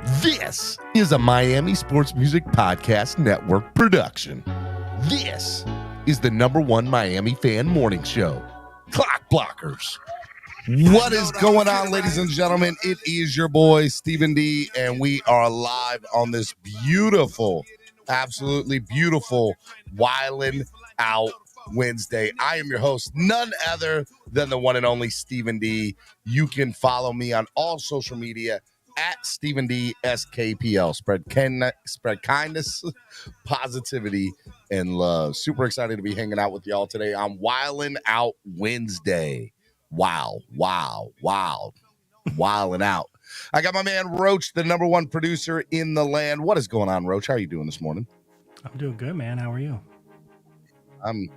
This is a Miami Sports Music Podcast Network production. This is the #1 Miami fan morning show, Clock Blockers. What is going on, ladies and gentlemen? It is your boy, Stephen D, and we are live on this beautiful, absolutely beautiful, Wildin' Out Wednesday. I am your host, none other than the one and only Stephen D. You can follow me on all social media at Stephen D SKPL. Spread kindness, positivity, and love. Super excited to be hanging out with y'all today on Wildin' Out Wednesday. Wow. Wildin' out. I got my man Roach, the #1 producer in the land. What is going on, Roach? How are you doing this morning? I'm doing good, man. How are you? I'm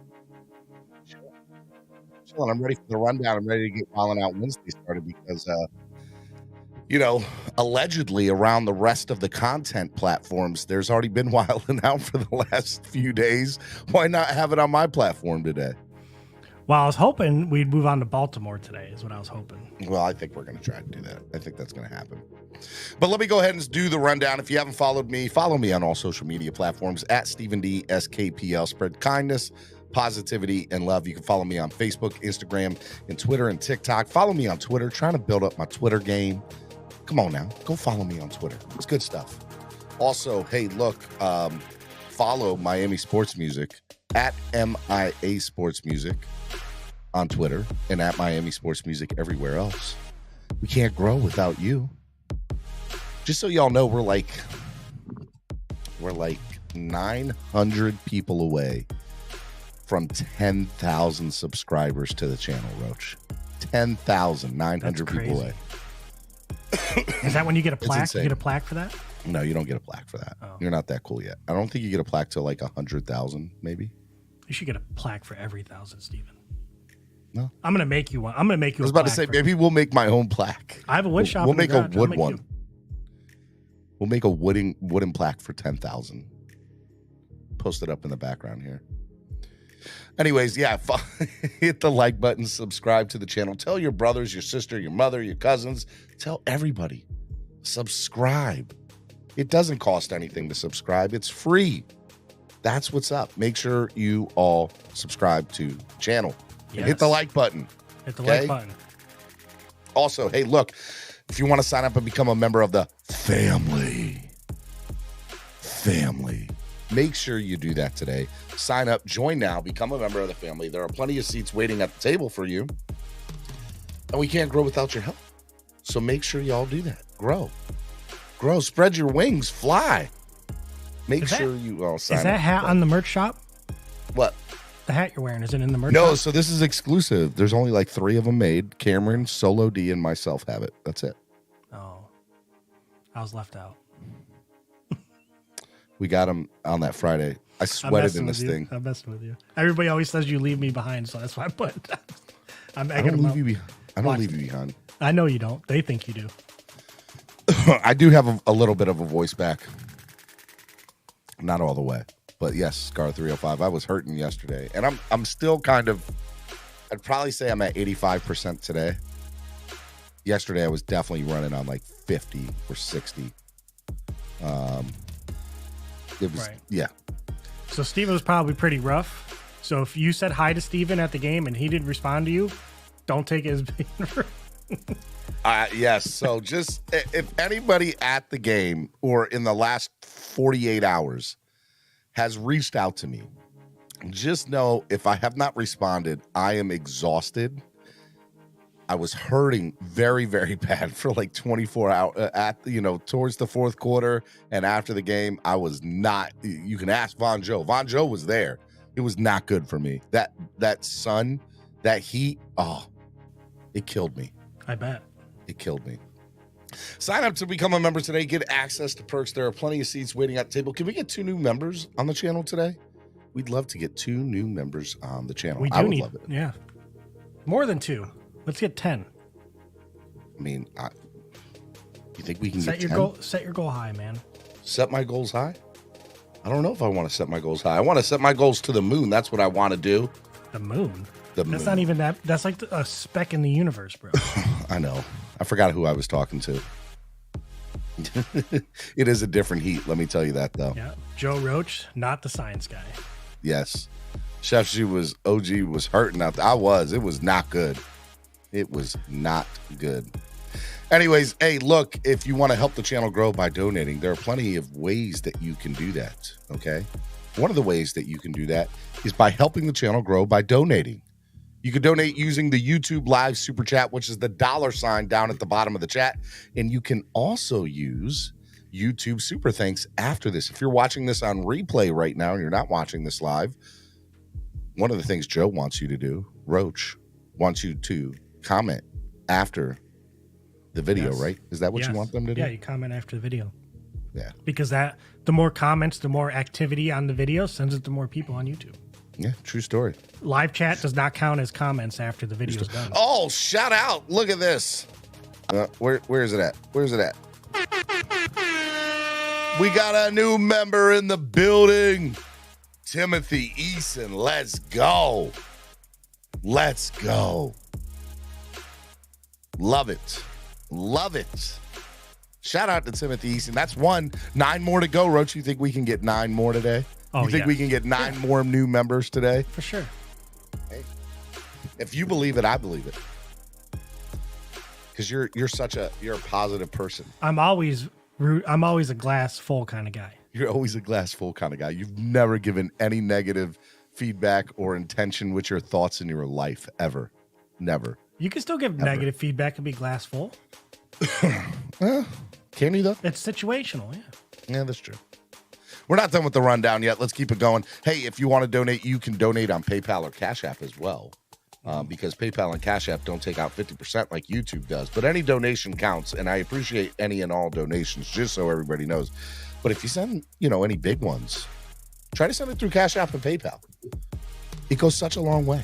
chilling. I'm ready for the rundown. I'm ready to get Wildin' Out Wednesday started because allegedly around the rest of the content platforms, there's already been Wildin' Out for the last few days. Why not have it on my platform today? Well, I was hoping we'd move on to Baltimore today, is what I was hoping. Well, I think we're going to try to do that. I think that's going to happen. But let me go ahead and do the rundown. If you haven't followed me, follow me on all social media platforms at Stephen D SKPL. Spread kindness, positivity, and love. You can follow me on Facebook, Instagram, and Twitter and TikTok. Follow me on Twitter. Trying to build up my Twitter game. Come on now. Go follow me on Twitter. It's good stuff. Also, hey, look, follow Miami Sports Music at MIA Sports Music on Twitter and at Miami Sports Music everywhere else. We can't grow without you. Just so y'all know, we're like 900 people away from 10,000 subscribers to the channel, Roach. 10,900 people away. Is that when you get a plaque? You get a plaque for that? No, you don't get a plaque for that. Oh. You're not that cool yet. I don't think you get a plaque till like 100,000, maybe. You should get a plaque for every 1,000, Steven. No, I'm gonna make you one. I'm gonna make you. I was about to say maybe we'll make my own plaque. I have a wood shop. We'll make a wood one. We'll make a wooden plaque for 10,000. Post it up in the background here. Anyways, yeah, hit the like button, subscribe to the channel. Tell your brothers, your sister, your mother, your cousins. Tell everybody. Subscribe. It doesn't cost anything to subscribe. It's free. That's what's up. Make sure you all subscribe to the channel. Yes. And hit the like button. Hit the like button. Also, hey, look, if you want to sign up and become a member of the family, make sure you do that today. Sign up, join now, become a member of the family. There are plenty of seats waiting at the table for you. And we can't grow without your help. So make sure y'all do that. Grow, spread your wings, fly. Make sure you all sign up. Is that hat on the merch shop? What? The hat you're wearing, is it in the merch shop? No, so this is exclusive. There's only like 3 of them made. Cameron, Solo D, and myself have it. That's it. Oh, I was left out. We got them on that Friday. I sweated in this thing. I'm messing with you. Everybody always says you leave me behind, so that's why I put. I don't leave you behind. I know you don't. They think you do. I do have a little bit of a voice back. Not all the way, but yes, Scar 305. I was hurting yesterday, and I'm still kind of. I'd probably say I'm at 85% today. Yesterday, I was definitely running on like 50 or 60. It was, right. Yeah. So Steven was probably pretty rough. So if you said hi to Steven at the game and he didn't respond to you, don't take it as being yes. So just if anybody at the game or in the last 48 hours has reached out to me, just know if I have not responded, I am exhausted. I was hurting very, very bad for like 24 hours towards the fourth quarter. And after the game, I was not, you can ask Von Joe. Von Joe was there. It was not good for me. That sun, that heat, it killed me. I bet. It killed me. Sign up to become a member today. Get access to perks. There are plenty of seats waiting at the table. Can we get 2 new members on the channel today? We'd love to get 2 new members on the channel. We do love it. Yeah. More than 2. Let's get 10. I mean, you think we can set get your 10? goal? Set your goal high, man. Set my goals high? I don't know if I want to set my goals high. I want to set my goals to the moon. That's what I want to do. The moon? That's moon. Not even that. That's like a speck in the universe, bro. I know. I forgot who I was talking to. It is a different heat. Let me tell you that, though. Yeah. Joe Roach, not the science guy. Yes. Chef G was, OG was hurting out there. I was. It was not good. It was not good. Anyways, hey, look, if you want to help the channel grow by donating, there are plenty of ways that you can do that, okay? One of the ways that you can do that is by helping the channel grow by donating. You can donate using the YouTube Live Super Chat, which is the $sign down at the bottom of the chat. And you can also use YouTube Super Thanks after this. If you're watching this on replay right now and you're not watching this live, one of the things Joe wants you to do, Roach, wants you to comment after the video, Yes. right? Is that what you want them to do? Yeah, you comment after the video. Yeah. Because the more comments, the more activity on the video sends it to more people on YouTube. Yeah, true story. Live chat does not count as comments after the video is done. Oh, shout out. Look at this. Where is it at? Where's it at? We got a new member in the building. Timothy Eason. Let's go. Let's go. Love it. Love it. Shout out to Timothy Eason. That's one. 9 more to go, Roach. You think we can get 9 more today? Oh, you think we can get 9 more new members today? For sure. Hey, if you believe it, I believe it. Because you're a positive person. I'm always a glass full kind of guy. You're always a glass full kind of guy. You've never given any negative feedback or intention with your thoughts in your life ever. Never. You can still give negative feedback and be glass full. Well, can you though? It's situational, yeah. Yeah, that's true. We're not done with the rundown yet. Let's keep it going. Hey, if you want to donate, you can donate on PayPal or Cash App as well. Because PayPal and Cash App don't take out 50% like YouTube does. But any donation counts, and I appreciate any and all donations, just so everybody knows. But if you send, any big ones, try to send it through Cash App and PayPal. It goes such a long way.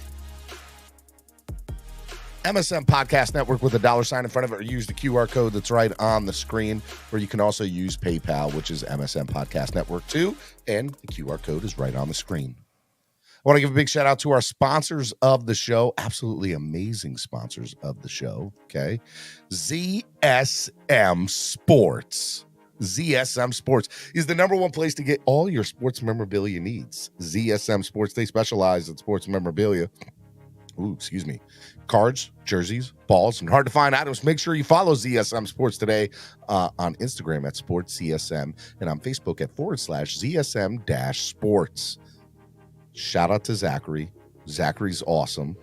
MSM Podcast Network with a $sign in front of it, or use the QR code that's right on the screen, or you can also use PayPal, which is MSM Podcast Network too, and the QR code is right on the screen. I want to give a big shout out to our sponsors of the show, absolutely amazing sponsors of the show, okay? ZSM Sports. ZSM Sports is the #1 place to get all your sports memorabilia needs. ZSM Sports, they specialize in sports memorabilia. Cards, jerseys, balls, and hard to find items. Make sure you follow ZSM Sports today on Instagram at SportsZSM and on Facebook at /ZSM-Sports. Shout out to Zachary. Zachary's awesome.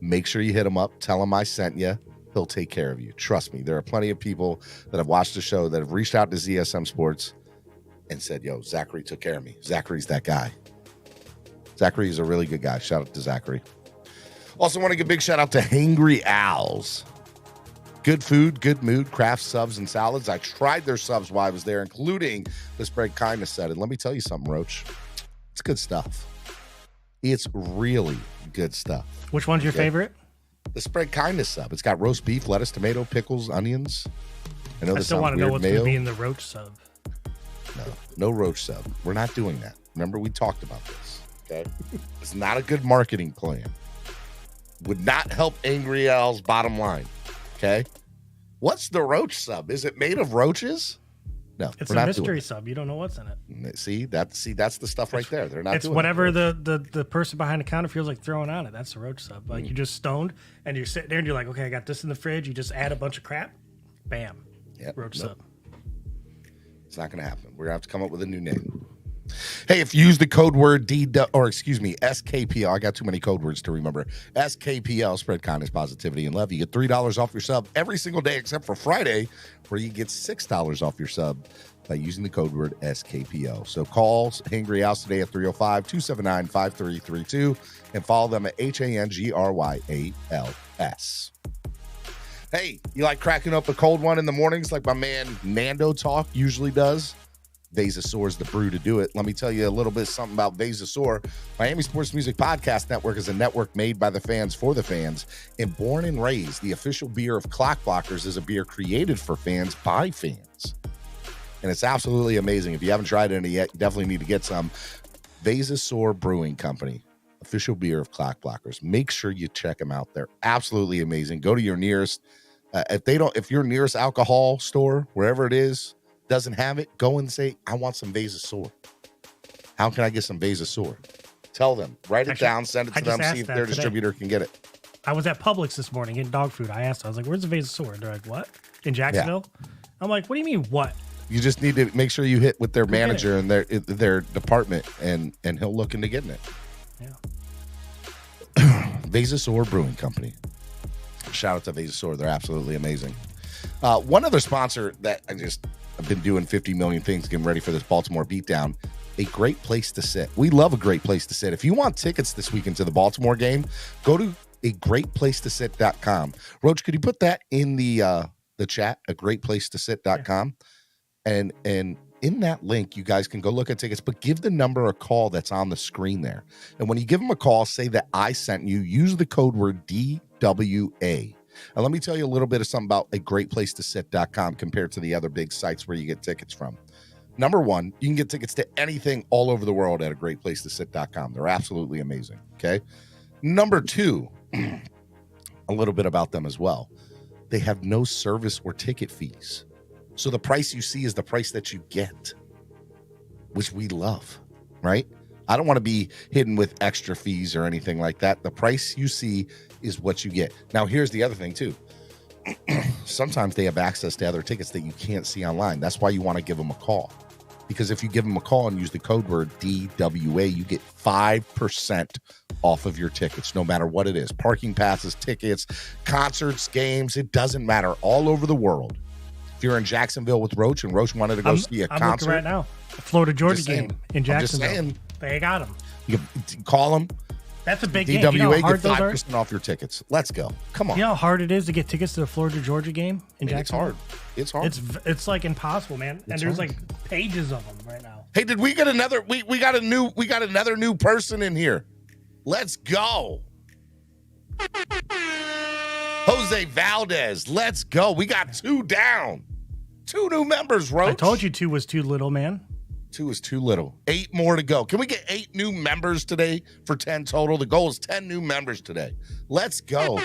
Make sure you hit him up. Tell him I sent you. He'll take care of you. Trust me. There are plenty of people that have watched the show that have reached out to ZSM Sports and said, yo, Zachary took care of me. Zachary's that guy. Zachary is a really good guy. Shout out to Zachary. Also want to give a big shout out to Hangry Owls. Good food, good mood, craft subs and salads. I tried their subs while I was there, including the Spread Kindness set. And let me tell you something, Roach. It's good stuff. It's really good stuff. Which one's your favorite? The Spread Kindness sub. It's got roast beef, lettuce, tomato, pickles, onions. I still want to know what's going to be in the Roach sub. No Roach sub. We're not doing that. Remember, we talked about this. Okay? It's not a good marketing plan. Would not help Angry Al's bottom line. Okay? What's the Roach sub? Is it made of roaches? No, it's a mystery sub. You don't know what's in it. See, that's the stuff right there. They're not. It's whatever the person behind the counter feels like throwing on it. That's the Roach sub. Like you're just stoned and you're sitting there and you're like, okay, I got this in the fridge. You just add a bunch of crap. Bam. Yep. Roach sub. It's not going to happen. We're going to have to come up with a new name. Hey, if you use the code word SKPL, I got too many code words to remember. SKPL, Spread Kindness, Positivity, and Love. You get $3 off your sub every single day except for Friday, where you get $6 off your sub by using the code word SKPL. So call Hangry House today at 305-279-5332 and follow them at HANGRYALS. Hey, you like cracking up a cold one in the mornings like my man Nando Talk usually does? Vasasaur is the brew to do it. Let me tell you a little bit something about Vasasaur. Miami Sports Music Podcast Network is a network made by the fans for the fans. And born and raised, the official beer of Clockblockers is a beer created for fans by fans. And it's absolutely amazing. If you haven't tried any yet, you definitely need to get some. Vasasaur Brewing Company, official beer of Clockblockers. Make sure you check them out. They're absolutely amazing. Go to your nearest, if your nearest alcohol store, wherever it is, doesn't have it, go and say, I want some Vasosaur. How can I get some Vasosaur? Tell them. Write it down, send it to them, see if their distributor can get it. I was at Publix this morning getting dog food. I asked, I was like, where's the Vasosaur? They're like, what? In Jacksonville? Yeah. I'm like, what do you mean, what? You just need to make sure you hit with their manager and their department, and he'll look into getting it. Yeah. Vasosaur Brewing Company. Shout out to Vasosaur. They're absolutely amazing. One other sponsor that I've been doing 50 million things, getting ready for this Baltimore beatdown. A great place to sit. We love a great place to sit. If you want tickets this weekend to the Baltimore game, go to agreatplacetosit.com. Roach, could you put that in the chat? Agreatplacetosit.com. And in that link, you guys can go look at tickets, but give the number a call that's on the screen there. And when you give them a call, say that I sent you. Use the code word DWA. And let me tell you a little bit of something about agreatplacetosit.com compared to the other big sites where you get tickets from. Number one, you can get tickets to anything all over the world at agreatplacetosit.com. They're absolutely amazing, okay? Number two, a little bit about them as well. They have no service or ticket fees. So the price you see is the price that you get, which we love, right? I don't want to be hidden with extra fees or anything like that. The price you see is what you get. Now, here's the other thing, too. Sometimes they have access to other tickets that you can't see online. That's why you want to give them a call. Because if you give them a call and use the code word DWA, you get 5% off of your tickets, no matter what it is. Parking passes, tickets, concerts, games, it doesn't matter. All over the world. If you're in Jacksonville with Roach and Roach wanted to go see a concert. I'm looking right now. A Florida-Georgia game in Jacksonville. They got them. You can call them. That's a big DWA, game. You know how hard get 5% off your tickets. Let's go. Come on. You know how hard it is to get tickets to the Florida-Georgia game in Jacksonville? It's hard. It's like impossible, man. And there's like pages of them right now. Hey, did we get another? We got another new person in here. Let's go. Jose Valdez. Let's go. We got 2 down. 2 new members, Roach. I told you 2 was too little, man. 2 is too little. 8 more to go. Can we get 8 new members today for 10 total? The goal is 10 new members today. Let's go.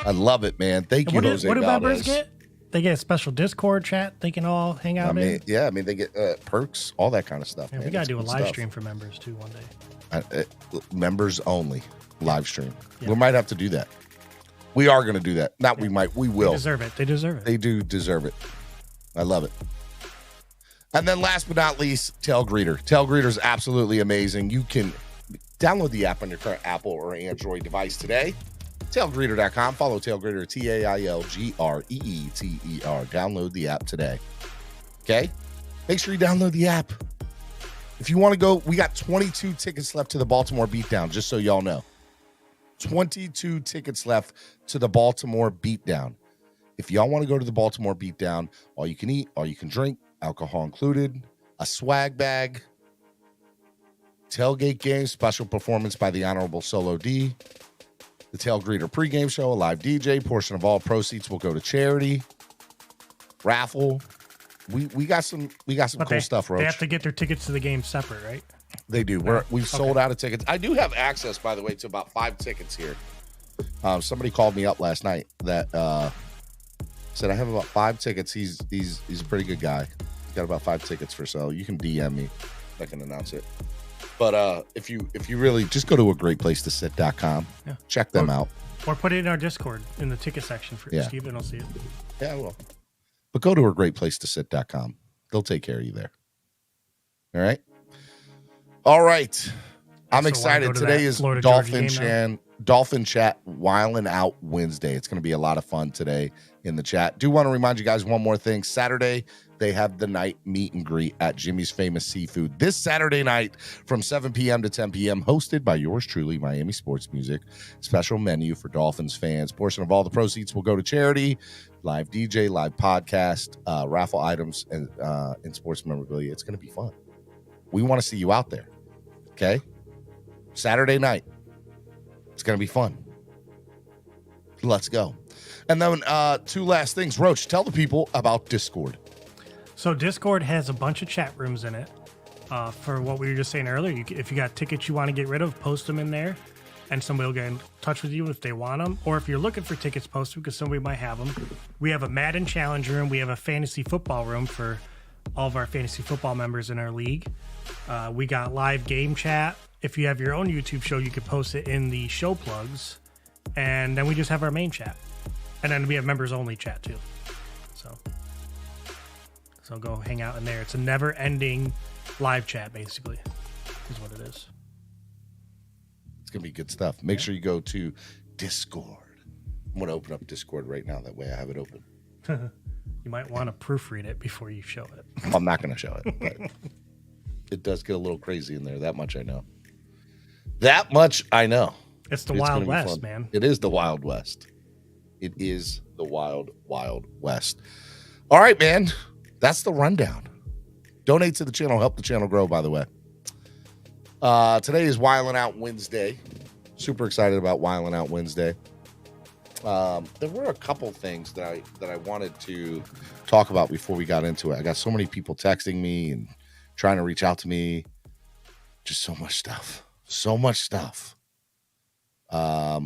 I love it, man. Thank you, Jose Valdez. What do members get? They get a special Discord chat they can all hang out in. Yeah, they get perks, all that kind of stuff. Yeah, we got to do a live stream for members, too, one day. Members only live stream. Yeah. We might have to do that. We are going to do that. We will. They deserve it. They deserve it. They do deserve it. I love it. And then last but not least, Tailgreeter. Tailgreeter is absolutely amazing. You can download the app on your current Apple or Android device today. Tailgreeter.com. Follow Tailgreeter, TAILGREETER. Download the app today. Okay? Make sure you download the app. If you want to go, we got 22 tickets left to the Baltimore beatdown, just so y'all know. 22 tickets left to the Baltimore beatdown. If y'all want to go to the Baltimore beatdown, all you can eat, all you can drink, alcohol included, a swag bag, tailgate game, special performance by the Honorable Solo D, the Tailgreeter pregame show, a live DJ, portion of all proceeds will go to charity, raffle. We got some cool stuff, Roach. They have to get their tickets to the game separate, right? They do. We've sold out of tickets. I do have access, by the way, to about 5 tickets here. Somebody called me up last night that said I have about 5 tickets. He's a pretty good guy. He's got about 5 tickets for sale. You can DM me. I can announce it. But if you really just go to agreatplacetosit.com, check them out. Or put it in our Discord in the ticket section for Steve, and I'll see it. Yeah, I will. But go to agreatplacetosit.com. They'll take care of you there. All right. All right. I'm excited. Today is Dolphin Chat Wildin' Out Wednesday. It's going to be a lot of fun today in the chat. Do want to remind you guys one more thing. Saturday, they have the night meet and greet at Jimmy's Famous Seafood. This Saturday night from 7 p.m. to 10 p.m., hosted by yours truly, Miami Sports Music. Special menu for Dolphins fans. Portion of all the proceeds will go to charity, live DJ, live podcast, raffle items, and sports memorabilia. It's going to be fun. We want to see you out there. Okay? Saturday night. It's going to be fun. Let's go. And then 2 last things. Roach, tell the people about Discord. So Discord has a bunch of chat rooms in it. For what we were just saying earlier, if you got tickets you want to get rid of, post them in there. and somebody will get in touch with you if they want them, or if you're looking for tickets posted because somebody might have them. We have a Madden Challenge room. We have a fantasy football room for all of our fantasy football members in our league. We got live game chat. If you have your own YouTube show, you could post it in the show plugs, and then we just have our main chat, and then we have members only chat too. So go hang out in there. It's a never-ending live chat, basically, is what it is. It's going to be good stuff. Make sure you go to Discord. I'm going to open up Discord right now. That way I have it open. You might want to proofread it before you show it. I'm not going to show it, but it does get a little crazy in there. That much I know. That much I know. It's the Wild West, man. It is the Wild West. It is the Wild, Wild West. All right, man. That's the rundown. Donate to the channel. Help the channel grow, by the way. Today is Wildin' Out Wednesday. Super excited about Wildin' Out Wednesday. There were a couple things that I wanted to talk about before we got into it. I got so many people texting me and trying to reach out to me. Just so much stuff. So much stuff. All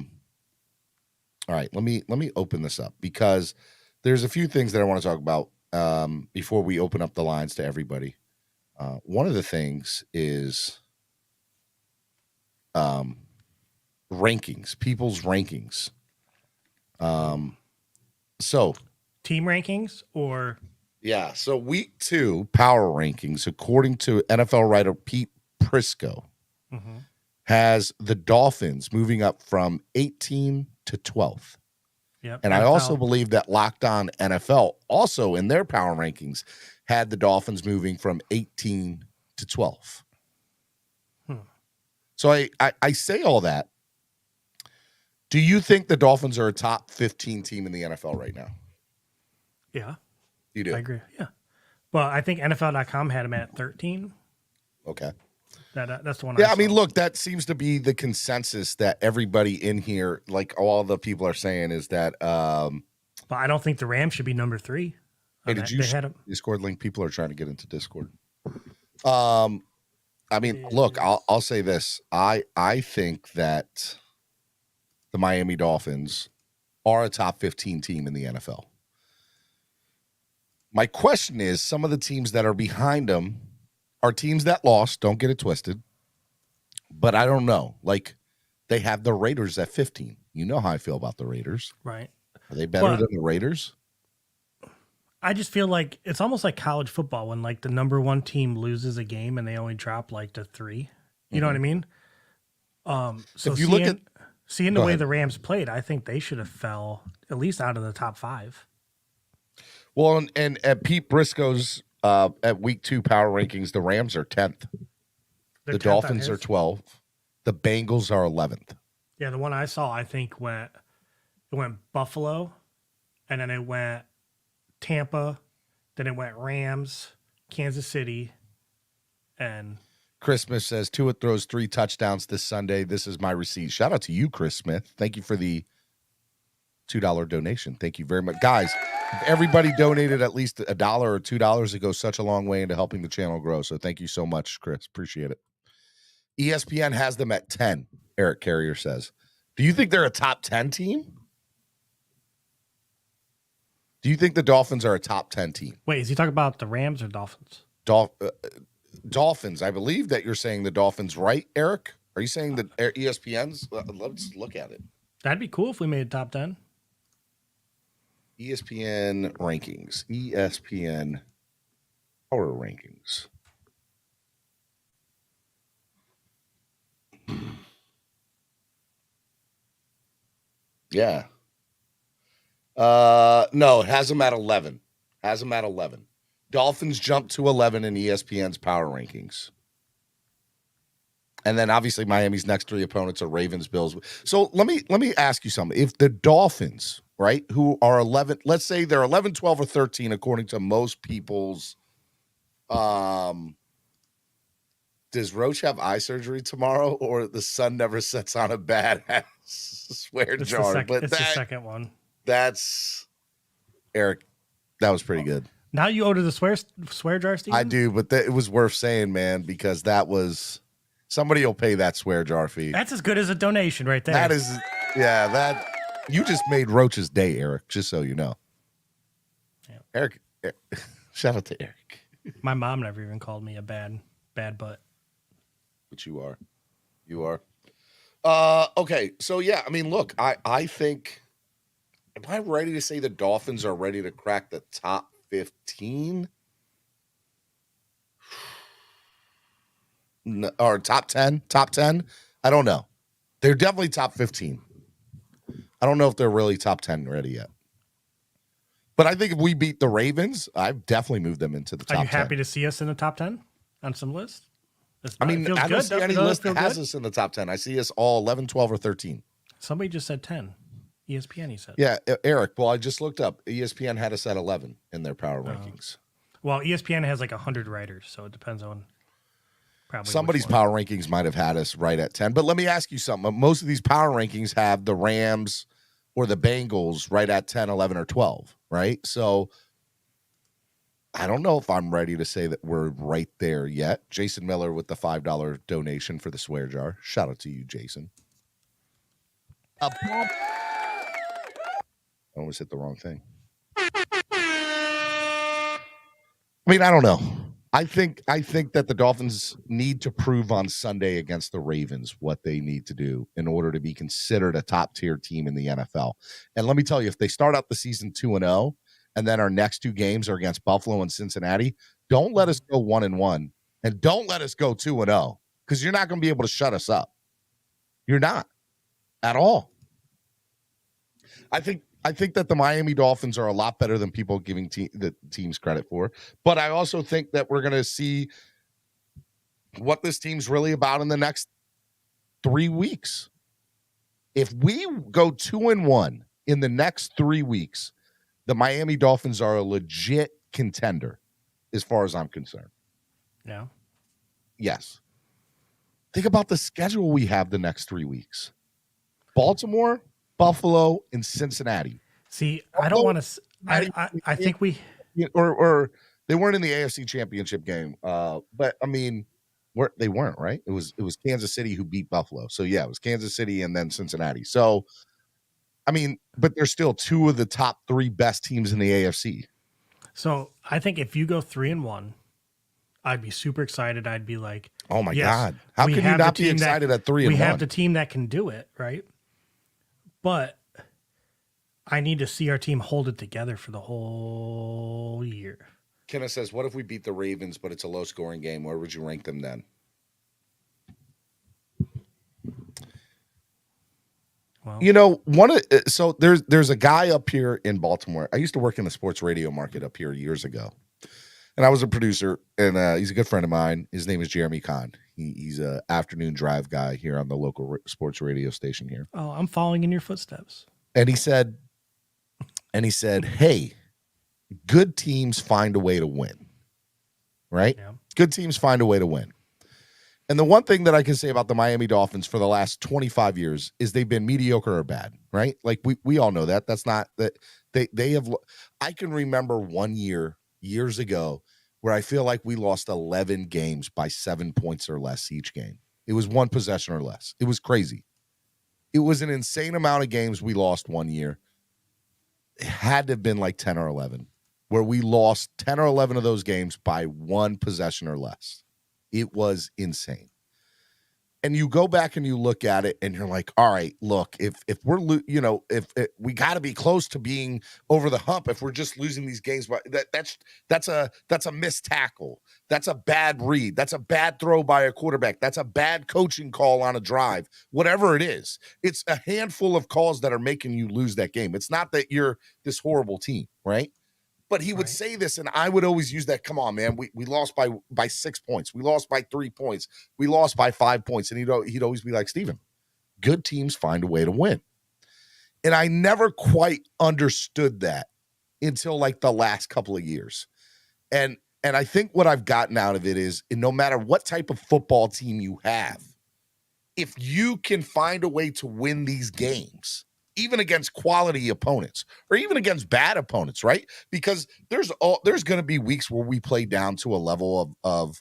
right, let me open this up because there's a few things that I want to talk about before we open up the lines to everybody. One of the things is rankings, people's rankings. So team rankings or yeah, so week 2 power rankings, according to NFL writer Pete Prisco, has the Dolphins moving up from 18 to 12th. Yep. And I also believe that Locked On NFL also in their power rankings had the Dolphins moving from 18 to 12. So I say all that. Do you think the Dolphins are a top 15 team in the NFL right now? Yeah. You do? I agree. Yeah. Well, I think NFL.com had them at 13. Okay. That's the one. Yeah, I mean, look, that seems to be the consensus that everybody in here, like all the people are saying, is that. But I don't think the Rams should be number 3. Hey, did you see Discord link? People are trying to get into Discord. I mean, look, I'll say this. I think that the Miami Dolphins are a top 15 team in the NFL. My question is, some of the teams that are behind them are teams that lost. Don't get it twisted. But I don't know. Like, they have the Raiders at 15. You know how I feel about the Raiders. Right. Are they better than the Raiders? I just feel like it's almost like college football when, like, the number 1 team loses a game and they only drop, like, to 3. You know what I mean? So if you look at... Seeing the way the Rams played, I think they should have fell at least out of the top 5. Well, and at Pete Briscoe's at week 2 power rankings, the Rams are 10th. The Dolphins are 12th. The Bengals are 11th. Yeah, the one I saw, I think went Buffalo, and then it went Tampa, then it went Rams, Kansas City, and Chris Smith says Tua throws 3 touchdowns this Sunday. This is my receipt. Shout out to you, Chris Smith. Thank you for the $2 donation. Thank you very much. Guys, if everybody donated at least $1 or $2, it goes such a long way into helping the channel grow. So thank you so much, Chris. Appreciate it. ESPN has them at 10, Eric Carrier says. Do you think they're a top 10 team? Do you think the Dolphins are a top 10 team? Wait, is he talking about the Rams or Dolphins? Dolphins. I believe that you're saying the Dolphins, right, Eric? Are you saying that ESPN's? Let's look at it. That'd be cool if we made top 10. ESPN rankings. ESPN power rankings. Yeah. No, it has them at 11. Has them at 11. Dolphins jump to 11 in ESPN's power rankings. And then obviously Miami's next 3 opponents are Ravens, Bills. So let me ask you something. If the Dolphins, right, who are 11, let's say they're 11, 12, or 13, according to most people's, does Roach have eye surgery tomorrow, or the sun never sets on a bad swear jar? It's the second one. That's Eric. That was pretty good. Now you order the swear jar, Steve? I do, but it was worth saying, man, because that was Somebody will pay that swear jar fee. That's as good as a donation right there. That is, that you just made Roach's day, Eric, just so you know. Yeah. Eric, shout out to Eric. My mom never even called me a bad butt. But you are. You are. Okay, so yeah, I mean, look, I think, am I ready to say the Dolphins are ready to crack the top 15? No, or top 10? Top 10? I don't know. They're definitely top 15. I don't know if they're really top 10 ready yet. But I think if we beat the Ravens, I've definitely moved them into the top 10. Are you happy to see us in the top 10 on some list? I mean, I don't see any list that has good? us in the top 10. I see us all 11, 12, or 13. Somebody just said 10. ESPN, he said. Yeah, Eric. Well, I just looked up. ESPN had us at 11 in their power rankings. Well, ESPN has like 100 writers, so it depends on probably somebody's power rankings might have had us right at 10. But let me ask you something. Most of these power rankings have the Rams or the Bengals right at 10, 11, or 12, right? So I don't know if I'm ready to say that we're right there yet. Jason Miller with the $5 donation for the swear jar. Shout out to you, Jason. I almost hit the wrong thing. I mean, I don't know. I think that the Dolphins need to prove on Sunday against the Ravens what they need to do in order to be considered a top-tier team in the NFL. And let me tell you, if they start out the season 2-0, and then our next two games are against Buffalo and Cincinnati, don't let us go 1-1, and don't let us go 2-0, because you're not going to be able to shut us up. You're not at all. I think that the Miami Dolphins are a lot better than people giving the teams credit for. But I also think that we're going to see what this team's really about in the next 3 weeks. If we go 2-1 in the next 3 weeks, the Miami Dolphins are a legit contender as far as I'm concerned. Yeah. Yes. Think about the schedule we have the next 3 weeks. Baltimore, Buffalo, and Cincinnati. See, I don't want to. I think we or they weren't in the AFC Championship game. But I mean, they weren't, right? It was Kansas City who beat Buffalo. So yeah, it was Kansas City and then Cincinnati. So I mean, but they're still two of the top 3 best teams in the AFC. So I think if you go 3-1, I'd be super excited. I'd be like, oh my yes, God, how can you not be excited at 3-1? We have the team that can do it, right? But I need to see our team hold it together for the whole year. Kenneth says, what if we beat the Ravens, but it's a low-scoring game? Where would you rank them then? Well, you know, so there's a guy up here in Baltimore. I used to work in the sports radio market up here years ago. And I was a producer, and he's a good friend of mine. His name is Jeremy Kahn. He's an afternoon drive guy here on the local sports radio station here. Oh, I'm following in your footsteps. And he said, hey, good teams find a way to win, right? Yeah. Good teams find a way to win. And the one thing that I can say about the Miami Dolphins for the last 25 years is they've been mediocre or bad, right? Like we all know that. That's not that they have. I can remember one year years ago where I feel like we lost 11 games by 7 points or less each game. It was one possession or less. It was crazy. It was an insane amount of games we lost one year. It had to have been like 10 or 11, where we lost 10 or 11 of those games by one possession or less. It was insane. And you go back and you look at it and you're like, all right, look, if we're, if we got to be close to being over the hump, if we're just losing these games, but that's a missed tackle. That's a bad read. That's a bad throw by a quarterback. That's a bad coaching call on a drive, whatever it is. It's a handful of calls that are making you lose that game. It's not that you're this horrible team, right? But he would say this, and I would always use that. Come on, man, we lost by 6 points. We lost by 3 points. We lost by 5 points. And he'd always be like, Steven, good teams find a way to win. And I never quite understood that until like the last couple of years. And I think what I've gotten out of it is, no matter what type of football team you have, if you can find a way to win these games, even against quality opponents or even against bad opponents, right? Because there's going to be weeks where we play down to a level of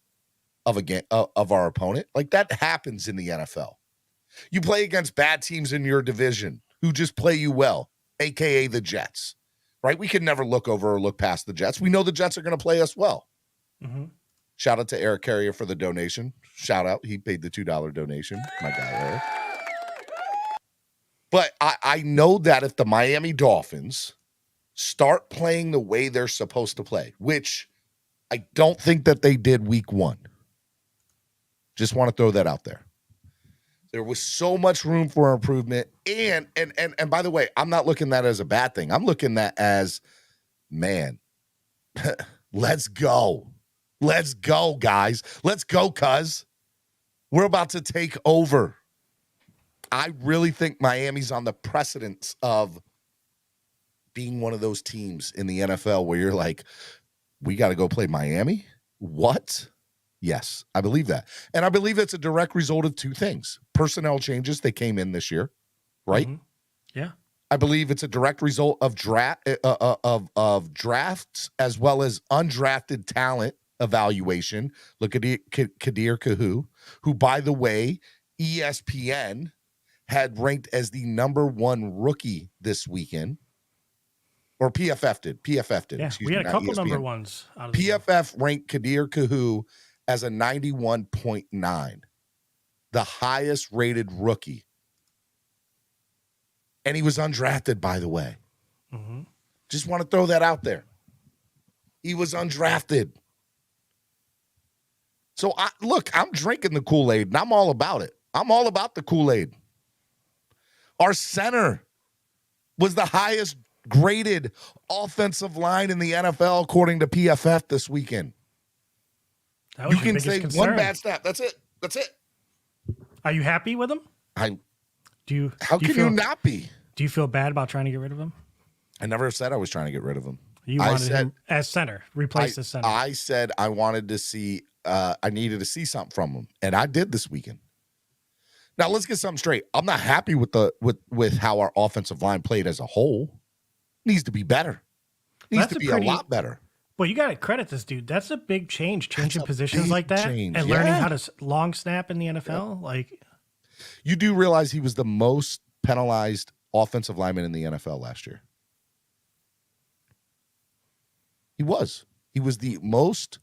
of a game of our opponent. Like that happens in the NFL. You play against bad teams in your division who just play you well, aka the Jets. Right? We can never look over or look past the Jets. We know the Jets are going to play us well. Mm-hmm. Shout out to Eric Carrier for the donation. Shout out. He paid the $2 donation. My guy, Eric. But I know that if the Miami Dolphins start playing the way they're supposed to play, which I don't think that they did week 1. Just want to throw that out there. There was so much room for improvement. And by the way, I'm not looking at that as a bad thing. I'm looking at that as, man, let's go. Let's go, guys. Let's go, cuz. We're about to take over. I really think Miami's on the precedence of being one of those teams in the NFL where you're like, we got to go play Miami? What? Yes, I believe that. And I believe it's a direct result of 2 things. Personnel changes that came in this year, right? Mm-hmm. Yeah. I believe it's a direct result of drafts as well as undrafted talent evaluation. Look at Kadir Kahu, who, by the way, ESPN had ranked as the #1 rookie this weekend. Or PFF did. Yeah, we had a couple ESPN. Number ones. Out of PFF ranked Kadir Kahu as a 91.9, the highest rated rookie. And he was undrafted, by the way. Mm-hmm. Just want to throw that out there. He was undrafted. So, I'm drinking the Kool-Aid, and I'm all about it. I'm all about the Kool-Aid. Our center was the highest graded offensive line in the NFL, according to PFF this weekend. You can say concern. One bad snap. That's it. Are you happy with him? How can you not be? Do you feel bad about trying to get rid of him? I never said I was trying to get rid of him. You wanted him as center, replace as center. I said I wanted to see, I needed to see something from him, and I did this weekend. Now let's get something straight. I'm not happy with how our offensive line played as a whole. Needs to be better. Needs to be a lot better. Well, you got to credit this dude. That's a big change, changing positions like that and learning how to long snap in the NFL. Yeah. Like, you do realize he was the most penalized offensive lineman in the NFL last year. He was. He was the most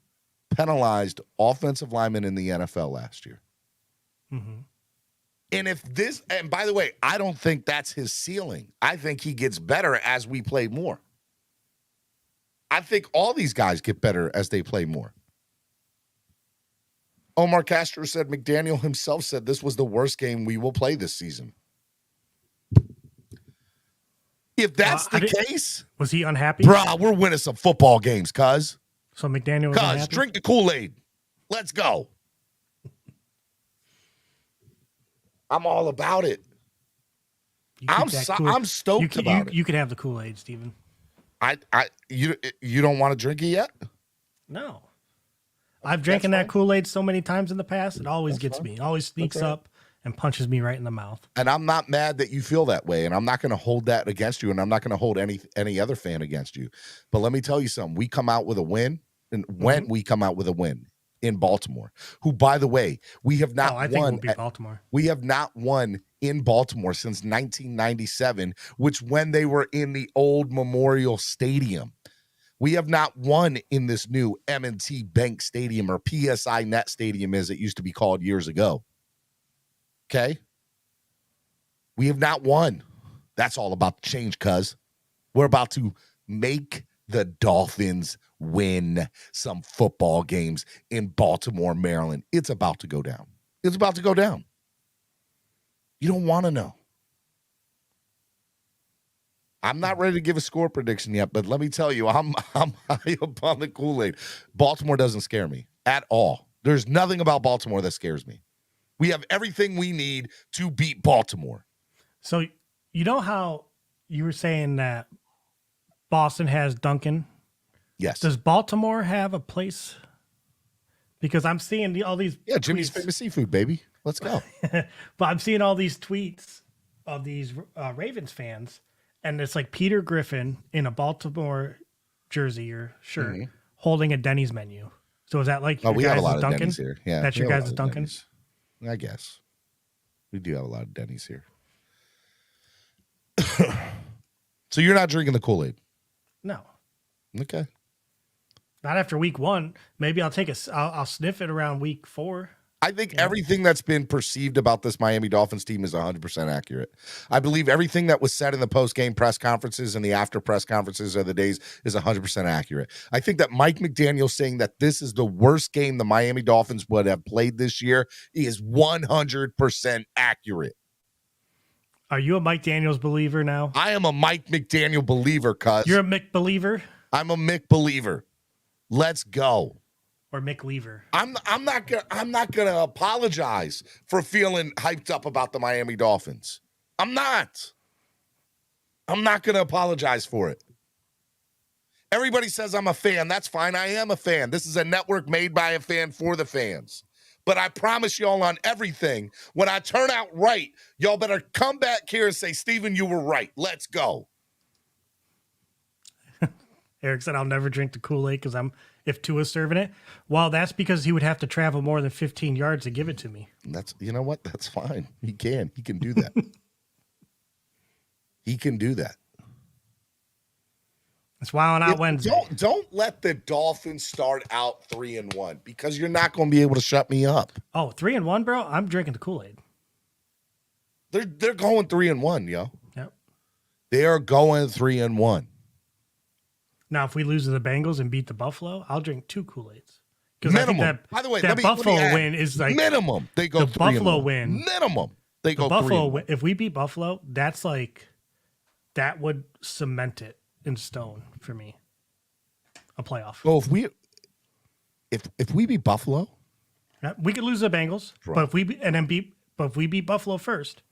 penalized offensive lineman in the NFL last year. Mm-hmm. And by the way, I don't think that's his ceiling. I think he gets better as we play more. I think all these guys get better as they play more. Omar Castro said McDaniel himself said this was the worst game we will play this season. If that's the case, was he unhappy? Bruh, we're winning some football games, cuz. So McDaniel was unhappy? Drink the Kool-Aid. Let's go. I'm all about it. I'm stoked about it. You could have the Kool-Aid, Steven. You don't want to drink it yet? No. I've drinking that Kool-Aid so many times in the past, it always gets me. It always sneaks up and punches me right in the mouth. And I'm not mad that you feel that way, and I'm not going to hold that against you, and I'm not going to hold any other fan against you. But let me tell you something. We come out with a win, and when we come out with a win in Baltimore, who, by the way, we have not won. Think we'll beat Baltimore. We have not won in Baltimore since 1997, which when they were in the old Memorial Stadium. We have not won in this new M&T Bank Stadium, or PSI Net Stadium as it used to be called years ago. Okay? We have not won. That's all about the change, cuz. We're about to make the Dolphins win some football games in Baltimore, Maryland. It's about to go down. It's about to go down. You don't want to know. I'm not ready to give a score prediction yet, but let me tell you, I'm high up on the Kool-Aid. Baltimore doesn't scare me at all. There's nothing about Baltimore that scares me. We have everything we need to beat Baltimore. So you know how you were saying that Boston has Duncan? Yes. Does Baltimore have a place? Because I'm seeing all these Jimmy's Famous Seafood, baby. Let's go. But I'm seeing all these tweets of these Ravens fans, and it's like Peter Griffin in a Baltimore jersey or shirt holding a Denny's menu. So is that like Oh, your we have a guys' lot of Dunkin'? Denny's here. Yeah, That's we your have a guys' lot of Dunkin'? Denny's. I guess we do have a lot of Denny's here. So you're not drinking the Kool-Aid? No, Okay. not after week 1. Maybe I'll I'll sniff it around week 4. I think everything that's been perceived about this Miami Dolphins team is 100% accurate. I believe everything that was said in the post-game press conferences and the after press conferences of the days is 100% accurate. I think that Mike McDaniel saying that this is the worst game the Miami Dolphins would have played this year is 100% accurate. Are you a Mike Daniels believer now? I am a Mike McDaniel believer, cuz. You're a Mick believer? I'm a Mick believer. Let's go. Or Mick Lever? I'm not gonna apologize for feeling hyped up about the Miami Dolphins. I'm not gonna apologize for it. Everybody says I'm a fan. That's fine. I am a fan. This is a network made by a fan for the fans. But I promise y'all on everything, when I turn out right, y'all better come back here and say, Steven, you were right. Let's go. Eric said, I'll never drink the Kool-Aid because if Tua's serving it. Well, that's because he would have to travel more than 15 yards to give it to me. You know what? That's fine. He can do that. He can do that. It's Wild Out Wednesday. Don't let the Dolphins start out 3-1 because you're not going to be able to shut me up. Oh, 3-1, bro? I'm drinking the Kool-Aid. They're going 3-1, yo. Yep. They are going 3-1. Now, if we lose to the Bengals and beat the Buffalo, I'll drink 2 Kool-Aids. Minimum. By the way, that Buffalo win is like minimum. They go the Buffalo win. Minimum. They go Buffalo win. If we beat Buffalo, that's like that would cement it in stone for me. A playoff. Well, if we beat Buffalo, we could lose the Bengals, right. but if we beat Buffalo first,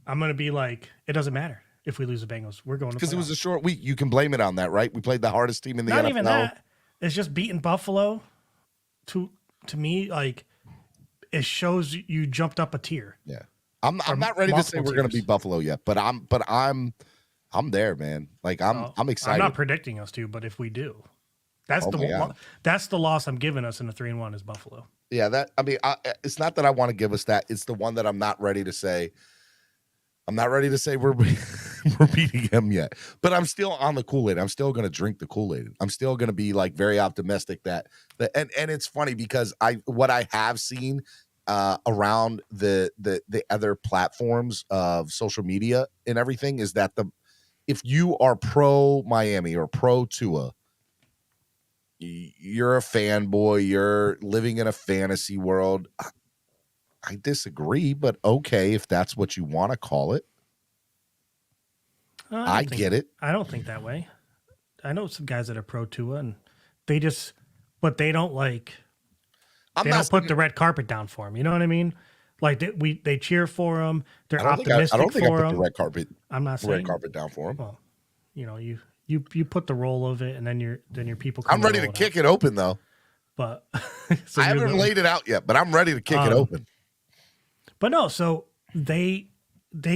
I'm gonna be like, it doesn't matter if we lose the Bengals. We're going to because it was a short week. You can blame it on that, right? We played the hardest team in the NFL. Not even that. It's just beating Buffalo. To me, like it shows you jumped up a tier. Yeah, I'm not ready to say we're going to beat Buffalo yet, but I'm there, man. Like I'm excited. I'm not predicting us to, but if we do, that's the loss I'm giving us in the 3-1 is Buffalo. Yeah, it's not that I want to give us that. It's the one that I'm not ready to say. I'm not ready to say we're beating him yet, but I'm still on the Kool-Aid. I'm still going to drink the Kool-Aid. I'm still going to be like very optimistic and it's funny because what I have seen around the other platforms of social media and everything is that if you are pro Miami or pro Tua, you're a fanboy, you're living in a fantasy world. I disagree, but okay, if that's what you want to call it. I get it. I don't think that way. I know some guys that are pro Tua, and they don't like. They don't put the red carpet down for him. You know what I mean? Like they cheer for him. They're optimistic for him. I don't think I put the red carpet. I'm not saying red carpet down for him. Well, you put the roll of it, and then your people. I'm ready to kick it open though. But I haven't laid it out yet, but I'm ready to kick it open. But no, so they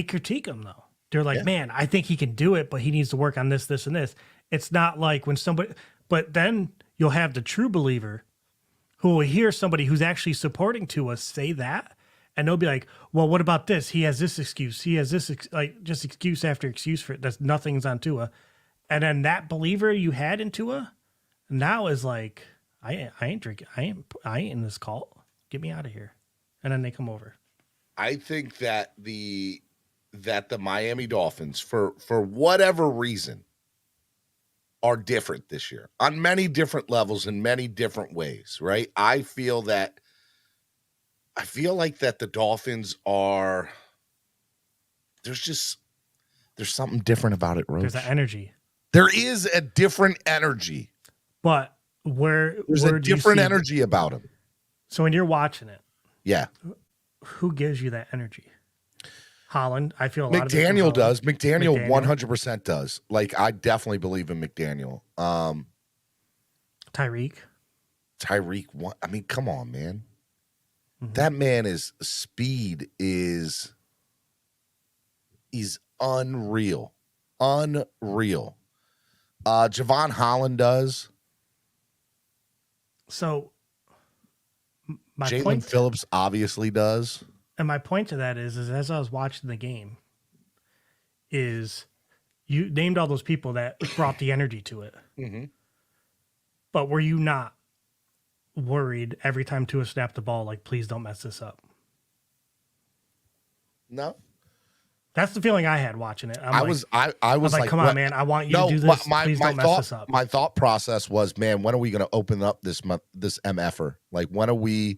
critique him though. They're like, man, I think he can do it, but he needs to work on this, this, and this. It's not like when somebody, but then you'll have the true believer who will hear somebody who's actually supporting Tua say that, and they'll be like, well, what about this? He has this excuse. He has this, just excuse after excuse for it. That's nothing's on Tua. And then that believer you had in Tua now is like, I ain't drinking. I ain't in this cult. Get me out of here. And then they come over. I think that the Miami Dolphins, for whatever reason, are different this year on many different levels in many different ways, right? I feel like that the Dolphins are there's something different about it, Roach. There's that energy. There is a different energy. But there's a different energy about him. So when you're watching it, yeah. Who gives you that energy? Holland. I feel a lot of McDaniel does. McDaniel 100% does. Like, I definitely believe in McDaniel. Tyreek. I mean, come on, man. Mm-hmm. That man is unreal. Javon Holland does. So My Jalen point, Phillips obviously does. and my point to that is as I was watching the game, is you named all those people that brought the energy to it. Mm-hmm. But were you not worried every time Tua snapped the ball, like, please don't mess this up? No. That's the feeling I had watching it. I was like, come on, man, I want you to do this. Please don't mess this up. My thought process was, man, when are we going to open up this MFer? Like, when are we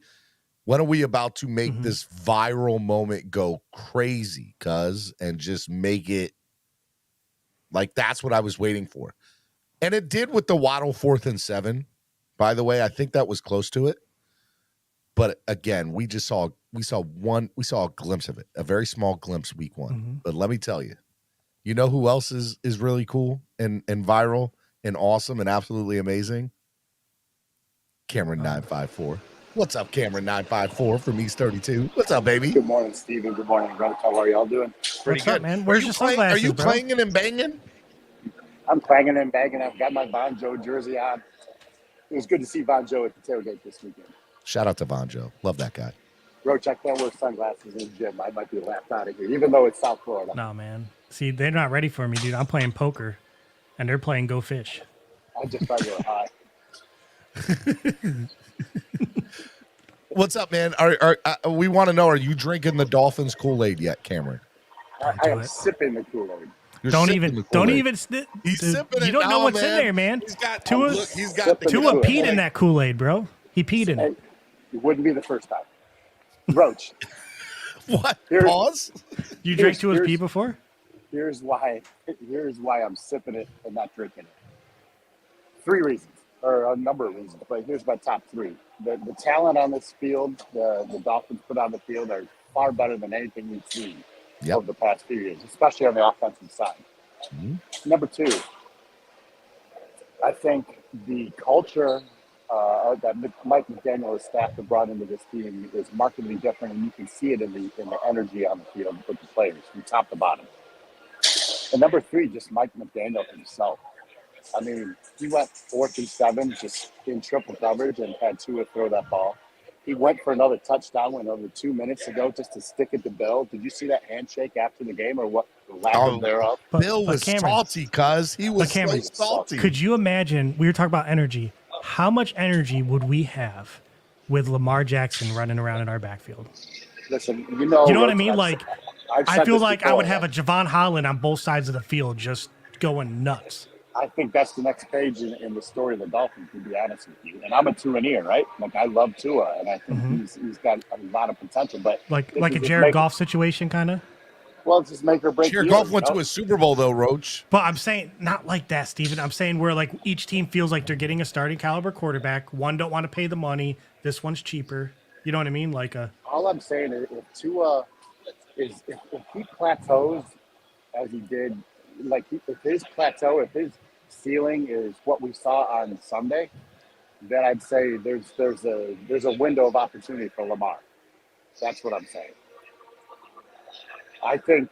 about to make this viral moment go crazy, and just make it like that's what I was waiting for. And it did with the Waddle 4th and 7. By the way, I think that was close to it. But again, we saw a glimpse of it, a very small glimpse week 1. But let me tell you, you know who else is really cool and viral and awesome and absolutely amazing? Cameron 954. What's up, Cameron 954 from East 32? What's up, baby? Good morning, Steven. Good morning, brother. How are y'all doing? Pretty What's good, up, man? Where's your sunglasses, Are you bro? clanging and banging? I'm clanging and banging. I've got my Von Joe jersey on. It was good to see Von Joe at the tailgate this weekend. Shout out to Von Joe. Love that guy. Roach, I can't wear sunglasses in the gym. I might be laughed out of here, even though it's South Florida. No, man. See, they're not ready for me, dude. I'm playing poker, and they're playing Go Fish. I just thought you were hot. What's up, man? We want to know, are you drinking the Dolphins Kool-Aid yet, Cameron? I am sipping the Kool-Aid. Don't even. He's sipping it. You don't know now, what's man. in there, man. He's got Tua peed in that Kool-Aid, bro. He peed in it. It wouldn't be the first time. Roach. What? Pause? You drank Tua's pee before? Here's why I'm sipping it and not drinking it. 3 reasons, or a number of reasons, but here's my top 3. The talent on this field, the Dolphins put on the field, are far better than anything we've seen over the past few years, especially on the offensive side. Number 2, I think the culture that Mike McDaniel and his staff have brought into this team is markedly different, and you can see it in the energy on the field with the players from top to bottom. And number 3, just Mike McDaniel himself. I mean, he went 4th and 7 just in triple coverage and had Tua throw that ball. He went for another touchdown when over 2 minutes ago just to stick it to Bill. Did you see that handshake after the game or what? The lack of thereof? Bill was salty, cuz he was so salty. Could you imagine? We were talking about energy. How much energy would we have with Lamar Jackson running around in our backfield? Listen, you know what I mean? Like, I feel like I would have a Javon Holland on both sides of the field just going nuts. I think that's the next page in the story of the Dolphins, to be honest with you. And I'm a Tua-neer, right? Like, I love Tua, and I think he's got a lot of potential. But like a Jared Goff situation, kind of? Well, it's just make or break. Jared Goff went to a Super Bowl, though, Roach. But I'm saying not like that, Steven. I'm saying where, like, each team feels like they're getting a starting caliber quarterback. One don't want to pay the money. This one's cheaper. You know what I mean? Like a. All I'm saying is if Tua if he plateaus as he did, like if his ceiling is what we saw on Sunday, then I'd say there's a window of opportunity for Lamar. That's what I'm saying. I think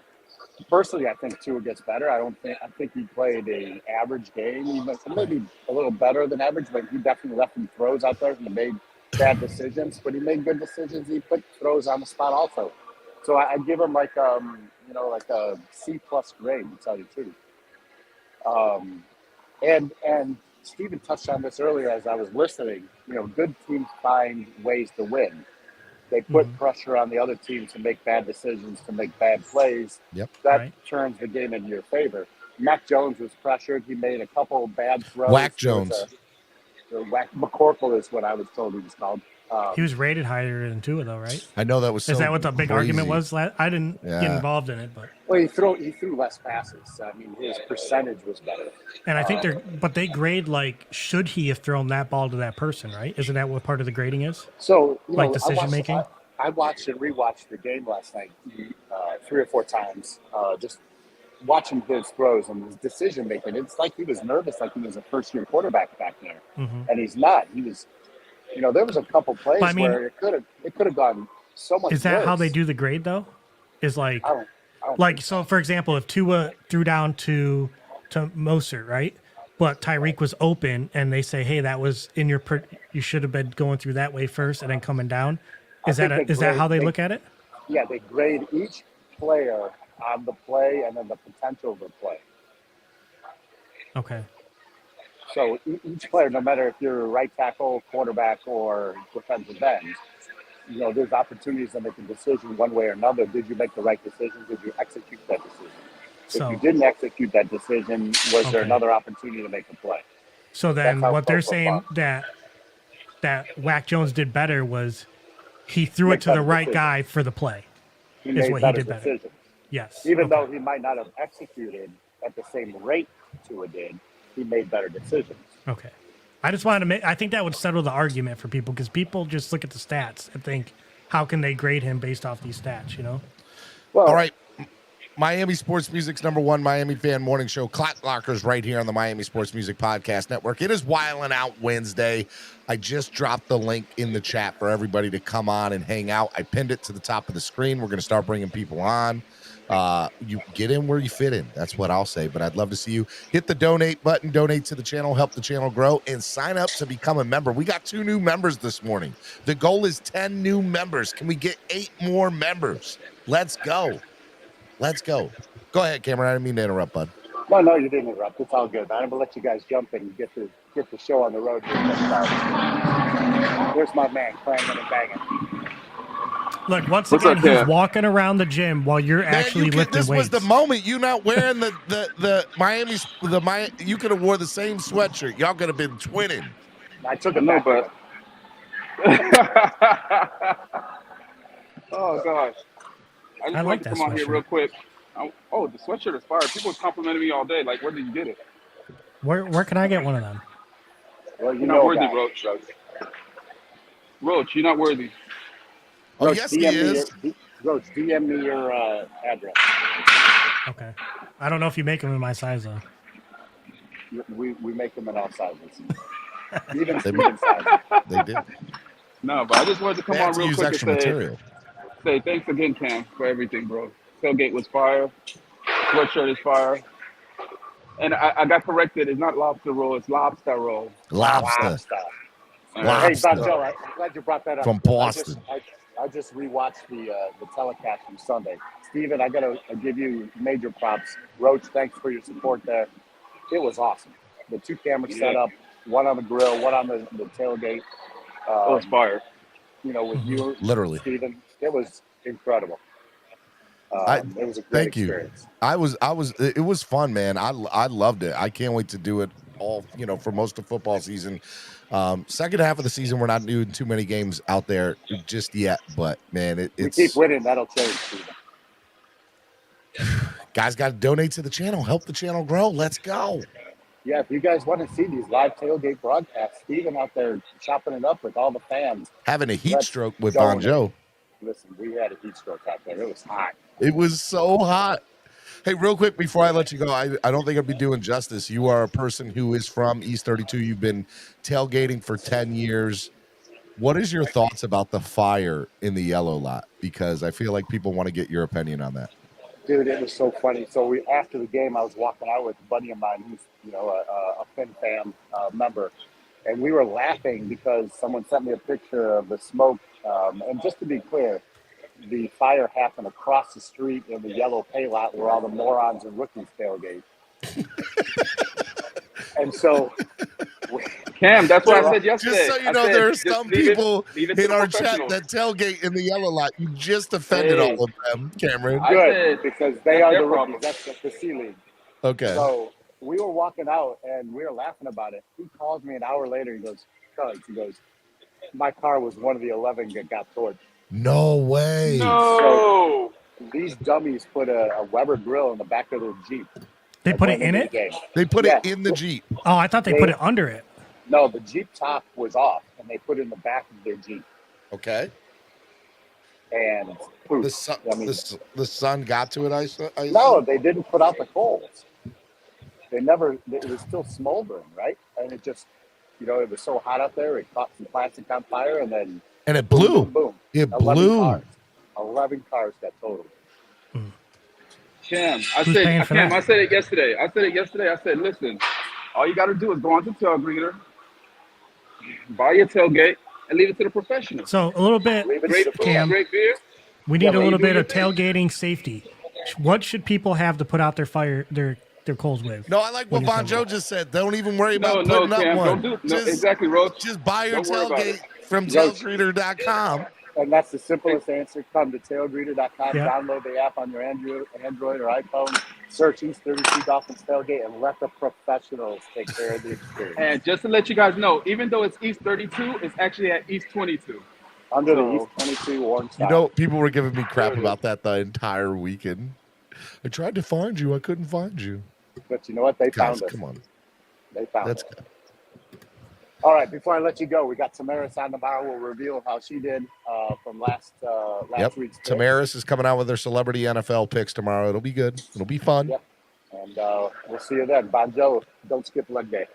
Tua gets better. I think he played an average game. He maybe a little better than average, but he definitely left some throws out there. He made bad decisions, but he made good decisions. He put throws on the spot also. So I give him like a C+ grade, to tell you the truth. And Steven touched on this earlier as I was listening. You know, good teams find ways to win. They put pressure on the other team to make bad decisions, to make bad plays. That turns the game in your favor. Mac Jones was pressured. He made a couple of bad throws. Whack Jones. McCorkle is what I was told he was called. He was rated higher than Tua, though, right? I know that was. Is that what the big argument was? I didn't get involved in it, but he threw less passes. I mean, his percentage was better. And I think they grade like should he have thrown that ball to that person, right? Isn't that what part of the grading is? So decision making. I watched and rewatched the game last night 3 or 4 times. Just watching his throws and his decision making. It's like he was nervous, like he was a first-year quarterback back there, and he's not. He was. You know, there was a couple plays where it could have gone so much. Is that worse. how they do the grade though? Is like, I don't like so. For example, if Tua threw down to Mostert, right? but Tyreek was open, and they say, hey, that was in your you should have been going through that way first and then coming down. Is that how they look at it? Yeah, they grade each player on the play and then the potential of the play. Okay. So each player, no matter if you're a right tackle, quarterback, or defensive end, there's opportunities to make a decision one way or another. Did you make the right decision? Did you execute that decision? If you didn't execute that decision, was there another opportunity to make a play? So then what they're saying that Wack Jones did better was he threw it to the right guy for the play. He made better decisions. Yes. Even though he might not have executed at the same rate Tua did, he made better decisions. Okay. I just wanted to I think that would settle the argument for people, because people just look at the stats and think, how can they grade him based off these stats, Well, all right. Miami Sports Music's #1 Miami fan morning show, Clock Blockers, right here on the Miami Sports Music Podcast Network. It is Wildin' Out Wednesday. I just dropped the link in the chat for everybody to come on and hang out. I pinned it to the top of the screen. We're going to start bringing people on. You get in where you fit in. That's what I'll say, but I'd love to see you. Hit the donate button, donate to the channel, help the channel grow, and sign up to become a member. We got 2 new members this morning. The goal is 10 new members. Can we get 8 more members? Let's go. Let's go. Go ahead, Cameron. I didn't mean to interrupt, bud. No, you didn't interrupt. It's all good. I'm gonna let you guys jump in and get the show on the road here. Here's my man clanging and banging. Look, once again, he's walking around the gym while you're actually lifting weights. This was the moment. You not wearing the Miami. You could have wore the same sweatshirt. Y'all could have been twinning. I took a back. Oh gosh. I just like to come on here real quick. The sweatshirt is fire. People complimenting me all day. Like, where did you get it? Where can I get one of them? Well, you're not worthy, Roach. Roach, you're not worthy. Oh, Roach, yes, he is. Roach, DM me your address. Okay. I don't know if you make them in my size, though. We make them in all sizes. Even Steven size. They did. No, but I just wanted to come on real quick and say thanks again, Cam, for everything, bro. Tailgate was fire. Sweatshirt is fire. And I got corrected. It's not lobster roll. It's lobster roll. Lobster. Hey, Banjo, I'm glad you brought that up. From Boston. I just rewatched the telecast from Sunday. Steven, I got to give you major props. Roach, thanks for your support there. It was awesome. The 2 cameras set up, one on the grill, one on the tailgate. It was fire. With you, literally, Steven, it was incredible. It was a great experience. It was fun, man. I loved it. I can't wait to do it all, for most of football season. Second half of the season, we're not doing too many games out there just yet, but man, it's. We keep winning, that'll change, Steven. Guys got to donate to the channel, help the channel grow. Let's go. Yeah, if you guys want to see these live tailgate broadcasts, Steven out there chopping it up with all the fans. Having a heat stroke with Banjo. Listen, we had a heat stroke out there. It was hot. It was so hot. Hey, real quick before I let you go, I don't think I'd be doing justice. You are a person who is from East 32. You've been tailgating for 10 years. What is your thoughts about the fire in the yellow lot? Because I feel like people want to get your opinion on that. Dude, it was so funny. So after the game, I was walking out with a buddy of mine who's, a FinFam member, and we were laughing because someone sent me a picture of the smoke. And just to be clear, the fire happened across the street in the yellow pay lot where all the morons and rookies tailgate. And so, Cam, that's what I said yesterday. Just so you know, there are some people in our chat that tailgate in the yellow lot. You just offended all of them, Cameron. Good, because they are the rookies. That's the C League. Okay. So we were walking out and we were laughing about it. He calls me an hour later. He goes, my car was one of the 11 that got torched. No way. No. So these dummies put a Weber grill in the back of their Jeep. They put it in it? They put it in the Jeep. Oh, I thought they put it under it. No, the Jeep top was off, and they put it in the back of their Jeep. Okay. And poof, the sun got to it, I No, they didn't put out the coals. It was still smoldering, right? And it just, it was so hot out there, it caught some plastic on fire, and then... And it blew. Boom, boom. It blew. 11 cars got totaled. Cam, I said it yesterday. I said, listen, All you got to do is go onto Tailgreeter, buy your tailgate, and leave it to the professionals. So a little bit, Great food, Cam. great beer. We need a little bit of thing. tailgating safety. What should people have to put out their coals with? No, I like what Von Joe just said. Don't even worry about No, putting Cam, up one. don't do exactly, Roach. Just buy your Don't worry about tailgate it. from tailgreeter.com. And that's the simplest answer. Come to tailgreeter.com, Yeah. download the app on your Android or iPhone, search East 32 Dolphins Tailgate, and let the professionals take care of the experience. And just to let you guys know, even though it's East 32, it's actually at East 22. Under the East 22 orange You know, people were giving me crap about that the entire weekend. I tried to find you. I couldn't find you. But you know what? They found us. Come on. They found That's us. good. All right, before I let you go, we got Tamaris on tomorrow. We'll reveal how she did from last week's picks. Tamaris is coming out with their celebrity NFL picks tomorrow. It'll be good. It'll be fun. Yep. And we'll see you then. Bon Joe, don't skip leg day.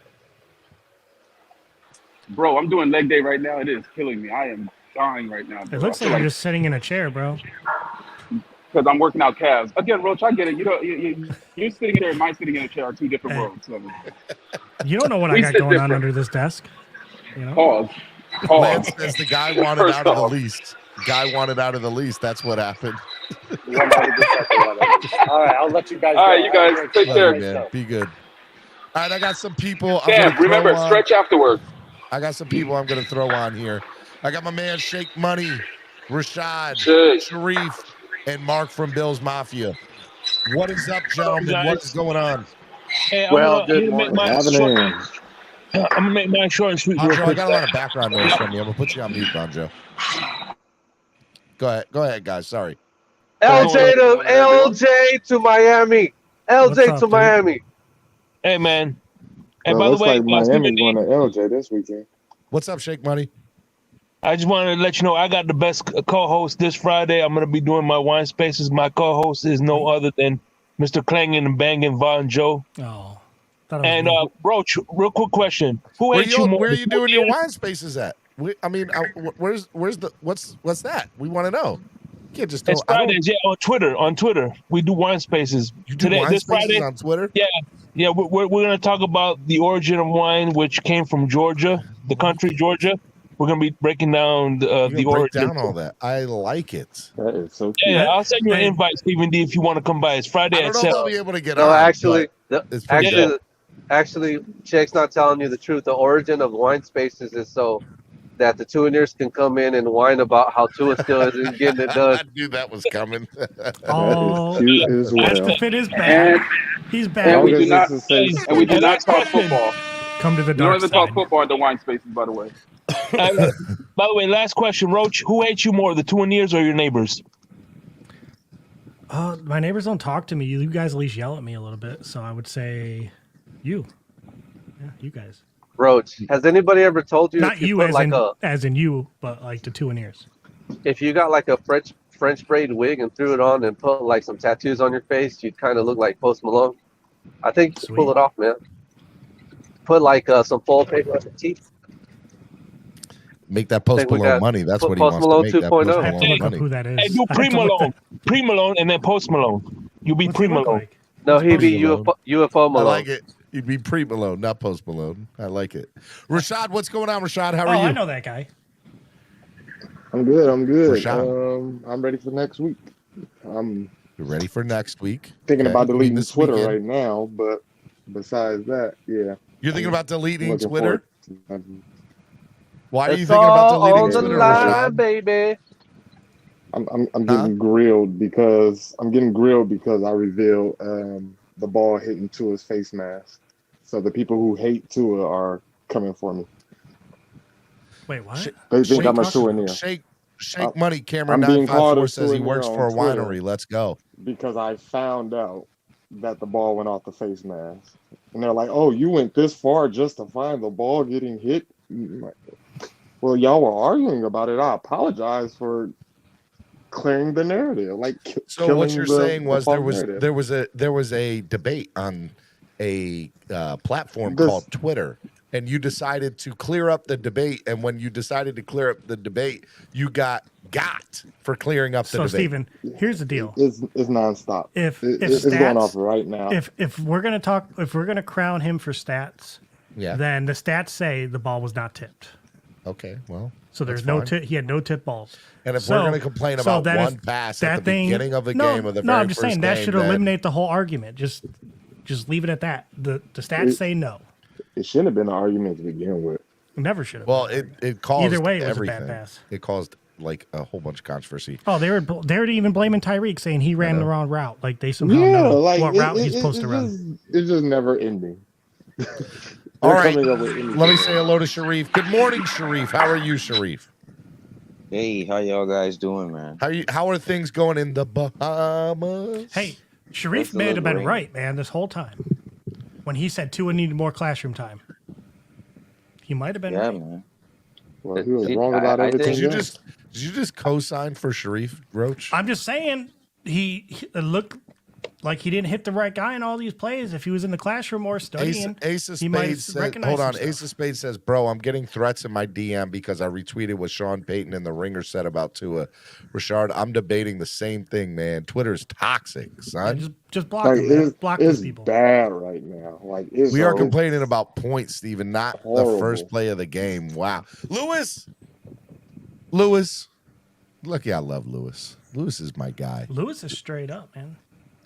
Bro, I'm doing leg day right now. It is killing me. I am dying right now, bro. It looks like you're just sitting in a chair, bro. Because I'm working out calves. Again, Roach, I get it. You're sitting there and my sitting in a chair are two different worlds. So. You don't know what I got going on under this desk. You know? Pause. Lance says the guy wanted out of the lease. Guy wanted out of the lease. That's what happened. 100%. All right, I'll let you guys go. All right, you guys, take care. Man. Be good. All right, I got some people. Cam, remember, stretch afterwards. I got some people I'm going to throw on here. I got my man Shake Money, Rashad, Sharif, and Mark from Bill's Mafia. What is up, gentlemen? What is going on? Hey, I'm gonna make mine short and sweet. Bonjo, I got a lot of background noise from you. I'm gonna put you on mute, Bonjo. Go ahead, guys. Sorry. LJ to Miami. LJ to Miami. Hey, man. And by the way, Miami's going to LJ this weekend. What's up, Shake Money? I just wanted to let you know I got the best co-host this Friday. I'm going to be doing my wine spaces. My co-host is no other than Mr. Clanging and Banging Von Joe. Oh. And Roach, real quick question: Who hates you more? Where are you doing your wine spaces at? What's that? We want to know. You can't just tell. It's Fridays, on Twitter, we do wine spaces. You do wine spaces Friday on Twitter? Yeah. We're going to talk about the origin of wine, which came from Georgia, the country Georgia. We're going to be breaking down the origin. Break down all that. I like it. That is so cute. Yeah, I'll send you an invite, Stephen D, if you want to come by. It's Friday at 7. I'll be able to get on. Actually, Shake's not telling you the truth. The origin of wine spaces is so that the tuners can come in and whine about how Tua still isn't getting it done. I knew that was coming. Fit is bad. He's bad. And we do not talk football. Come to the dark side. You don't even talk football at the wine spaces, by the way. By the way, last question, Roach. Who hates you more, the Tuneers or your neighbors? My neighbors don't talk to me. You guys at least yell at me a little bit, so I would say you. Yeah, you guys. Roach, has anybody ever told you? Not you as in you, but like the Tuneers. If you got like a French braid wig and threw it on and put like some tattoos on your face, you'd kind of look like Post Malone. I think you pull it off, man. Put like some fold paper on your teeth. Make that Post Malone money. That's what he wants to make. That Post Malone money. Who that is? Hey, do Pre-Malone, and then Post Malone. You'll be Pre-Malone. Like? No, he'd be UFO Malone. I like it. You'd be Pre-Malone, not Post Malone. I like it. Rashad, what's going on, Rashad? How are you? I know that guy. I'm good. Rashad. I'm ready for next week. You're ready for next week? Thinking about deleting Twitter right now, but besides that, yeah. You're thinking about deleting Twitter? Why are you It's thinking about all deleting on the Twitter, line, Rashad? baby. I'm getting grilled because I revealed the ball hitting Tua's face mask. So the people who hate Tua are coming for me. Wait, what? They think I'm a souvenir. Shake Money. Cameron 954 says he works for a winery. Let's go. Because I found out that the ball went off the face mask, and they're like, "Oh, you went this far just to find the ball getting hit." Well, y'all were arguing about it. I apologize for clearing the narrative. So what you're saying was there was a debate on a platform called Twitter and you decided to clear up the debate. And when you decided to clear up the debate, you got for clearing up the debate. So, Steven, here's the deal. It's nonstop. If it's stats, going off right now. If we're gonna crown him for stats, then the stats say the ball was not tipped. Okay, well. So there's he had no tip balls. And if we're going to complain about one pass at the beginning of the game of the very first game, I'm just saying that should eliminate the whole argument. Just leave it at that. The stats say no. It shouldn't have been an argument to begin with. It never should have. Well, it caused either way. It was everything. a bad pass. It caused like a whole bunch of controversy. Oh, they were even blaming Tyreek, saying he ran the wrong route. Like they somehow know what route he's supposed to run. It's just never ending. All right, let me say hello to Sharif. Good morning, Sharif. How are you, Sharif? Hey, how y'all guys doing, man? How are things going in the Bahamas? Hey, Sharif may have been right, man, this whole time. When he said Tua needed more classroom time. He might have been right. Man. Well, he was wrong about everything. Did you just co-sign for Sharif Roach? I'm just saying he looked like he didn't hit the right guy in all these plays. If he was in the classroom or studying, Ace of he might Spades recognize hold on. himself. Ace of Spades says, bro, I'm getting threats in my DM because I retweeted what Sean Payton and the Ringer said about Tua. Rashard, I'm debating the same thing, man. Twitter's toxic, son. Yeah, just block them, man. Block these people. It's bad right now. Like we are complaining about points, Steven, not the first play of the game. Wow. Lewis. Lucky I love Lewis. Lewis is my guy. Lewis is straight up, man.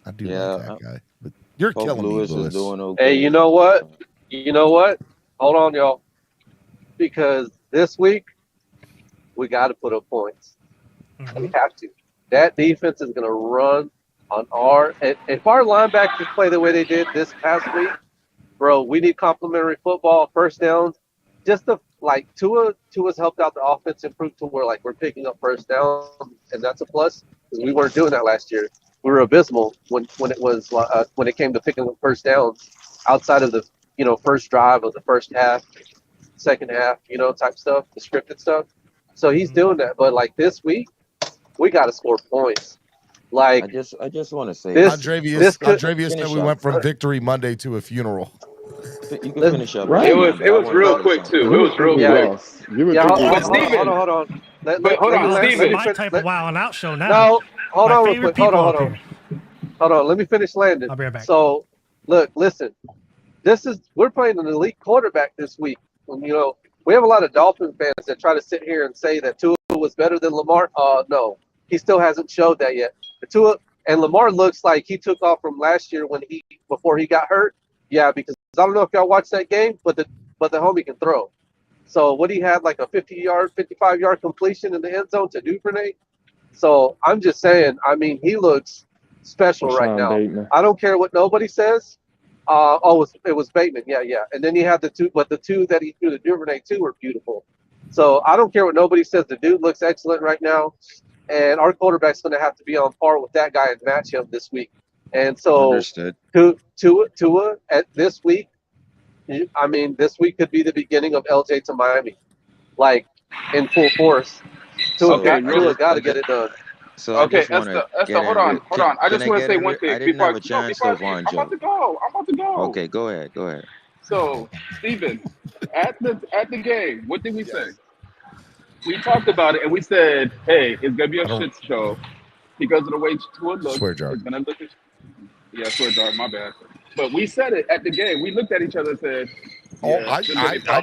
I do like that guy. But you're killing Lewis me, Lewis. Is doing okay. Hey, you know what? Hold on, y'all. Because this week, we got to put up points. Mm-hmm. We have to. That defense is going to run on our – if our linebackers play the way they did this past week, bro, we need complimentary football, first downs. Just Tua's helped out the offense improve to where, like, we're picking up first downs, and that's a plus because we weren't doing that last year. We were abysmal when it came to picking up first downs outside of the first drive of the first half, second half, type stuff, the scripted stuff. So he's doing that, but like this week, we got to score points. Like I just want to say, Andrevius said we went from Victory Monday to a funeral. You can finish up. Right. It was real quick too. It was real quick. Hold on. Hold on, Steven. My type of wild and out show now. No, hold on real quick. Hold on. Let me finish landing. I'll be right back. So, listen. We're playing an elite quarterback this week. We have a lot of Dolphins fans that try to sit here and say that Tua was better than Lamar. No, he still hasn't showed that yet. Tua and Lamar looks like he took off from last year before he got hurt. Yeah, because I don't know if y'all watched that game, but the homie can throw. So what he had, like a 55-yard completion in the end zone to Duvernay. So I'm just saying, he looks special right now. Bateman. I don't care what nobody says. It was Bateman. Yeah. And then he had the two, but the two that he threw to Duvernay too were beautiful. So I don't care what nobody says. The dude looks excellent right now. And our quarterback's going to have to be on par with that guy and match him this week. And so understood. Tua at this week, this week could be the beginning of LJ to Miami, like in full force. Tua got to get it done. So okay, Esther, hold on. I just want to say one thing. I didn't have a chance to Von I'm about to go. Okay, go ahead. So, Steven, at the game, what did we say? We talked about it, and we said, hey, it's going to be a shit show because of the way Tua looks. Swear jar. It's going to look swear jar, my bad. But we said it at the game. We looked at each other and said, I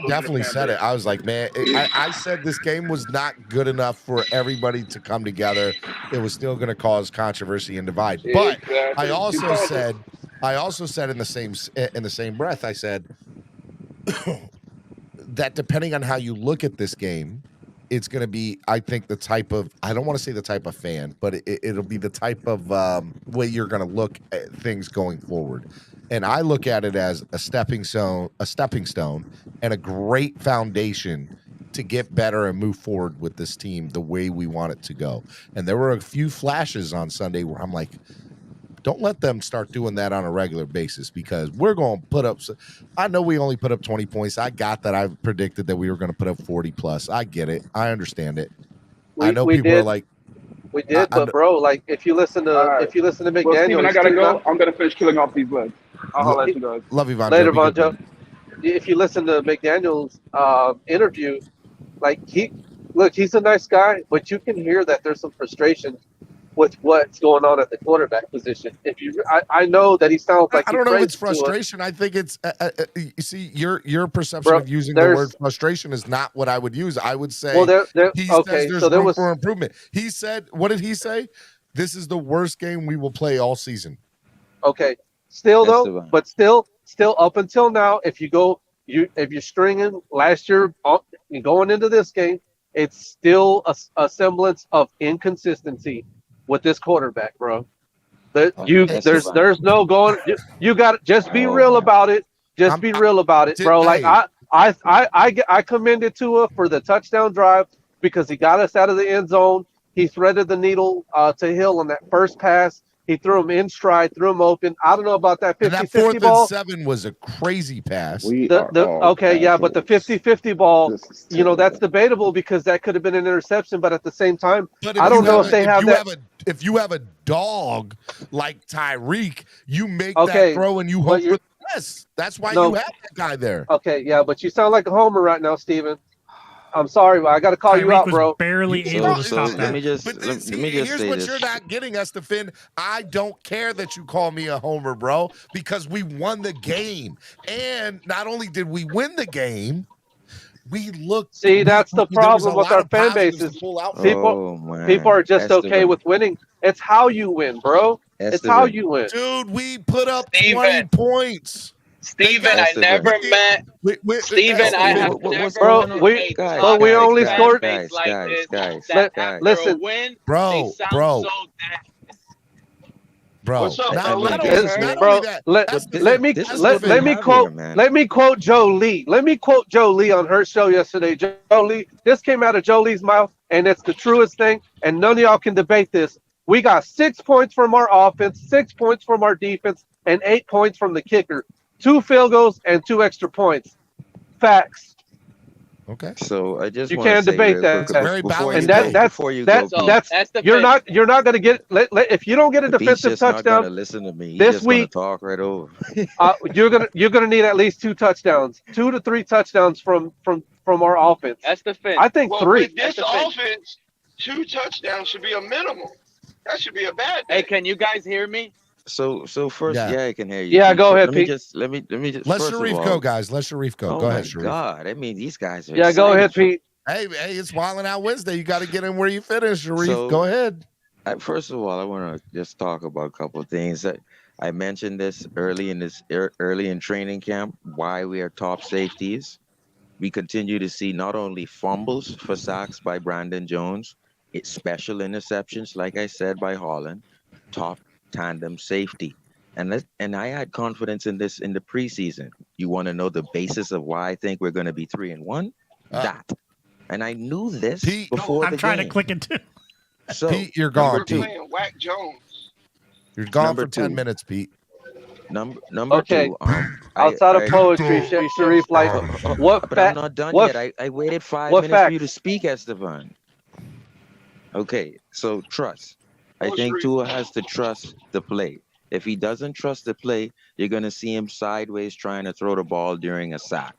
definitely said it. I was like, man, I said this game was not good enough for everybody to come together. It was still going to cause controversy and divide. But I also said in the same breath, I said that depending on how you look at this game, it's going to be, I think, the type of, I don't want to say the type of fan, but it'll be the type of way you're going to look at things going forward. And I look at it as a stepping stone, and a great foundation to get better and move forward with this team the way we want it to go. And there were a few flashes on Sunday where I'm like, don't let them start doing that on a regular basis because we're going to put up. I know we only put up 20 points. I got that. I predicted that we were going to put up 40 plus. I get it. I understand it. I know people are like, we did, but bro, like if you listen to McDaniel, Steven, I gotta go. I'm gonna finish killing off these legs. I'll let you guys. Love you, Von. Later, Von Joe. if you listen to McDaniel's interview, like he's a nice guy, but you can hear that there's some frustration with what's going on at the quarterback position. I know that he sounds like I don't know if it's frustration. I think it's you see your perception of using the word frustration is not what I would use. I would say he says there's room for improvement. He said, what did he say? This is the worst game we will play all season. Okay, still though, but still up until now, if you're stringing last year going into this game, it's still a semblance of inconsistency with this quarterback, bro. There's no going. You got to just be real about it. Just be real about it, bro. Like I commended Tua for the touchdown drive because he got us out of the end zone. He threaded the needle to Hill on that first pass. He threw him in stride, threw him open. I don't know about that 50-50 ball. That 4th and 7 was a crazy pass. But the 50-50 ball, that's debatable because that could have been an interception. But at the same time, I don't know if they have that. If you have a dog like Tyreek, you make that throw and you hope for the best. That's why you have that guy there. Okay, yeah, but you sound like a homer right now, Steven. I'm sorry, but I got to call you out, bro. Barely able to stop that. Let me just here's what you're not getting us to Finn. I don't care that you call me a homer, bro, because we won the game. And not only did we win the game, we looked. See, that's the problem with our fan bases. People are just okay with winning. It's how you win, bro. It's how you win. Dude, we put up 20 points. Steven, I never met. Steven, I have never. Bro, we only scored. Guys. Listen, bro. What's up, let me quote Joe Lee. Let me quote Joe Lee on her show yesterday. Joe Lee, this came out of Joe Lee's mouth, and it's the truest thing. And none of y'all can debate this. We got 6 points from our offense, 6 points from our defense, and 8 points from the kicker. 2 field goals and 2 extra points. Facts. Okay. So I just can't debate that. Very balanced. And that's you're not going to get if you don't get a defensive touchdown. Not listen to me. This week, talk right over. you're gonna need at least 2 touchdowns, 2 to 3 touchdowns from our offense. That's the fence. I think 3. With this offense, 2 touchdowns should be a minimum. That should be a bad day. Hey, can you guys hear me? So first, I can hear you. Yeah, go ahead, Pete. Let me just. Let Sharif go, guys. Let Sharif go. Go ahead, Sharif. God, I mean, these guys are. Yeah, go ahead, Pete. Hey, it's Wildin' Out Wednesday. You got to get in where you finish, Sharif. Go ahead. First of all, I want to just talk about a couple of things. I mentioned this early in training camp. Why we are top safeties. We continue to see not only fumbles for sacks by Brandon Jones, it's special interceptions, like I said, by Holland, top tandem safety. And I had confidence in this in the preseason. You want to know the basis of why I think we're going to be 3-1? That. And I knew this before the game. I'm trying to click it too. So, Pete, you're gone. We're playing Whack Jones. You're gone for 10 minutes, Pete. Number okay. 2. Outside of poetry, Sharif, like what? But I'm not done yet. I waited 5 minutes for you to speak, Esteban. Okay, so trust. I think Tua has to trust the play. If he doesn't trust the play, you're going to see him sideways trying to throw the ball during a sack,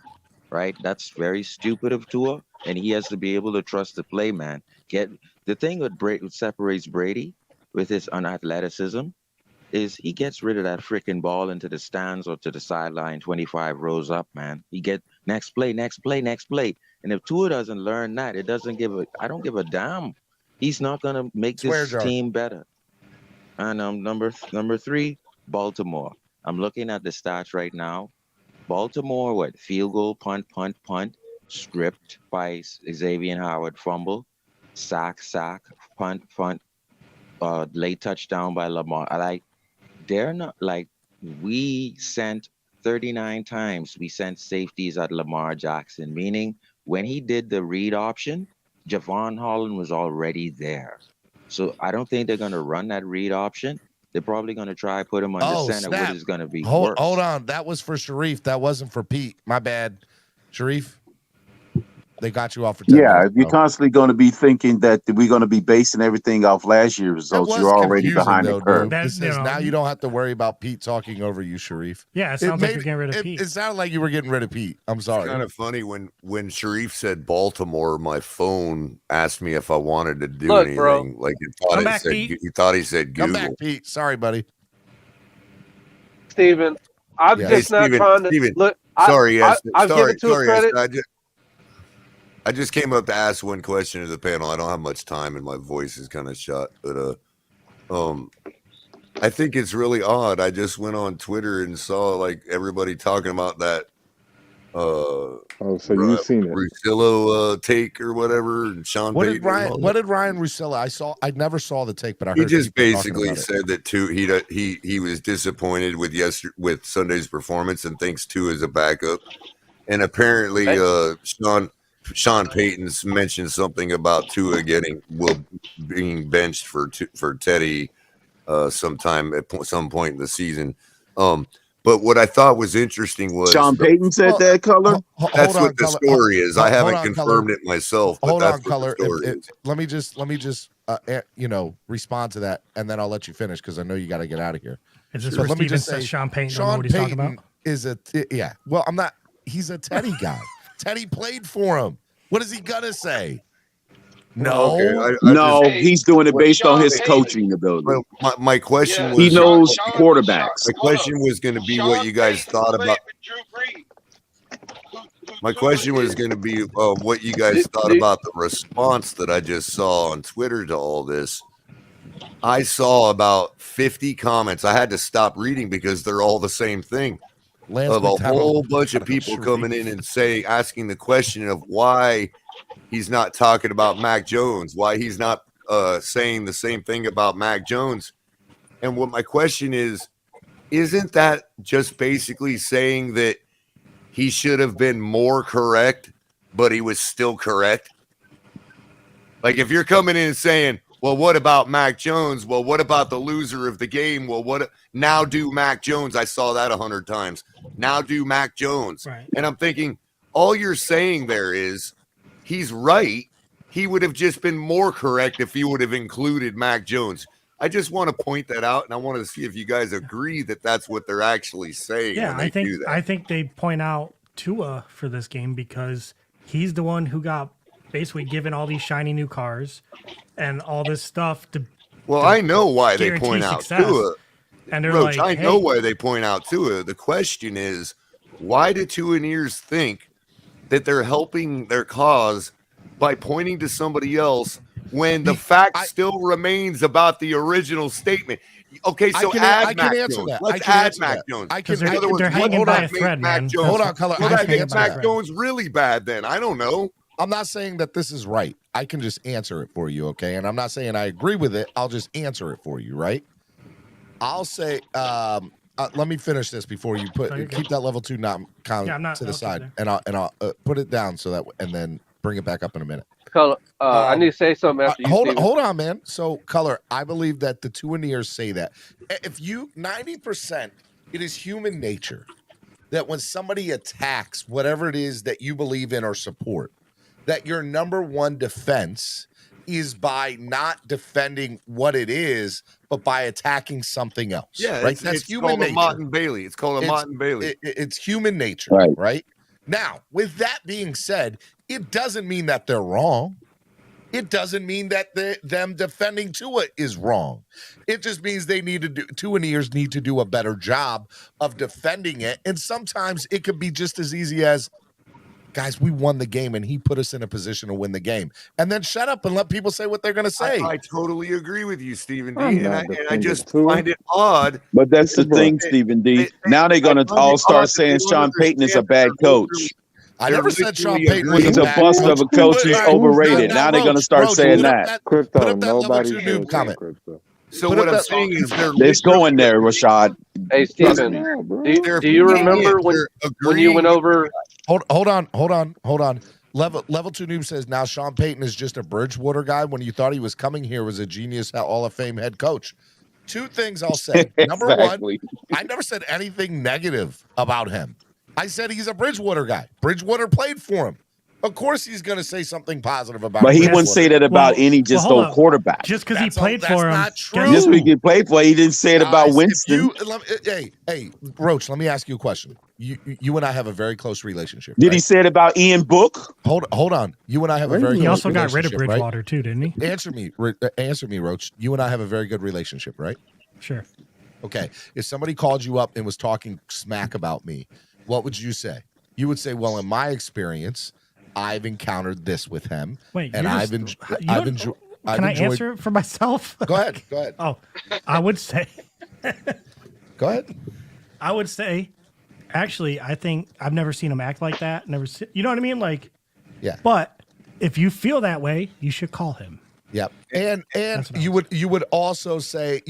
right? That's very stupid of Tua, and he has to be able to trust the play, man. The thing what separates Brady with his unathleticism is he gets rid of that freaking ball into the stands or to the sideline 25 rows up, man. He get next play. And if Tua doesn't learn that, I don't give a damn. He's not going to make this team better. And number 3, Baltimore. I'm looking at the stats right now. Baltimore, field goal, punt, script by Xavier Howard, fumble, sack, punt, late touchdown by Lamar. They're not we sent 39 times. We sent safeties at Lamar Jackson, meaning when he did the read option, Javon Holland was already there. So I don't think they're going to run that read option. They're probably going to try put him under center, which is going to be worse. Hold on. That was for Sharif. That wasn't for Pete. My bad. Sharif? They got you off for 10 minutes. If you're constantly going to be thinking that we're going to be basing everything off last year's results, you're already behind the curve. Now you don't have to worry about Pete talking over you, Sharif. Yeah, it sounds like you're getting rid of Pete. It sounded like you were getting rid of Pete. I'm sorry. It's kind of funny when Sharif said Baltimore, my phone asked me if I wanted to do anything. Bro. Like he thought he said Google. Come back, Pete. Sorry, buddy. Steven, I'm just not trying to look. Sorry, yes. I'll give it to a credit. I just came up to ask one question to the panel. I don't have much time and my voice is kind of shot, but I think it's really odd. I just went on Twitter and saw like everybody talking about that so you've seen it. Russillo take or whatever, and Sean What Payton. What did Ryan Russillo? I never saw the take, but I heard he just basically said that he was disappointed with Sunday's performance and thinks Tua is a backup. And apparently Sean Payton's mentioned something about Tua being benched for Teddy sometime at some point in the season. But what I thought was interesting was Sean Payton said that, Color. That's what the story is. I haven't confirmed it myself. But Hold that's on, Color. Is. Let me just respond to that, and then I'll let you finish because I know you got to get out of here. Is this what Steven says? Sean Payton. Don't know what he's talking about. Is yeah. Well, I'm not. He's a Teddy guy. Teddy played for him. What is he gonna say? No, he's doing it based on his coaching ability. My question was, he knows quarterbacks. My question was going to be what you guys thought about. My question was going to be what you guys thought about the response that I just saw on Twitter to all this. I saw about 50 comments. I had to stop reading because they're all the same thing. Of a whole bunch of people coming in and asking the question of why he's not talking about Mac Jones, why he's not saying the same thing about Mac Jones. And what my question is, isn't that just basically saying that he should have been more correct, but he was still correct? Like if you're coming in and saying, well, what about Mac Jones? Well, what about the loser of the game? Well, now do Mac Jones? I saw that 100 times. Now do Mac Jones. Right. And I'm thinking, all you're saying there is he's right. He would have just been more correct if he would have included Mac Jones. I just want to point that out, and I want to see if you guys agree that that's what they're actually saying. Yeah, when they do that. I think they point out Tua for this game because he's the one who got basically given all these shiny new cars and all this stuff to. Well, I know why they point out Tua. And they're Roach, like, I know why they point out Tua. The question is, why do Tuaneers think that they're helping their cause by pointing to somebody else when the fact still remains about the original statement? Okay, so add Mac Jones. Let's add Mac Jones. They're hanging by a thread, man. Hold on, Color. Well, that makes Mac Jones really bad then. I don't know. I'm not saying that this is right. I can just answer it for you, okay? And I'm not saying I agree with it. I'll just answer it for you, right? I'll say, let me finish this before you keep that level 2 to the side, and I'll put it down so that, and then bring it back up in a minute. Color, I need to say something after you. Hold on, man. So, Color, I believe that the Tuaneers say that if you 90%, it is human nature that when somebody attacks whatever it is that you believe in or support, that your number one defense is by not defending what it is, but by attacking something else. Yeah, right. That's human nature. Mott and Bailey. It's called a Mott and Bailey. It's human nature, right? Right. Now, with that being said, it doesn't mean that they're wrong. It doesn't mean that them defending Tua is wrong. It just means Tuaneers need to do a better job of defending it. And sometimes it could be just as easy as, guys, we won the game and he put us in a position to win the game. And then shut up and let people say what they're going to say. I totally agree with you, Stephen D. And I just find it odd. But that's the thing, Stephen D. Now they're going to all start saying Sean Payton is a bad coach. I never said Sean Payton was he's a bust of a coach. He's overrated. Now they're going to start saying that. Crypto, nobody noob comment. So what I'm saying is it's going there, Rashad. Hey, Steven, do you remember when you went over? Hold on. Level 2 noob says now Sean Payton is just a Bridgewater guy when you thought he was coming here was a genius Hall of Fame head coach. 2 things I'll say. Number one, I never said anything negative about him. I said he's a Bridgewater guy. Bridgewater played for him. Of course, he's going to say something positive about. But he wouldn't say that about any just old quarterback. Just because he played for him. Not true. Just because he played for, he didn't say it about Winston. Hey, Roach, let me ask you a question. You and I have a very close relationship. Did he say it about Ian Book? Hold on. You and I have a very. He close also got rid of relationship, Bridgewater right? too, didn't he? Answer me, Roach. You and I have a very good relationship, right? Sure. Okay. If somebody called you up and was talking smack about me, what would you say? You would say, "Well, in my experience, I've encountered this with him, Wait, and I've enjoyed." Can I answer it for myself? Go ahead. Oh, I would say. Go ahead. I would say, actually, I think I've never seen him act like that. You know what I mean? Like, yeah. But if you feel that way, you should call him. Yep. And you would also say,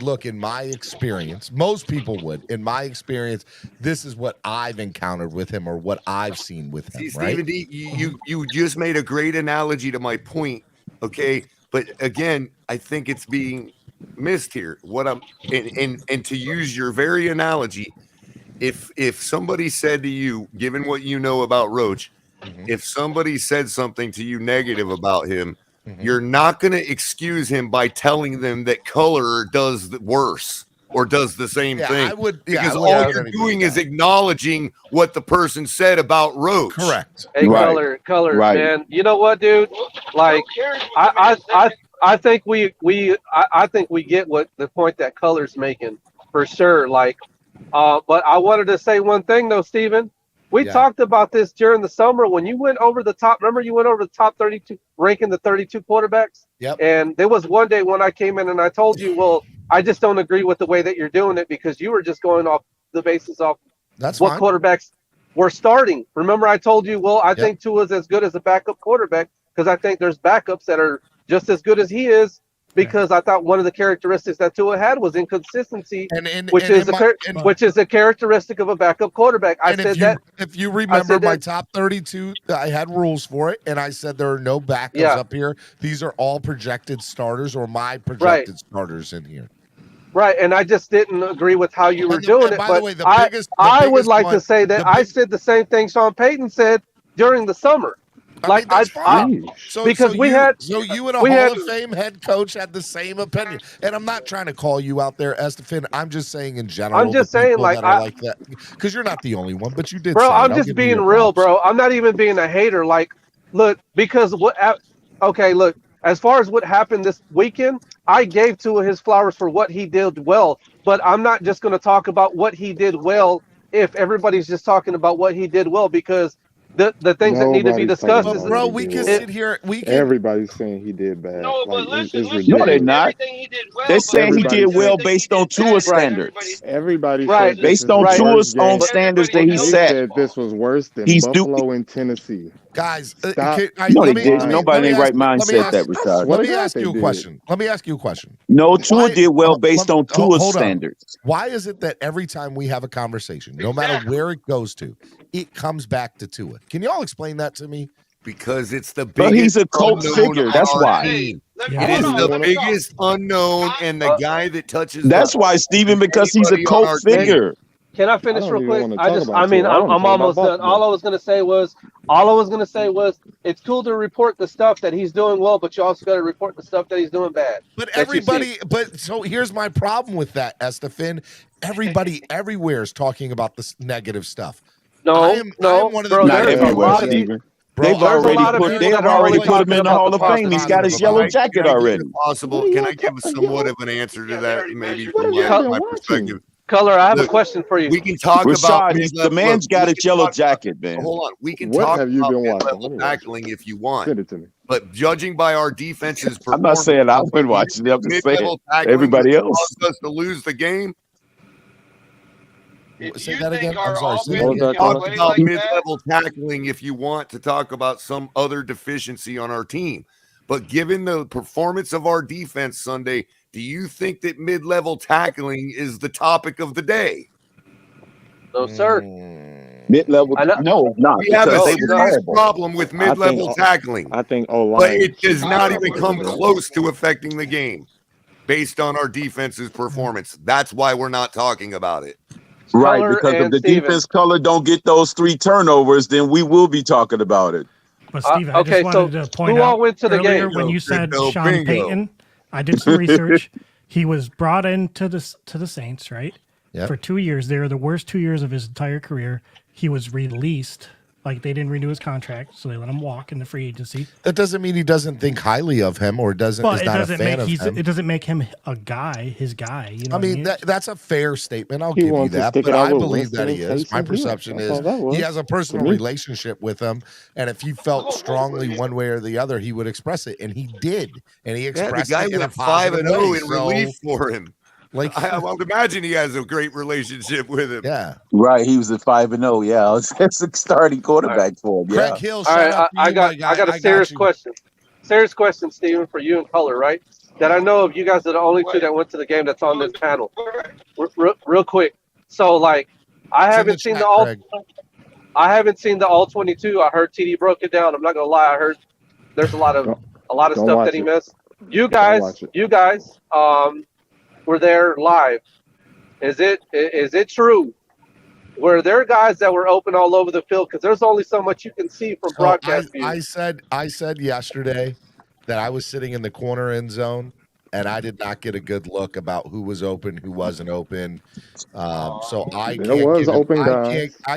look, in my experience, most people would, in my experience, this is what I've encountered with him or what I've seen with him. See, right? Stephen D, you just made a great analogy to my point. Okay. But again, I think it's being missed here. And to use your very analogy, if somebody said to you, given what you know about Roach, if somebody said something to you negative about him, you're not going to excuse him by telling them that color does worse or does the same thing. Because all you're doing is acknowledging what the person said about Roach. Correct. Hey, color, man. You know what, dude? Like, I think we get what the point that color's making for sure. Like, but I wanted to say one thing though, Steven. We talked about this during the summer when you went over the top. Remember, you went over the top 32, ranking the 32 quarterbacks. Yep. And there was one day when I came in and I told you, well, I just don't agree with the way that you're doing it because you were just going off the basis of what quarterbacks were starting. Remember, I told you, well, I think Tua's as good as a backup quarterback because I think there's backups that are just as good as he is. Because I thought one of the characteristics that Tua had was inconsistency, which is a characteristic of a backup quarterback. If you remember my top 32, I had rules for it, and I said there are no backups up here. These are all projected starters or my projected starters in here. Right, and I just didn't agree with how you were doing it. But I would like to say that I said the same thing Sean Payton said during the summer. Because you and a Hall of Fame head coach had the same opinion, and I'm not trying to call you out there, Estefan. I'm just saying in general. I'm just saying, like that, because you're not the only one, but you did. Bro, I'm just being real, bro. I'm not even being a hater. Like, look, because look. As far as what happened this weekend, I gave Tua his flowers for what he did well, but I'm not just going to talk about what he did well if everybody's just talking about what he did well because. The things that need to be discussed is, bro, we can sit here. Everybody's saying he did bad. No, but listen, no, they're not. He did well, they're saying he did well based on Tua's standards. Everybody said based on Tua's own standards that he set. Said this was worse than Buffalo and Tennessee. Guys, nobody in their right mind said that, Rashad. Let me ask you a question. No, Tua did well based on Tua's standards. Why is it that every time we have a conversation, no matter where it goes to, it comes back to Tua? Can you all explain that to me? Because it's the biggest. But he's a cult figure. That's why. It is the biggest unknown and the guy that touches. That's why, Stephen, because he's a cult figure. Can I finish real quick? I'm almost done. All I was gonna say was it's cool to report the stuff that he's doing well, but you also got to report the stuff that he's doing bad. But so here's my problem with that, Estefan. Everybody everywhere is talking about this negative stuff. Not everywhere, Stephen. They've already put him in the Hall of Fame. He's got his yellow jacket already. Possible? Can I give somewhat of an answer to that? Maybe from my perspective. Color, I have a question for you. We can talk about the man's got his yellow jacket, man. Hold on. We can talk about mid-level tackling if you want. Send it to me. But judging by our defense's performance, I'm not saying I've been watching it. I'm just saying everybody else caused us to lose the game. Say that again. I'm sorry. Talk about mid-level tackling if you want to talk about some other deficiency on our team. But given the performance of our defense Sunday, do you think that mid-level tackling is the topic of the day? No, sir. Mid-level? No, not. We have a serious problem with mid-level tackling. I think but it does not even come close to affecting the game based on our defense's performance. That's why we're not talking about it. Right, because if the defense color don't get those 3 turnovers, then we will be talking about it. But Steven, I just wanted to point out went to the earlier game? when you said Sean Payton, I did some research. He was brought into the Saints, right? Yep. For 2 years. They were the worst 2 years of his entire career. He was released. Like, they didn't renew his contract, so they let him walk in the free agency. That doesn't mean he doesn't think highly of him or is not a fan of him. It doesn't make him his guy. You know I mean, that's a fair statement. I'll He give you wants to that, stick but it out I with believe that he Winston is. My and Taysom Hill. perception That's is all that was he has a personal to me. relationship with him, and if he felt strongly one way or the other, he would express it, and he did, and he expressed the guy it in a went positive 5-0 way. in relief for him. Like, I would imagine he has a great relationship with him. Yeah, right. He was at 5-0. Yeah, that's a starting quarterback for him. Yeah. Craig Hill. All right, I got a serious question. Serious question, Steven, for you and Color, right? That I know of you guys are the only two that went to the game that's on this panel. Real quick. So, like, I haven't seen the all 22. I heard TD broke it down. I'm not gonna lie. I heard there's a lot of stuff that he missed. You guys were there live. Is it true? Were there guys that were open all over the field? Because there's only so much you can see from broadcast view. I said yesterday that I was sitting in the corner end zone, and I did not get a good look about who was open, who wasn't open. So I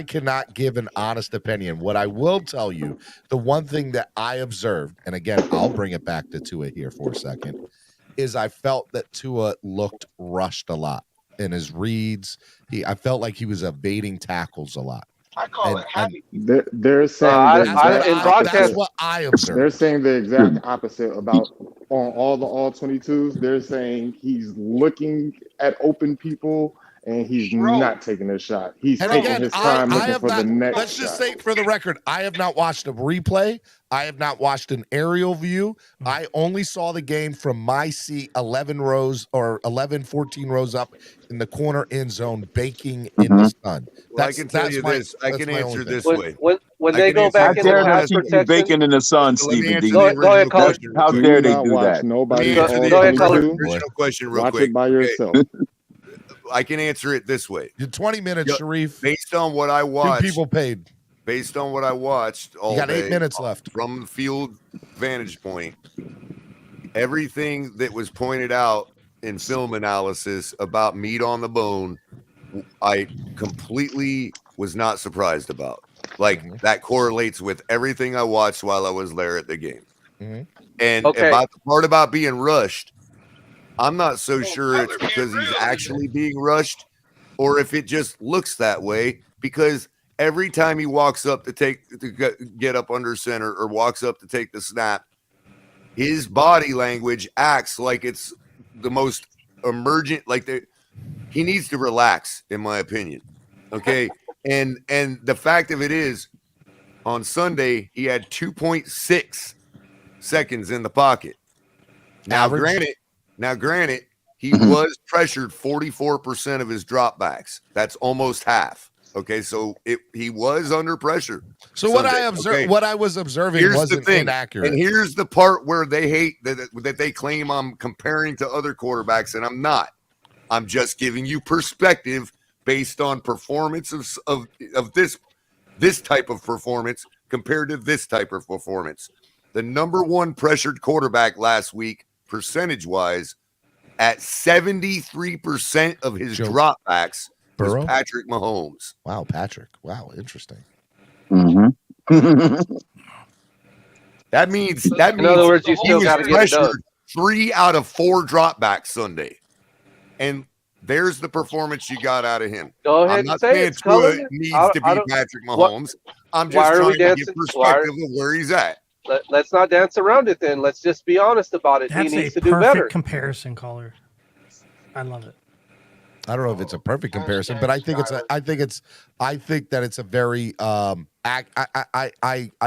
cannot give an honest opinion. What I will tell you, the one thing that I observed, and again, I'll bring it back to Tua here for a second, is I felt that Tua looked rushed a lot in his reads. I felt like he was evading tackles a lot. I call it happy. They're saying that's what I observed. They're saying the exact opposite about on all the all 22s. They're saying he's looking at open people and he's not taking a shot. He's taking his time looking for the next shot. Let's just say for the record, I have not watched a replay. I have not watched an aerial view. I only saw the game from my seat 11, 14 rows up in the corner end zone, baking in the sun. Well, I can tell you this. I can answer this way. When they go back in the pass protection, baking in the sun, Stephen D. Go ahead, Color. How dare they do watch that? Nobody. Go ahead, Color. Original question, real Watch quick. it by yourself. I can answer it this way. You're 20 minutes, Sharif. Based on what I watched, 2 people paid. Based on what I watched all You got 8 day, minutes left from the field vantage point. Everything that was pointed out in film analysis about meat on the bone, I completely was not surprised about. Like that correlates with everything I watched while I was there at the game. And about the part about being rushed, I'm not so sure it's because he's actually being rushed or if it just looks that way, because every time he walks up to get up under center or walks up to take the snap, his body language acts like it's the most emergent, he needs to relax, in my opinion. Okay. And the fact of it is, on Sunday, he had 2.6 seconds in the pocket. Now, granted, he was pressured 44% of his dropbacks. That's almost half. Okay, so he was under pressure. So Sunday. what I was observing wasn't inaccurate. And here's the part where they hate that they claim I'm comparing to other quarterbacks, and I'm not. I'm just giving you perspective based on performance of this type of performance compared to this type of performance. The number one pressured quarterback last week, percentage-wise, at 73% of his dropbacks was Patrick Mahomes. Wow, Patrick. Wow, interesting. That means in other words, you still got to get it done. 3 out of 4 dropbacks Sunday, and there's the performance you got out of him. Go ahead I'm not and say saying Tua needs to be Patrick Mahomes. I'm just trying to give perspective of where he's at. Let's not dance around it then. Let's just be honest about it. That's he needs a to do better. perfect comparison, Caller. I love it. I don't know if it's a perfect comparison, but I think that it's a very I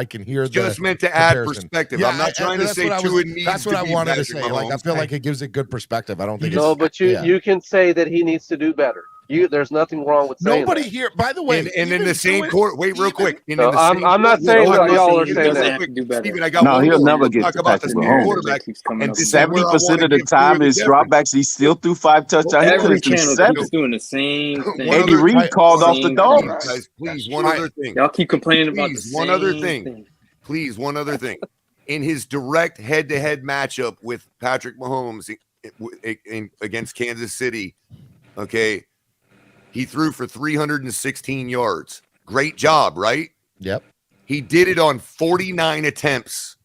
can hear it's just meant to add perspective. Yeah, I'm not trying to say Tua needs. That's what I wanted to say. Mahomes. Like I feel like it gives it good perspective. I don't think but you can say that he needs to do better. There's nothing wrong with saying Nobody that. here, by the way, and in the same quarter. Wait, real quick. I'm not saying that y'all are saying that. Steven, I got one he'll more. never We'll get talk to about the Patrick same Mahomes. quarterback. And 70% of the time is dropbacks. He still threw 5 touchdowns. He could have threw 7. keeps doing the same thing. Andy Reid called off the Dolphins. Guys, please, one other thing. Y'all keep complaining about the Please, one same other thing. thing. Please, one other thing. In his direct head-to-head matchup with Patrick Mahomes against Kansas City, okay, he threw for 316 yards. Great job, right? Yep. He did it on 49 attempts.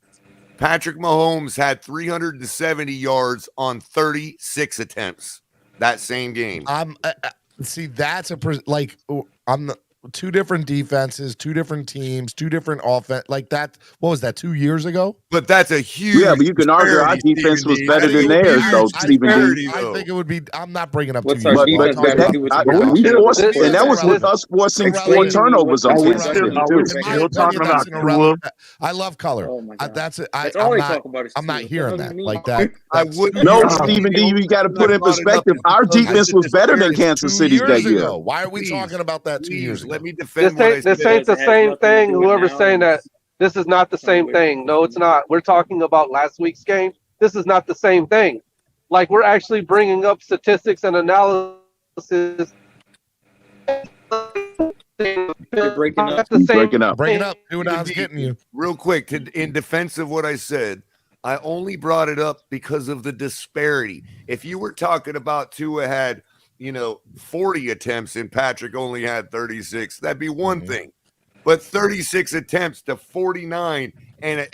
Patrick Mahomes had 370 yards on 36 attempts that same game. See, that's I'm the two different defenses, two different teams, two different offense. Like that. What was that? 2 years ago? But that's a huge. Yeah, but you can argue our defense was better than theirs, though, Stephen D. I think it would be. I'm not bringing up. What's 2 our years. defense got to do with and that was with us forcing 4 turnovers on Kansas City. Still talking about Tua. I love color. Oh my God. That's it. That's all they talk about is I'm not Tua. hearing That that doesn't like mean- that. No, Stephen D. You got to put in perspective. Our defense was better than Kansas City's that year. Why are we talking about that 2 years ago? Let me defend. This ain't the same thing. Whoever's saying that, this is not the same thing. No, it's not. We're talking about last week's game. This is not the same thing. Like, we're actually bringing up statistics and analysis. You're breaking up. Bring it up. See what I was getting you. Real quick, in defense of what I said, I only brought it up because of the disparity. If you were talking about Tua had, 40 attempts and Patrick only had 36, that'd be one thing. But 36 attempts to 49 and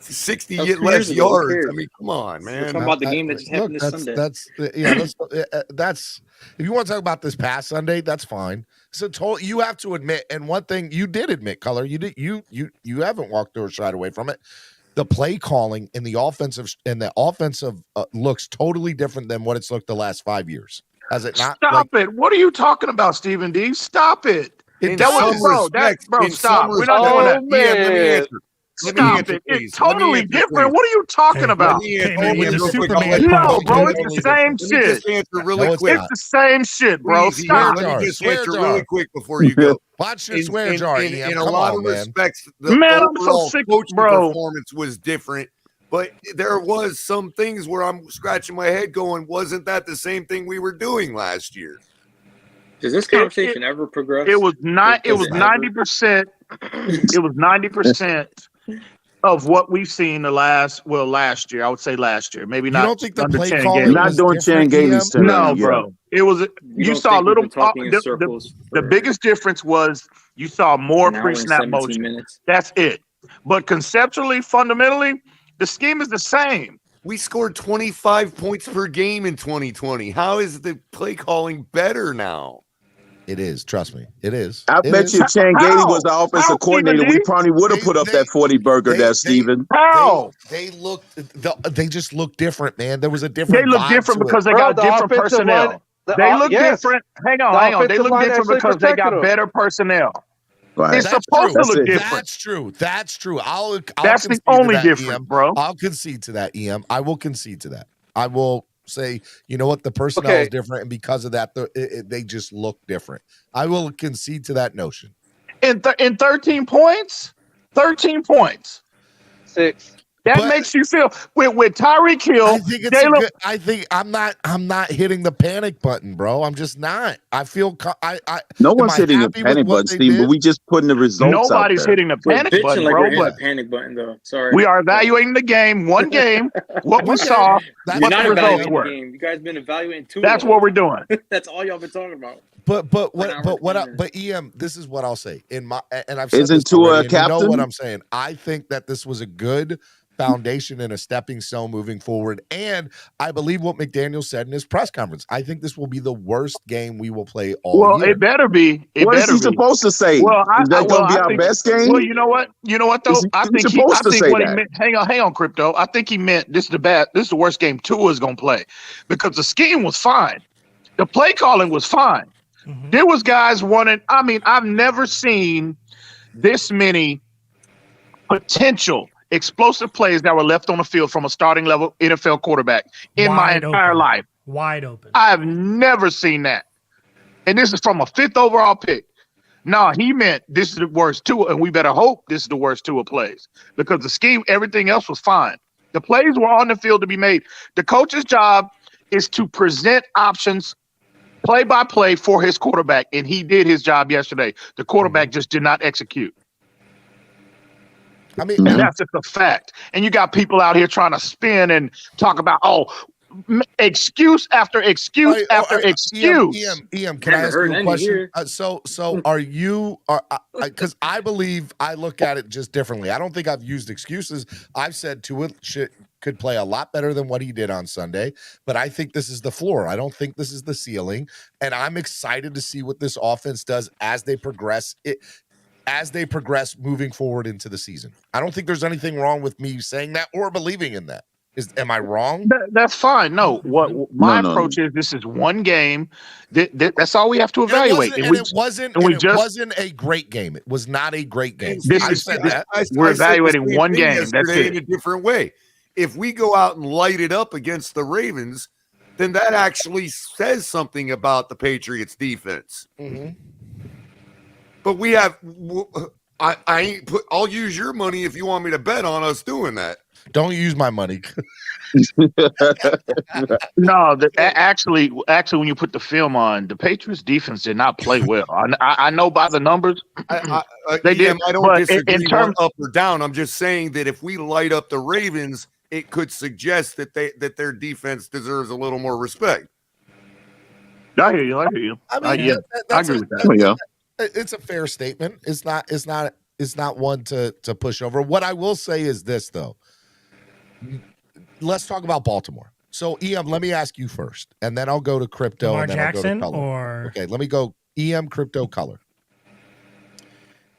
60 less yards. I mean, come on, man. We're talking about the game that just happened this Sunday. That's if you want to talk about this past Sunday, that's fine. So you have to admit, and one thing you did admit, Color, you haven't walked or shied away from it. The play calling in the offensive looks totally different than what it's looked the last 5 years. Has it not? Stop it. What are you talking about, Stephen D? Stop it. Stop. We're not doing that. Let me answer. Stop it. It's totally different. What are you talking about? Superman. No, bro, it's the same shit. It's the same shit, bro. Stop. Let me just answer really quick before you go. Watch your swear jar. In a lot of respects, the I'm so overall sick, coaching bro. performance was different. But there was some things where I'm scratching my head going, wasn't that the same thing we were doing last year? Does this conversation ever progress? It was 90%. It was 90% of what we've seen last year. I would say last year. Maybe not. You don't think the under play 10 calling games. Not doing Chan Gailey's turn. No, bro. It was you saw a little. The biggest difference was you saw more pre-snap motion. Minutes. That's it. But conceptually, fundamentally, the scheme is the same. We scored 25 points per game in 2020. How is the play calling better now? It is. Trust me. It is. I bet you Chan Gailey was the offensive coordinator. We probably would have put up that 40 burger there, Stephen. How? They just look different, man. There was a different. They look different because they got different personnel. They look different. Hang on. They look different because they got better personnel. Right. It's supposed to look different. That's true. That's the only difference, bro. I'll concede to that, EM. I will concede to that. I will say, you know what, the personnel is different, and because of that, they just look different. I will concede to that notion. In 13 points, 6. That makes you feel with Tyreek Hill. I think I'm not hitting the panic button, bro. I'm just not. I feel no one's hitting the panic button, Steve, but we just putting the results. Nobody's hitting the panic button, bro. But panic button though. Sorry. We are evaluating the game, what we saw, what the results were. You guys been evaluating 2. That's what we're doing. That's all y'all been talking about. But EM, this is what I'll say. I've said isn't Tua a captain? You know what I'm saying? I think that this was a good foundation and a stepping stone moving forward. And I believe what McDaniel said in his press conference. I think this will be the worst game we will play all year. It better be. What is he supposed to say? Well, is that going to be our best game? Well, you know what though? I think what he meant. Hang on, Crypto. I think he meant this is the worst game Tua is going to play because the scheme was fine. The play calling was fine. Mm-hmm. There was guys wanting. I mean, I've never seen this many potential explosive plays that were left on the field from a starting level NFL quarterback in my entire life. Wide open. I have never seen that. And this is from a 5th overall pick. No, he meant this is the worst Tua, and we better hope this is the worst Tua plays because the scheme, everything else was fine. The plays were on the field to be made. The coach's job is to present options play by play for his quarterback, and he did his job yesterday. The quarterback just did not execute. I mean, and that's just a fact. And you got people out here trying to spin and talk about, excuse after excuse after excuse. EM, can I ask you a question? So are you? Because I believe I look at it just differently. I don't think I've used excuses. I've said Tua could play a lot better than what he did on Sunday, but I think this is the floor. I don't think this is the ceiling, and I'm excited to see what this offense does as they progress. Moving forward into the season. I don't think there's anything wrong with me saying that or believing in that. Am I wrong? That's fine. No, what my approach is, this is one game. That's all we have to evaluate. It wasn't a great game. It was not a great game. We're evaluating one game. That's it. In a different way. If we go out and light it up against the Ravens, then that actually says something about the Patriots defense. Mm-hmm. But we have, I'll use your money if you want me to bet on us doing that. Don't use my money. No, actually, when you put the film on, the Patriots defense did not play well. I know by the numbers they did. I don't disagree in terms up or down. I'm just saying that if we light up the Ravens, it could suggest that their defense deserves a little more respect. I hear you. I mean, I agree with that. It's a fair statement. It's not one to push over. What I will say is this, though. Let's talk about Baltimore. So, EM, let me ask you first, and then I'll go to crypto. Lamar and then Jackson, I'll go to color. Okay, let me go EM, crypto, color.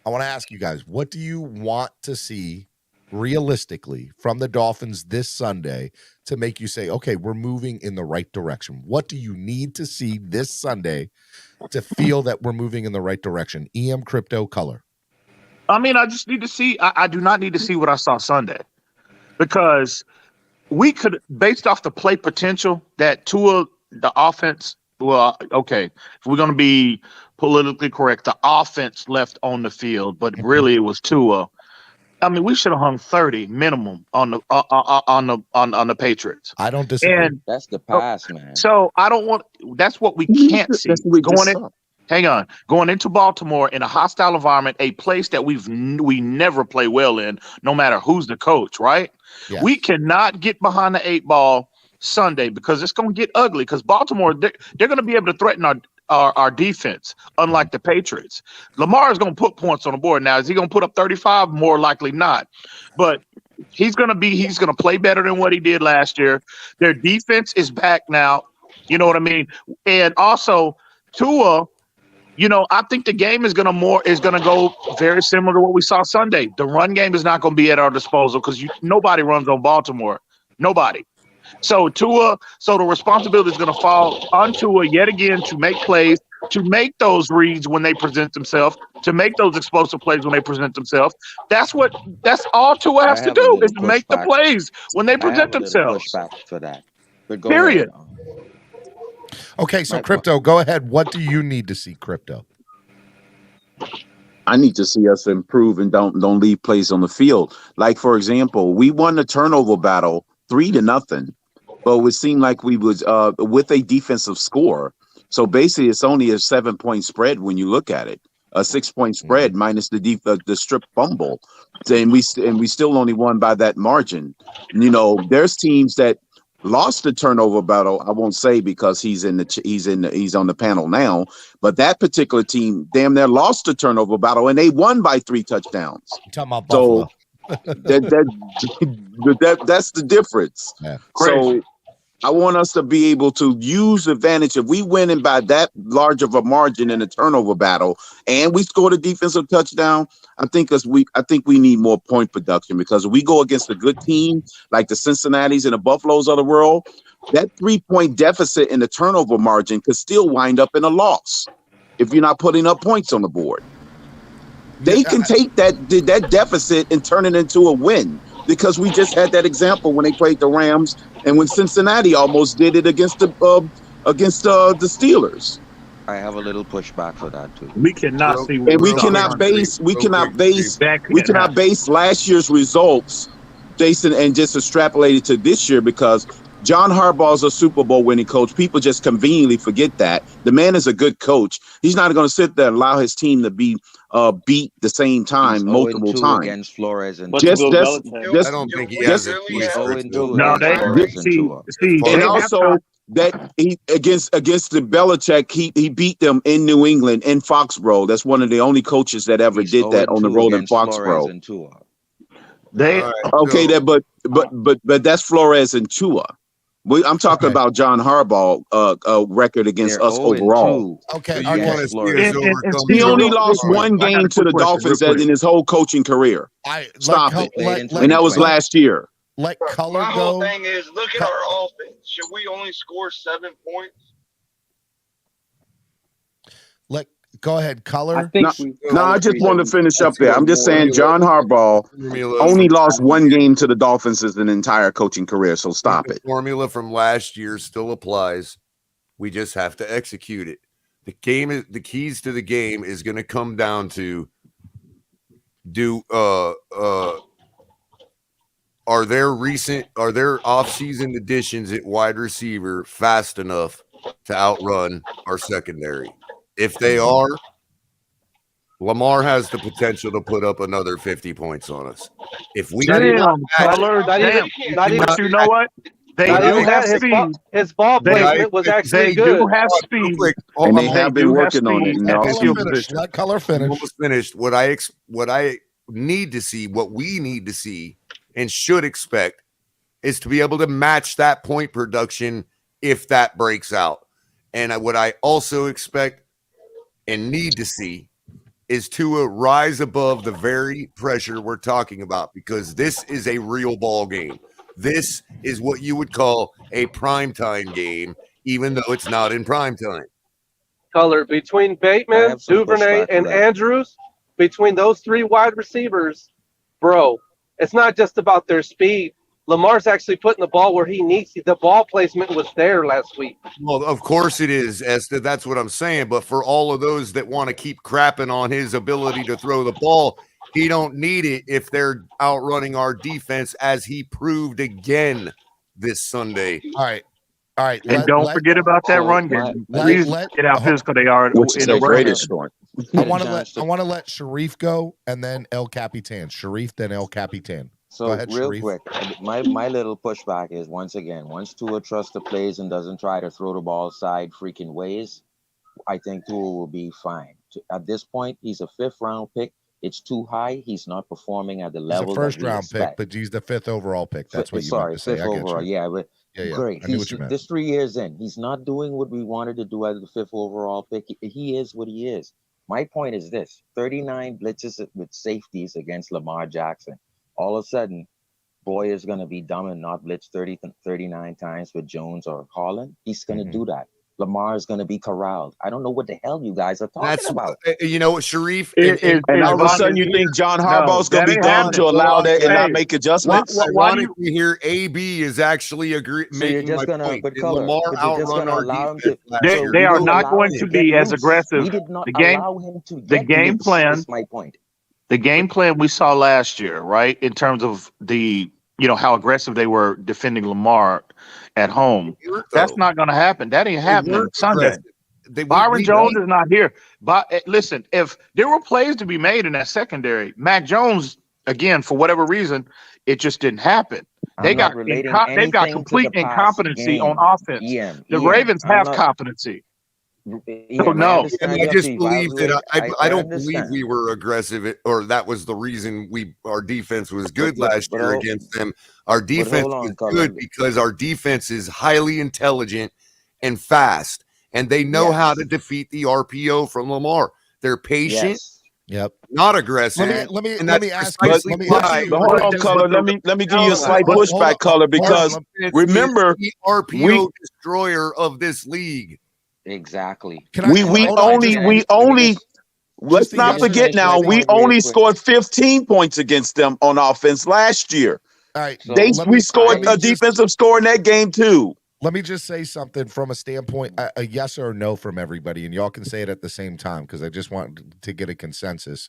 I want to ask you guys, what do you want to see realistically from the Dolphins this Sunday to make you say, okay, we're moving in the right direction? What do you need to see this Sunday to feel that we're moving in the right direction? EM, crypto, color. I mean, I just need to see. I do not need to see what I saw Sunday, because we could, based off the play potential that Tua, the offense. Well, okay, if we're going to be politically correct, the offense left on the field, but really it was Tua. I mean, we should have hung 30 minimum on the Patriots. I don't disagree. And that's the pass, man. So I don't want. That's what we can't see. Going into Baltimore in a hostile environment, a place that we never play well in, no matter who's the coach, right? Yeah. We cannot get behind the 8 ball Sunday because it's going to get ugly. Because Baltimore, they're going to be able to threaten our defense, unlike the Patriots. Lamar is going to put points on the board. Now, is he going to put up 35? More likely not. But he's going to play better than what he did last year. Their defense is back now. You know what I mean? And also, Tua, I think the game is going to go very similar to what we saw Sunday. The run game is not going to be at our disposal because nobody runs on Baltimore. Nobody. So the responsibility is going to fall on Tua yet again to make plays, to make those reads when they present themselves, to make those explosive plays when they present themselves. That's all Tua has to do is make the plays when they present themselves. Pushback for that. Period. Okay, so crypto, go ahead. What do you need to see, crypto? I need to see us improve and don't leave plays on the field. Like, for example, we won the turnover battle 3-0, but it would seem like we was with a defensive score. So basically, it's only a 7-point spread when you look at it. A 6-point spread minus the strip fumble, and we still only won by that margin. There's teams that lost the turnover battle. I won't say because he's on the panel now, but that particular team damn near lost the turnover battle and they won by 3 touchdowns. You're talking about Buffalo. That's the difference. Yeah. So I want us to be able to use advantage. If we win in by that large of a margin in a turnover battle and we score the defensive touchdown, I think we need more point production, because if we go against a good team like the Cincinnatis and the Buffaloes of the world, that 3-point deficit in the turnover margin could still wind up in a loss if you're not putting up points on the board. They can take that deficit and turn it into a win. because we just had that example when they played the Rams and when Cincinnati almost did it against the Steelers. I have a little pushback for that too. We cannot see, and we cannot base last year's results, Jason, and just extrapolate it to this year, because John Harbaugh's a Super Bowl winning coach. People just conveniently forget that. The man is a good coach. He's not going to sit there and allow his team to be beat the same time multiple times against Flores and I don't think he has it. And also that he against the Belichick, he beat them in New England in Foxborough. That's one of the only coaches that ever did that on the road in Foxborough. But that's Flores and Tua. I'm talking about John Harbaugh record against us overall. Okay, he only lost one game to the Dolphins in his whole coaching career. Stop it. And that was last year. Let color My go. whole thing is, look at our offense. Should we only score 7 points? Go ahead, color. I just wanted to finish up there. I'm just saying John Harbaugh only lost one game to the Dolphins his entire coaching career, so stop it. The formula from last year still applies. We just have to execute it. The keys to the game is going to come down to are their offseason additions at wide receiver fast enough to outrun our secondary? If they are, Lamar has the potential to put up another 50 points on us. If we you know what? They do have speed. His ball placement was actually good. They do have speed. And they have been working on it. Let color finish. Almost finished. What I need to see, what we need to see and should expect, is to be able to match that point production if that breaks out. And what I also expect and need to see is to rise above the very pressure we're talking about, because this is a real ball game. This is what you would call a primetime game, even though it's not in primetime. Color between Bateman, Duvernay, and Andrews, between those three wide receivers, bro, it's not just about their speed. Lamar's actually putting the ball where he needs it. The ball placement was there last week. Well, of course it is, Esther. That's what I'm saying. But for all of those that want to keep crapping on his ability to throw the ball, he don't need it if they're outrunning our defense, as he proved again this Sunday. All right. And don't forget about that run game. Please get how physical they are in the greatest storm. I want to let Sharif go, and then El Capitan. Sharif, then El Capitan. So go ahead, real Sharif. quick, my little pushback is, once Tua trusts the plays and doesn't try to throw the ball side freaking ways, I think Tua will be fine. At this point, he's a 5th round pick. It's too high. He's not performing at the level. He's a 1st round pick, but he's the 5th overall pick. That's what you meant to say. 5th overall. Yeah, but great. I knew what you meant. This 3 years in, he's not doing what we wanted to do as the 5th overall pick. He is what he is. My point is this: 39 blitzes with safeties against Lamar Jackson. All of a sudden, Boy is going to be dumb and not blitz 39 times with Jones or Holland. He's going to do that. Lamar is going to be corralled. I don't know what the hell you guys are talking about. You know what, Sharif? And all of a sudden you think John Harbaugh's going to be dumb to allow that and not make adjustments? Why do you hear AB is actually making my point? Is Lamar outrun our defense? They are not going to be as aggressive. The game plan. My point. The game plan we saw last year, right, in terms of how aggressive they were defending Lamar at home. That's not going to happen. That ain't happening Sunday. Byron Jones is not here. But listen, if there were plays to be made in that secondary, Mac Jones, again, for whatever reason, it just didn't happen. They've got complete incompetency on offense. The Ravens have competency. No, I just believe that I don't believe we were aggressive, or that was the reason our defense was good last year against them. Our defense was good because our defense is highly intelligent and fast, and they know how to defeat the RPO from Lamar. They're patient. Yep. Not aggressive. Let me ask you. Hold on, Color. Let me give you a slight pushback, Color, because remember, the RPO destroyer of this league. Exactly. We only let's not forget now, we only scored 15 points against them on offense last year. All right. So we scored a defensive score in that game too. Let me just say something from a standpoint, a yes or a no from everybody, and y'all can say it at the same time because I just want to get a consensus.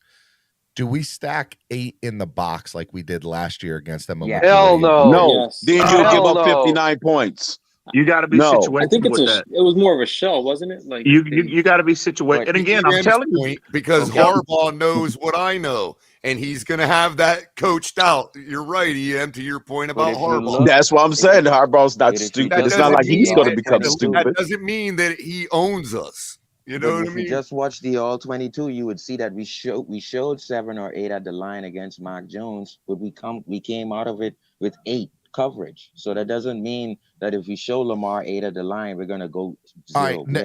Do we stack 8 in the box like we did last year against them? Yeah. Hell no. No. Yes. Then you'll give up 59 points. You got to be situated. I think with that. it was more of a shell, wasn't it? Like you got to be situated. And again, I'm telling you, because Harbaugh knows what I know, and he's going to have that coached out. You're right, EM, to your point about Harbaugh. That's what I'm saying. Harbaugh's not stupid. It's not like he's going to become stupid. That doesn't mean that he owns us. You know what I mean? If you just watch the all 22, you would see that we showed 7 or 8 at the line against Mac Jones, but we came out of it with 8 coverage. So that doesn't mean that if we show Lamar 8 at the line, we're gonna go 0. All right,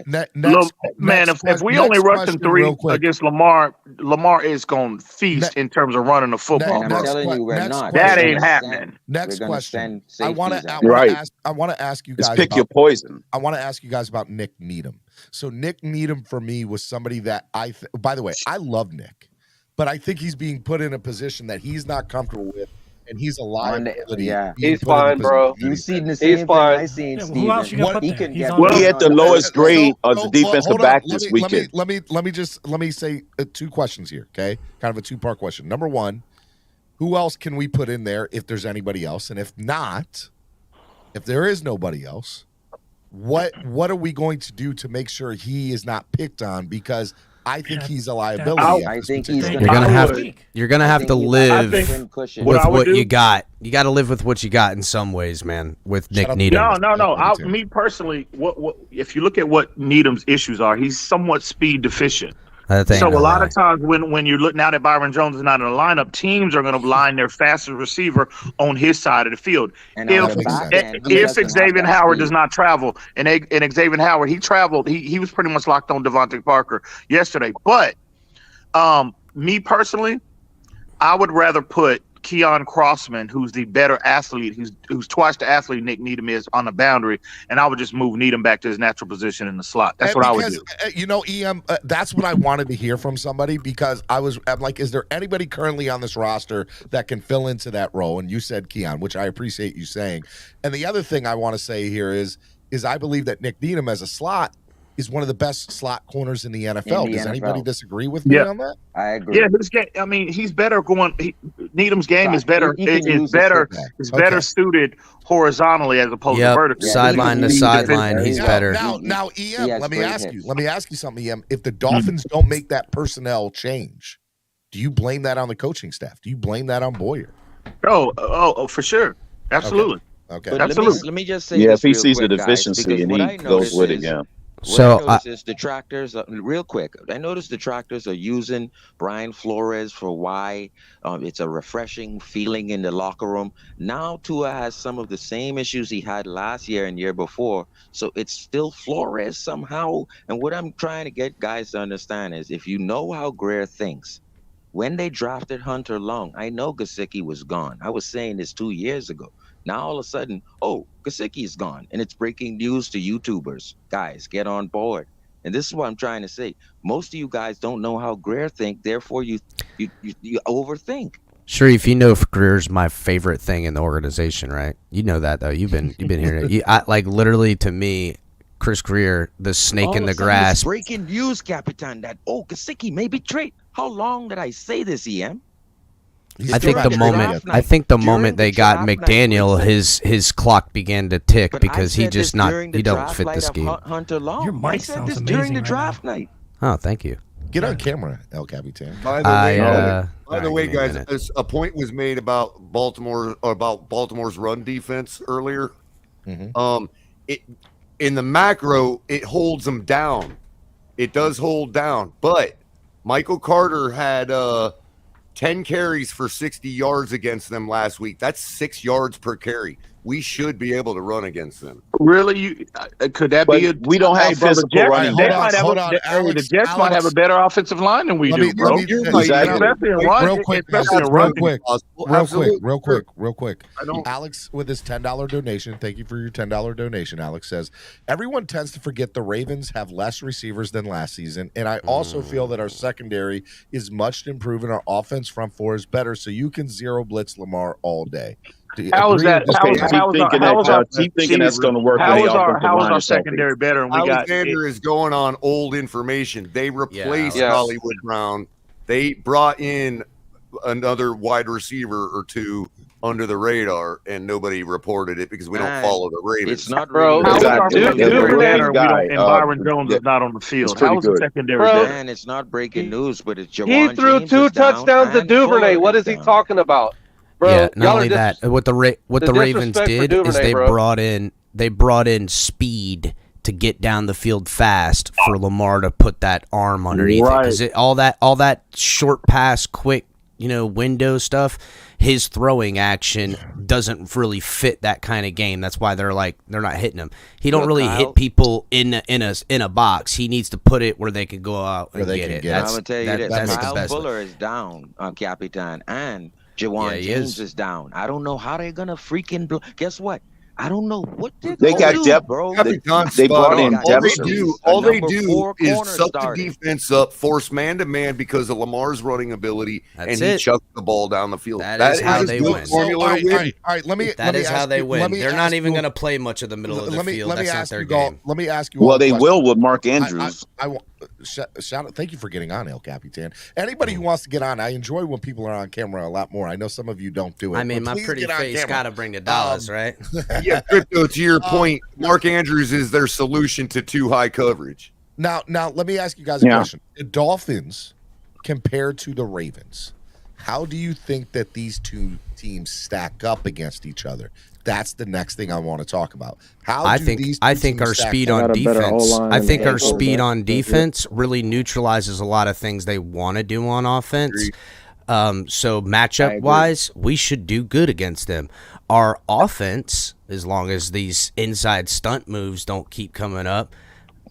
if we only rush him 3 against Lamar, Lamar is going to feast in terms of running the football. And I'm telling you, we're not. That ain't happening. Next question. I want to ask you guys. Just pick your poison. I want to ask you guys about Nick Needham. So Nick Needham for me was somebody that by the way, I love Nick, but I think he's being put in a position that he's not comfortable with. And he's a liability. Yeah, he's fine, bro. You've seen the same thing I seen, Steve. Who else you got He had the lowest grade as a defensive back this weekend. Let me say 2 questions here, okay? Kind of a 2-part question. Number 1, who else can we put in there if there's anybody else? And if not, if there is nobody else, what are we going to do to make sure he is not picked on? Because I think he's a liability. I think he's You're gonna have to live with what you got. You got to live with what you got in some ways, man. with Nick Needham. No. Me personally, what if you look at what Needham's issues are? He's somewhat speed deficient. So a lot of times when you're looking out at Byron Jones is not in the lineup, teams are going to line their fastest receiver on his side of the field. And if Xavier Howard does not travel, and Xavier Howard, he traveled, he was pretty much locked on Devontae Parker yesterday. But me personally, I would rather put Keon Crossman, who's the better athlete, who's twice the athlete Nick Needham is, on the boundary, and I would just move Needham back to his natural position in the slot. That's what I would do. You know, EM, that's what I wanted to hear from somebody, because I'm like, is there anybody currently on this roster that can fill into that role? And you said Keon, which I appreciate you saying. And the other thing I want to say here is I believe that Nick Needham as a slot is one of the best slot corners in the NFL. Does anybody disagree with me on that? I agree. Yeah, this game. I mean, he's better going. Needham's game is better. Is better suited horizontally as opposed to vertically. Sideline to sideline, he's better. Now, EM, let me ask you something, EM. If the Dolphins don't make that personnel change, do you blame that on the coaching staff? Do you blame that on Boyer? Oh, for sure, absolutely. Okay. Absolutely. Let me just say, if he sees a deficiency and he goes with it, So I noticed detractors, real quick, I noticed detractors are using Brian Flores for why it's a refreshing feeling in the locker room. Now Tua has some of the same issues he had last year and year before. So it's still Flores somehow. And what I'm trying to get guys to understand is, if you know how Greer thinks, when they drafted Hunter Long, I know Gesicki was gone. I was saying this 2 years ago. Now all of a sudden, Gesicki is gone, and it's breaking news to YouTubers. Guys, get on board. And this is what I'm trying to say. Most of you guys don't know how Greer think, therefore you overthink. Sharif, you know Greer's my favorite thing in the organization, right? You know that though. You've been hearing it. Like literally to me, Chris Greer, the snake in the grass. Breaking news, Capitan, that Gesicki may be traded. How long did I say this, EM? I think the moment they got McDaniel, his clock began to tick because he don't fit the scheme. Hunter Long. Your mic sounds this amazing during the right draft now. night. Oh, thank you. Get on camera, El Capitan. By the way, guys, a point was made about Baltimore's run defense earlier. Mm-hmm. In the macro, it holds them down. It does hold down, but Michael Carter had 10 carries for 60 yards against them last week. That's 6 yards per carry. We should be able to run against them. Really? Could that be? We don't have physical running. The Jets might have a better offensive line than we do, bro. Real quick. Alex with his $10 donation. Thank you for your $10 donation. Alex says, everyone tends to forget the Ravens have less receivers than last season, and I also feel that our secondary is much improved and our offense front four is better, so you can zero blitz Lamar all day. How is that? Keep thinking that's going to work. How is our secondary better? And Alexander is going on old information. They replaced Hollywood Brown. They brought in another wide receiver or two under the radar, and nobody reported it because we don't follow the Ravens. It's not really. How is our secondary better? And Byron Jones is not on the field. How is the secondary better? Man, it's not breaking news, but it's Jawan He threw James 2 touchdowns to Duvernay. What is he talking about? Bro, yeah, not only that, what the Ravens did is they brought in speed to get down the field fast for Lamar to put that arm underneath it, because all that short pass, quick, window stuff, his throwing action doesn't really fit that kind of game. That's why they're not hitting him. He don't really hit people in a box. He needs to put it where they could go out and get it. I'm gonna tell you this: Kyle Fuller is down on Capitan, and Jawan James is down. I don't know how they're gonna freaking guess what? I don't know what they got depth, bro. They brought in depth. All they do is suck the defense up, force man-to-man because of Lamar's running ability, and he chucks the ball down the field. That is how they win. All right. That is how they win. They're not even going to play much of the middle of the field. That's not their game. Let me ask you. Well, they will with Mark Andrews. Shout out! Thank you for getting on, El Capitan. Anybody who wants to get on, I enjoy when people are on camera a lot more. I know some of you don't do it. I mean, my pretty face got to bring the dollars, right? Yeah, Crypto, to your point, Mark Andrews is their solution to too high coverage. Now, let me ask you guys a question. The Dolphins compared to the Ravens, how do you think that these two teams stack up against each other? That's the next thing I want to talk about. I think our speed on defense really neutralizes a lot of things they want to do on offense. So matchup wise, we should do good against them. Our offense, as long as these inside stunt moves don't keep coming up,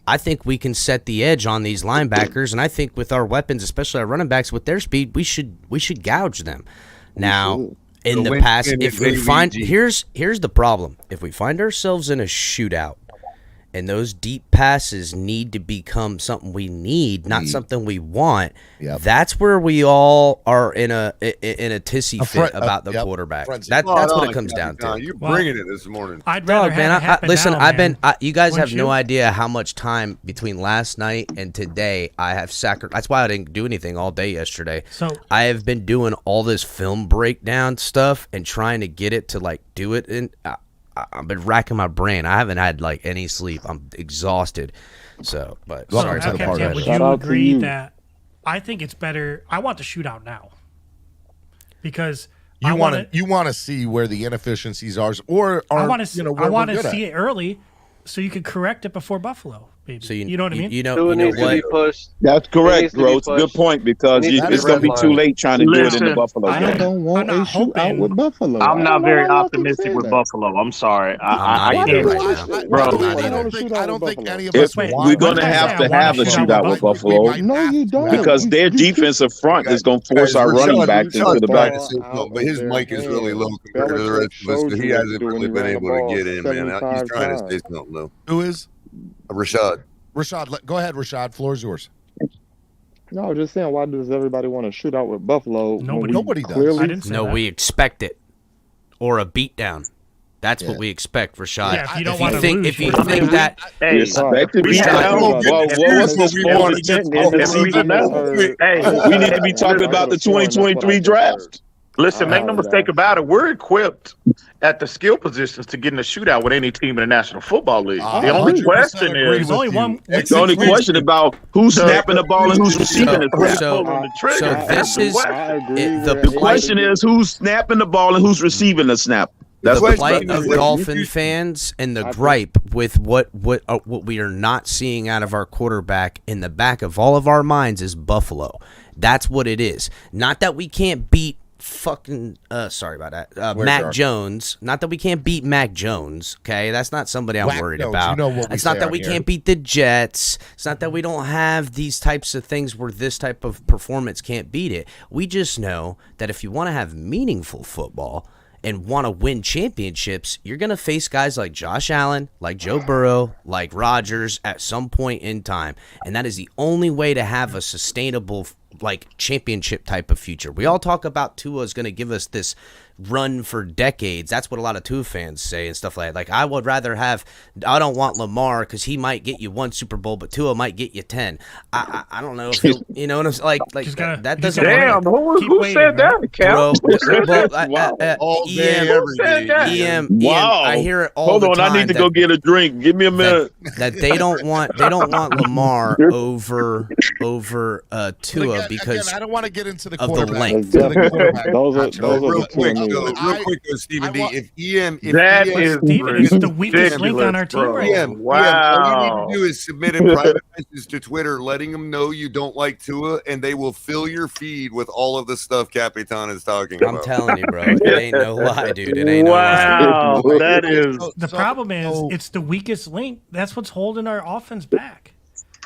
I think we can set the edge on these linebackers, and I think with our weapons, especially our running backs, with their speed, we should gouge them. Now, in the past, if we find here's the problem: if we find ourselves in a shootout, and those deep passes need to become something we need, not something we want. That's where we all are in a tissy fit about the quarterback. That's what it comes down to. You're bringing it this morning. I'd rather listen. You guys have no idea how much time between last night and today I have sacrificed. That's why I didn't do anything all day yesterday. So I have been doing all this film breakdown stuff and trying to get it to do it in. I've been racking my brain. I haven't had any sleep. I'm exhausted. So, but sorry to the part of it. Would you agree that I think it's better? I want the shootout now because you want to see where the inefficiencies are, or I want to see it early so you can correct it before Buffalo. Baby. So you know what I mean? You know what? That's correct, bro. It's a good point because it's going to be too late trying to do it in the Buffalo game. I don't want a shootout with Buffalo. I'm not very optimistic with Buffalo. I'm sorry. I can't, bro. I don't think any of us. We're going to have a shootout with Buffalo. No, you don't. Because their defensive front is going to force our running backs into the back. But his mic is really low compared to the rest of us. But he hasn't really been able to get in, man. He's trying to say something, though. Who is? Rashad, go ahead, Rashad. Floor is yours. No, just saying, why does everybody want to shoot out with Buffalo? Nobody does. We expect it. Or a beatdown. That's what we expect, Rashad. Yeah, if you don't want to lose. If you think that... Hey, we need to be talking about the 2023 draft. Listen, make no mistake about it. We're equipped at the skill positions to get in a shootout with any team in the National Football League. The only question is, the only question about who's snapping the ball and who's receiving it. The question is who's snapping the ball and who's receiving the snap. That's the plight of Dolphin fans and the gripe with what we are not seeing out of our quarterback in the back of all of our minds is Buffalo. That's what it is. Not that we can't beat sorry about that. Mac Jones. Not that we can't beat Mac Jones. Okay, that's not somebody I'm worried about. It's not that we can't beat the Jets. It's not that we don't have these types of things where this type of performance can't beat it. We just know that if you want to have meaningful football and want to win championships, you're going to face guys like Josh Allen, like Joe Burrow, like Rodgers at some point in time. And that is the only way to have a sustainable championship type of future. We all talk about Tua is going to give us this run for decades. That's what a lot of Tua fans say and stuff like that. Like, I would rather have, I don't want Lamar because he might get you 1 Super Bowl, but Tua might get you 10. I don't know if you know what I'm saying? Like that doesn't Damn, who said that, Cal? EM, wow. I hear it all the time. Hold on, I need to go get a drink. Give me a minute. That they don't want Lamar over Tua because I don't want to get into the of the length. Those are real quick, Stephen D. If it's the weakest link on our team right now. Wow. All you need to do is submit a private message to Twitter letting them know you don't like Tua, and they will fill your feed with all of the stuff Capitan is talking about. I'm telling you, bro. It ain't no lie, dude. It ain't no lie. That is. The problem is it's the weakest link. That's what's holding our offense back.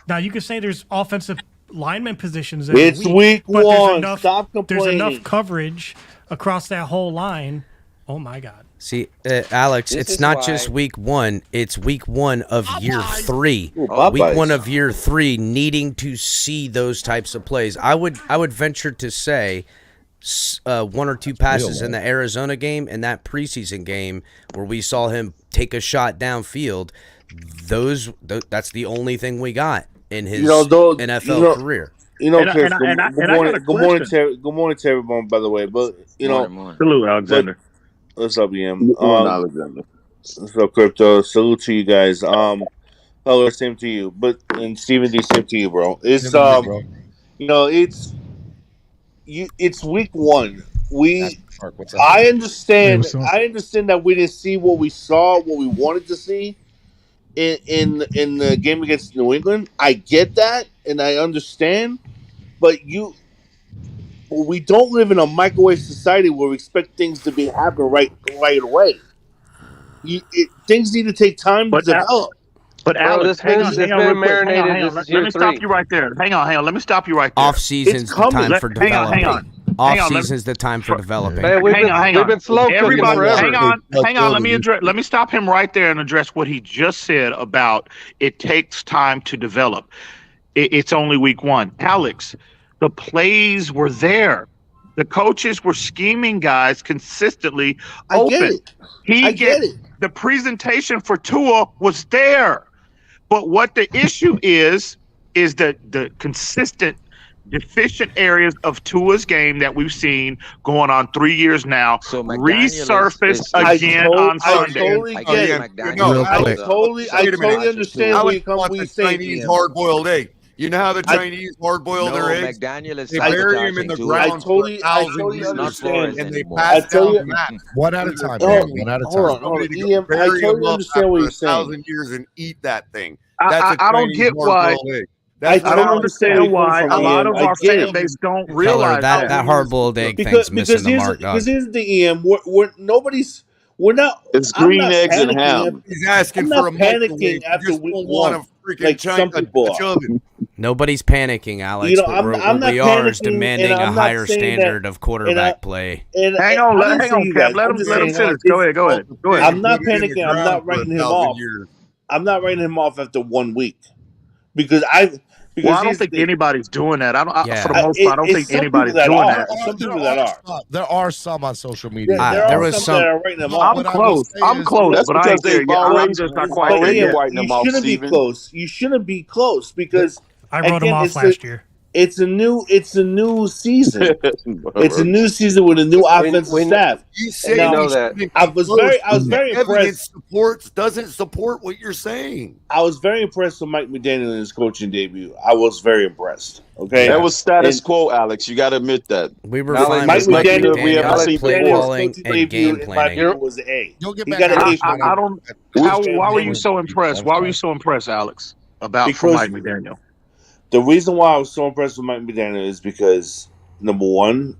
Now, you could say there's offensive lineman positions that it's week but one. Stop complaining. There's enough coverage across that whole line. Oh, my God. See, Alex, it's not just week one. It's week one of year 3. Week 1 of year 3 needing to see those types of plays. I would venture to say 1 or 2 passes in the Arizona game and that preseason game where we saw him take a shot downfield. That's the only thing we got in his NFL career. Good morning to everyone, by the way. But salute, Alexander. What's up, EM? Good morning, Alexander. What's up, Crypto? Salute to you guys. Hello, same to you. And Stephen D, same to you, bro. It's it's week 1. I understand that we didn't see what we saw, what we wanted to see in the game against New England. I get that and I understand, but we don't live in a microwave society where we expect things to happen right away. Things need to take time to develop. But Alex, hang on. Let me stop you right there. Hang on. Let me stop you right there. Off season's the time for developing. Hang on. Off season's the time for developing. Hey, we've been slow. Everybody, hang on. Let me stop him right there and address what he just said about it takes time to develop. It's only week 1. Alex, the plays were there. The coaches were scheming guys consistently open. I get it. The presentation for Tua was there. But what the issue is that the consistent deficient areas of Tua's game that we've seen going on 3 years now resurface again on Sunday. I totally get it. I totally understand where you're saying. Chinese hard-boiled egg. You know how the Chinese hard-boil their eggs? They bury them in the ground. I totally understand. And they pass down that. One at a time. Hold on. EM, I totally understand what you're saying. 1,000 years and eat that thing. I don't get why. I don't understand why a lot of our fan base don't realize that hard-boiled egg thing's missing the mark. Because here's the EM. We're not. It's green eggs and ham. He's asking for a panicking after week 1. Like some people are. Nobody's panicking, Alex. What we are is demanding a higher standard of quarterback play. Hang on, Cap. Let him finish. Go ahead. I'm not panicking. I'm not writing him off. I'm not writing him off after 1 week because I don't think anybody's doing that. For the most part, I don't think anybody's doing that. Some people that are. There are some on social media. There was some. That are writing them off. I'm close, but I ain't there yet. I'm just not quite there yet. You shouldn't be close. You shouldn't be close because I wrote him off last year. It's a new season. It's a new season with a new offensive staff. You say that. I was very impressed. Doesn't support what you're saying. I was very impressed with Mike McDaniel in his coaching debut. I was very impressed. Okay, that was status quo, Alex. You got to admit that. We were fine. Mike McDaniel, we have seen calling and game planning. Was an A. I don't. Why were you so impressed? Why were you so impressed, Alex, from Mike McDaniel? The reason why I was so impressed with Mike McDaniel is because, number one,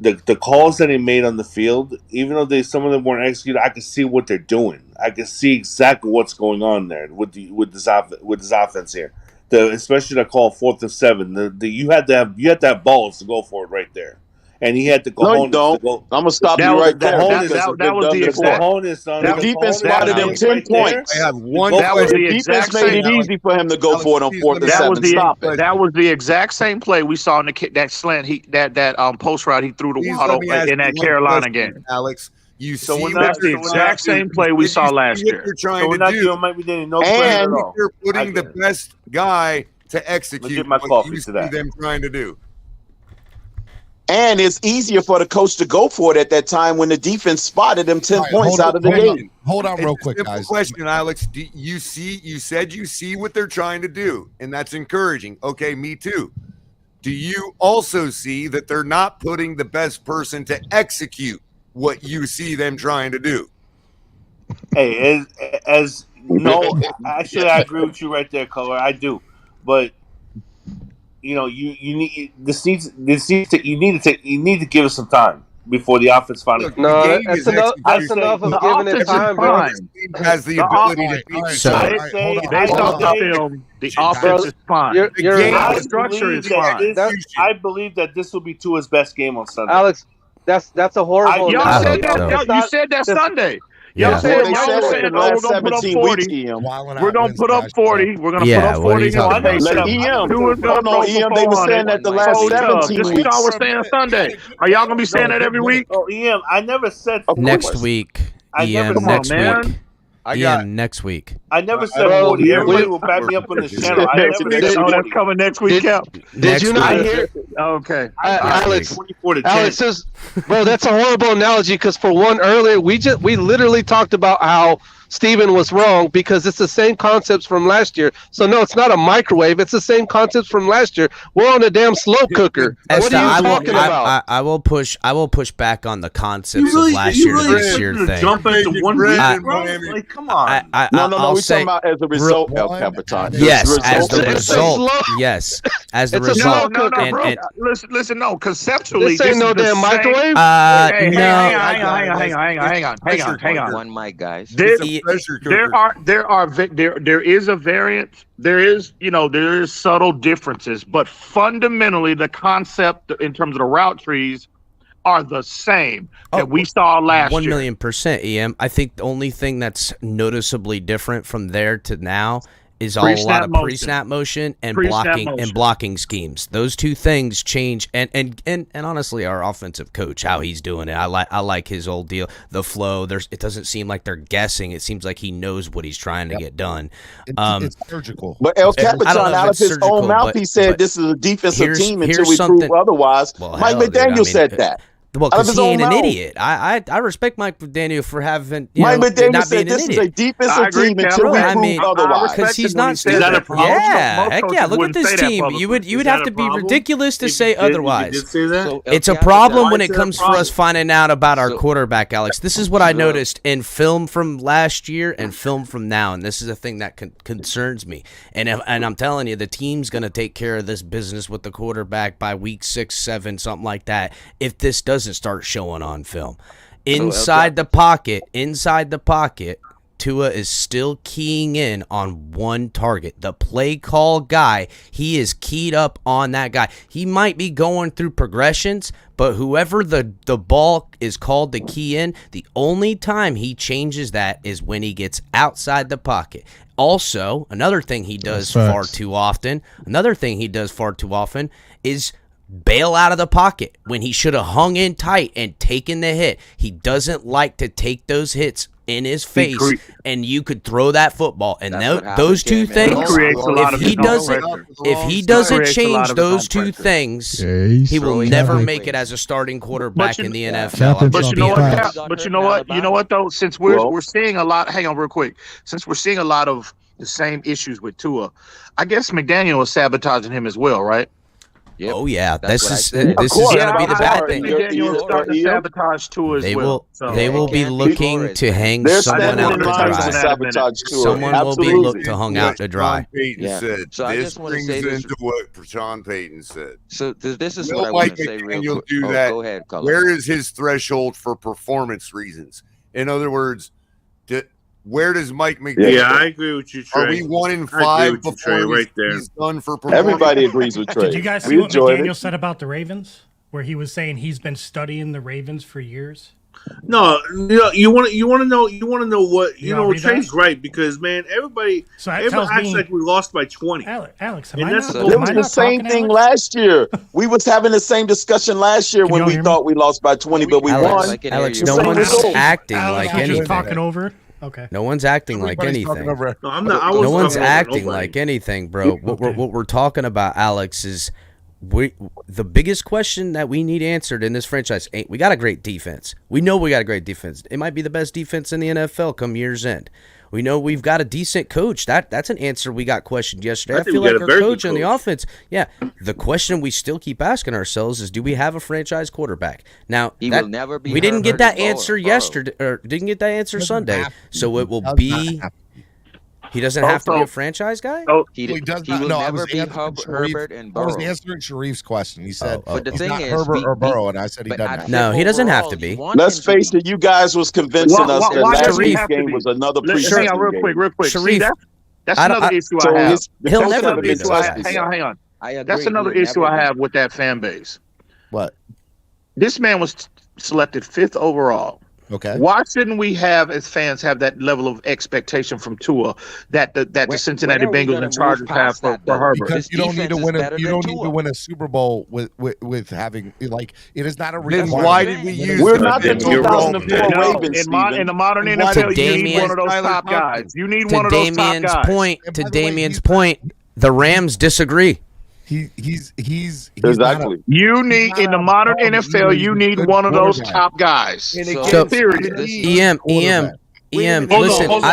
the calls that he made on the field, even though some of them weren't executed, I could see what they're doing. I could see exactly what's going on there with this offense here. Especially the call 4th and 7. You had to have balls to go for it right there, and he had the cojones. No, you don't. I'm gonna stop you right there. That was the exact. The defense spotted him 10 points. I have one. That was the defense exact made it same. easy for him to go for it on 4th and 7. Stop it. That was the exact same play we saw in that slant. That post route he threw to Waddle in that Carolina game. Alex, you So see that's the exact same play we saw last year. You're trying to do, and you're putting the best guy to execute what you see them trying to do. And it's easier for the coach to go for it at that time when the defense spotted him 10 points out of the game. Hold on real It's a quick, simple guys. question, Alex. Do you see? You said you see what they're trying to do, and that's encouraging. Okay, me too. Do you also see that they're not putting the best person to execute what you see them trying to do? Hey, no, actually, I agree with you right there, Color. I do, but you need you need to give us some time before the offense finally. No, that's enough of giving it time, bro. Has the ability to beat. Based off the film, the offense is fine. The structure is fine. I believe that this will be Tua's best game on Sunday. Alex, that's a horrible. Y'all said that. You said that Sunday. Y'all said we're going to put up 40. We're going to put up 40. We're going to put up 40. They were saying that the last 17 weeks. This is all we're saying Sunday. Are y'all going to be saying that every week? Oh, EM, I never said next week. EM next week. Next week. I never said 40. Everybody will back me up on this channel. I never said 40. That's coming next week, Cap. Did you not hear? Okay. Alex says, bro, that's a horrible analogy because for one earlier, we literally talked about how Steven was wrong because it's the same concepts from last year. So no, it's not a microwave. It's the same concepts from last year. We're on a damn slow cooker. What are you talking about? I will push back on the concepts of last year to this year thing. Jump into one week, like, come on. No, we're talking about as a result, El Capitan. Yes, as the result. Yes, as the result. No, bro. Listen, no. Conceptually, this ain't no damn microwave. Hang on. One mic, guys. There is a variance. There is subtle differences, but fundamentally the concept in terms of the route trees are the same that we saw last year. 1,000,000%, EM. I think the only thing that's noticeably different from there to now is a lot of pre-snap motion and blocking schemes. Those two things change, and honestly, our offensive coach, how he's doing it, I like his old deal, the flow. It doesn't seem like they're guessing. It seems like he knows what he's trying to get done. It's surgical. But El Capitan, out of his own mouth, he said this is a defensive team until we prove otherwise. Mike McDaniel said that. Well, because he ain't an idiot. I respect Mike McDaniel for having Mike McDaniel not said being this an is idiot. a defensive team until we prove otherwise. Because he's not stupid. Heck yeah. Look at this team. You would have to be ridiculous to say otherwise. It's a problem when it comes for us finding out about our quarterback, Alex. This is what I noticed in film from last year and film from now, and this is a thing that concerns me. And I'm telling you, the team's going to take care of this business with the quarterback by week 6, 7, something like that. If this doesn't start showing on film. Inside the pocket, Tua is still keying in on one target. The play call guy, he is keyed up on that guy. He might be going through progressions, but whoever the ball is called to key in, the only time he changes that is when he gets outside the pocket. Also, another thing he does far too often is bail out of the pocket when he should have hung in tight and taken the hit. He doesn't like to take those hits in his face, and you could throw that football. And those two things, if he doesn't change those two things, he will never make it as a starting quarterback in the NFL. But you know what though? Since we're seeing a lot, hang on real quick. Since we're seeing a lot of the same issues with Tua, I guess McDaniel is sabotaging him as well, right? Yep. Oh yeah, this is going to be the bad thing. They will be looking to hang someone out to dry. Someone will be looked to hung out to dry. So I just want to say this into what Sean Payton said. So this is what I want to say real quick. Go ahead, Colin. Where is his threshold for performance reasons? In other words, where does Mike McDaniel? Yeah, I agree with you, Trey. Are we 1-5 before right there. he's done for performance? Everybody agrees with Trey. Did you guys see what McDaniel said about the Ravens? where he was saying he's been studying the Ravens for years? No, you want to know what Trey's right because man, everybody acts like we lost by 20. Alex, it was the same thing last year. We was having the same discussion last year when we thought we lost by 20, but we won. Alex, no one's acting like anything. Just talking over. Okay. No one's acting like anything. No, I'm not. No one's acting like anything, bro. What we're talking about, Alex, is the biggest question that we need answered in this franchise. We got a great defense. We know we got a great defense. It might be the best defense in the NFL come year's end. We know we've got a decent coach. That's an answer we got questioned yesterday. I feel like our coach on the offense. Yeah. The question we still keep asking ourselves is, do we have a franchise quarterback? Now, will never be. We didn't get that answer yesterday, or didn't get that answer Sunday. So it will be. He doesn't have to be a franchise guy? He does not. No, I was Herbert and Burrow. I was answering Sharif's question. He said, but the thing is, Herbert or Burrow, and I said he doesn't. No, he doesn't have to be. Let's face it, you guys was convincing us that last week's game was another preseason game. Real quick. Sharif, that's another issue I have. He'll never be. Hang on. I agree. That's another issue I have with that fan base. What? This man was selected 5th overall. Okay. Why shouldn't we have, as fans, have that level of expectation from Tua that the Cincinnati Bengals and Chargers have for Herbert? Because you don't need to win a Super Bowl with having it is not a reason. Then why did we use? We're not the 2004 Ravens. In the modern NFL, you need one of those top guys. You need one of those top guys. To Damien's point, the Rams disagree. He's exactly. You need in the modern NFL. You need one of those top guys. So, EM, listen, I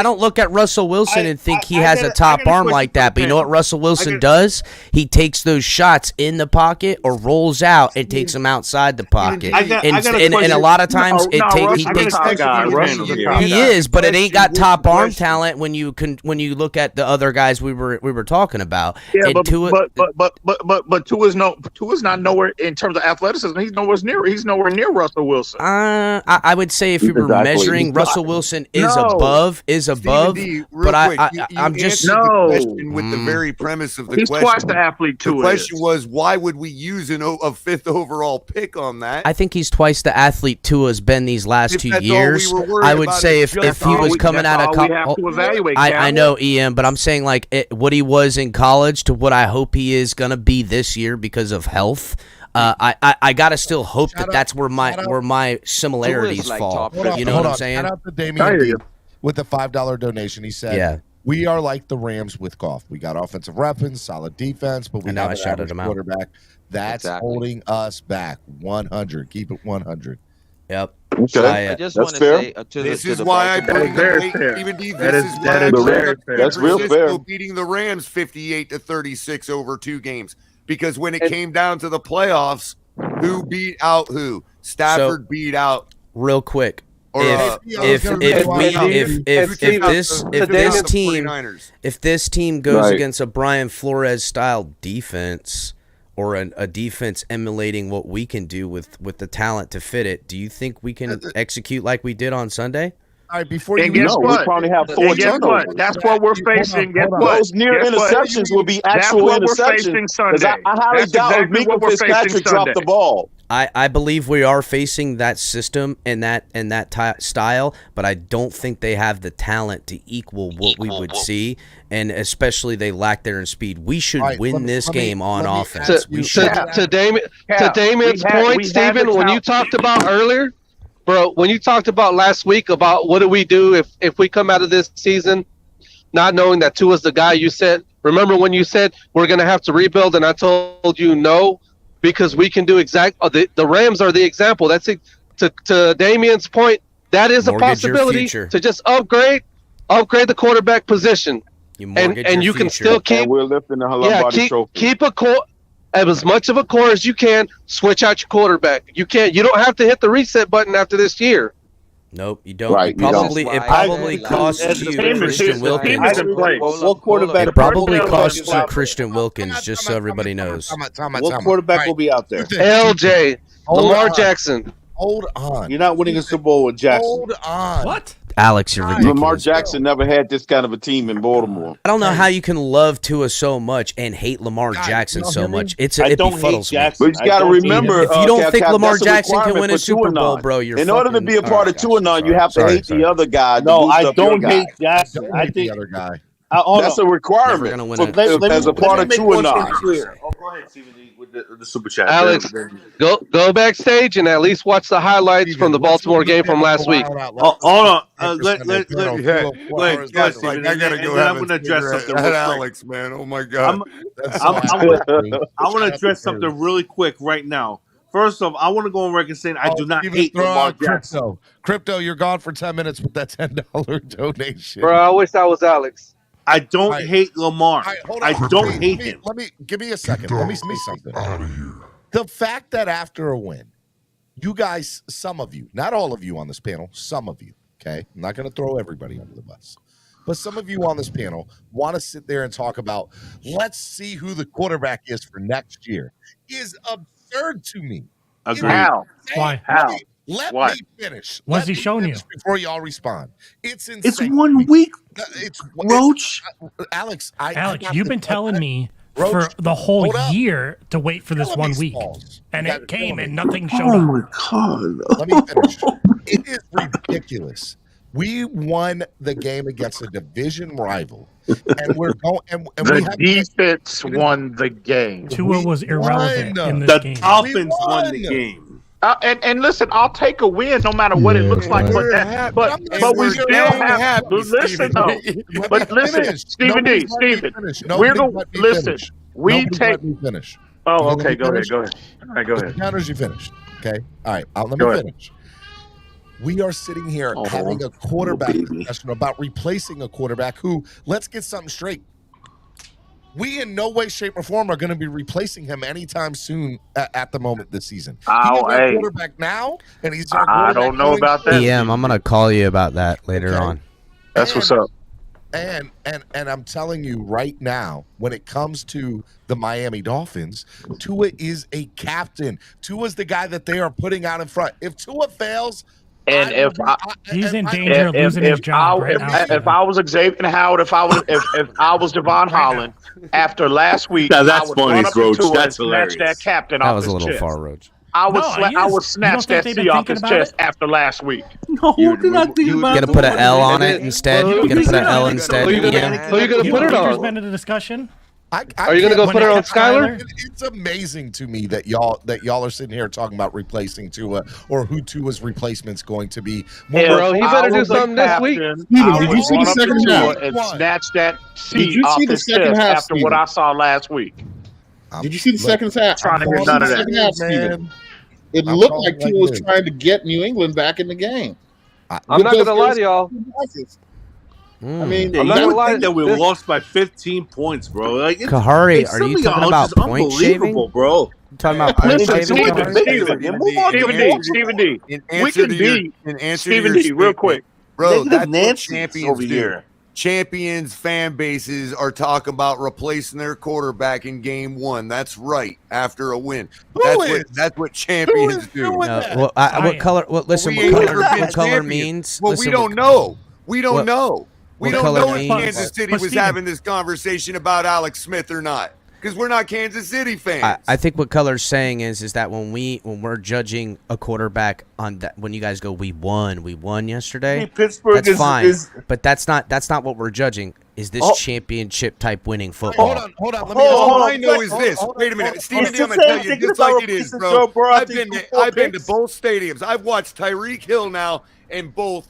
don't look at Russell Wilson and think he has a top arm like that. But you know what Russell Wilson does? He takes those shots in the pocket or rolls out and takes them outside the pocket. And a lot of times he is, but it ain't got top arm talent when you look at the other guys we were talking about. Yeah, but Tua's not nowhere in terms of athleticism. He's nowhere near Russell Wilson. I would say if you were measuring Russell Wilson is above, but I'm just with the very premise of the he's question. Twice the athlete too. The question was, why would we use a 5th overall pick on that? I think he's twice the athlete Tua has been these last 2 years. I would say if he was coming out of college, I know EM, but I'm saying what he was in college to what I hope he is going to be this year because of health. I gotta still hope that's where my similarities fall. You know what I'm saying? Shout out to Damien with the $5 donation. He said, "Yeah, we are like the Rams with Goff. We got offensive weapons, solid defense, but we have an average quarterback. That's holding us back. 100. Keep it 100." Yep. Okay. I just want to say this is why I bring that's real fair. Beating the Rams 58-36 over 2 games. Because when it came down to the playoffs, who beat out who? Stafford beat out. Real quick, if this team goes against a Brian Flores style defense or a defense emulating what we can do with the talent to fit it, do you think we can execute like we did on Sunday? All right, before and guess what? We probably have 4 turnovers. That's what we're facing. Guess what? Those near interceptions will be actual interceptions. I highly doubt if Minka Fitzpatrick dropped the ball. I believe we are facing that system and that style, but I don't think they have the talent to equal what we would see, and especially they lack their in speed. We should win this game on offense. To Damien's point, Steven, when you talked about earlier. Bro, when you talked about last week about what do we do if we come out of this season not knowing that Tua's the guy, you said, remember when you said we're going to have to rebuild, and I told you no, because we can do the Rams are the example. That's it. To Damien's point, that is a possibility to just upgrade the quarterback position. And you can still keep, and we're lifting the trophy. Keep a core. Have as much of a core as you can. Switch out your quarterback. You don't have to hit the reset button after this year. Nope, you don't. Right, it probably costs you Christian Wilkins. What quarterback? It probably costs you Christian Wilkins, just so everybody knows. What quarterback will be out there? LJ, Lamar Jackson. Hold on. You're not winning a Super Bowl with Jackson. Hold on. What? Alex, you're ridiculous. Lamar Jackson never had this kind of a team in Baltimore. I don't know how you can love Tua so much and hate Lamar Jackson so much. It befuddles me. But you got to remember, if you don't think Cap, Lamar Jackson can win a Super Bowl, bro, you're in order to be a part of Tuanon, you have to hate the other guy. No, I don't hate Jackson. I think the other guy. That's a requirement as a part of Tuanon. Go ahead, Stephen D, with the super chat. Alex, go backstage and at least watch the highlights from the Baltimore game from last week. Hold on. I gotta go. I'm gonna address something. Alex, man. Oh my God. I want to address something really quick right now. First off, I want to go on record saying I do not hate Lamar Jackson. Crypto, you're gone for 10 minutes with that $10 donation. Bro, I wish that was Alex. I don't hate Lamar. I don't hate him. Give me a second. Let me see something. The fact that after a win, you guys, some of you, not all of you on this panel, some of you, okay? I'm not going to throw everybody under the bus. But some of you on this panel want to sit there and talk about, let's see who the quarterback is for next year, is absurd to me. How? Why? How? Let me finish. What's he showing you? Before y'all respond. It's insane. It's 1 week. It's Roach. Alex, you've been telling me for the whole year to wait for this 1 week. And it came and nothing showed up. Oh my God. Let me finish. It is ridiculous. We won the game against a division rival, and we're going. And the defense won the game. Tua was irrelevant in this game. The Dolphins won the game. And listen, I'll take a win no matter what it looks like. But we still have. Listen, though. But listen, Stephen D. We're going to listen. We take. Finish. Oh, okay. Go ahead. All right, go ahead. Counters, you finished. Okay. All right. Let me finish. We are sitting here having a quarterback discussion about replacing a quarterback who, let's get something straight. We in no way, shape, or form are going to be replacing him anytime soon at the moment this season. He's our quarterback now, and he's our quarterback. I don't know about that. EM, I'm going to call you about that later on. That's what's up. And I'm telling you right now, when it comes to the Miami Dolphins, Tua is a captain. Tua's the guy that they are putting out in front. If Tua fails, he's in danger of losing his job right now. If I was Xavier Howard, if I was Devon Holland, after last week, that's funny, Roach. That's hilarious. That captain that off was his a little chest. far, Roach. I would snatch that C off his chest after last week. No, you're not thinking about. Gonna put an L on it instead. You're gonna put an L instead. Who are you gonna put it on? Been in a discussion. Are you gonna go put it on Skyler? It's amazing to me that y'all are sitting here talking about replacing Tua or who Tua's replacement's going to be. Bro, he better do something this week. Did you see the second half? And snatch that C off his chest after what I saw last week. Did you see the second half? Trying to hear none of that. It looked like Tua was trying to get New England back in the game. I'm not gonna lie to y'all. I mean, I'm not gonna lie that we lost by 15 points, bro. Like, Kahari, are you talking about point shaving, bro? You talking about point shaving? Stephen D. We can beat Stephen D. Real quick, bro. That's what champions over here. Champions fan bases are talking about replacing their quarterback in game one. That's right, after a win. That's what champions do. What color? Listen, what color means? Well, we don't know. We don't know. We don't know if Kansas City was having this conversation about Alex Smith or not, because we're not Kansas City fans. I think what Color's saying is that when we're judging a quarterback on that, when you guys go, we won yesterday. Hey, Pittsburgh that's fine, but that's not what we're judging. Is this championship type winning football? Hold on. All I know is this. Wait a minute, Steve. I'm gonna tell you just like it is, bro. I've been to both stadiums. I've watched Tyreek Hill now in both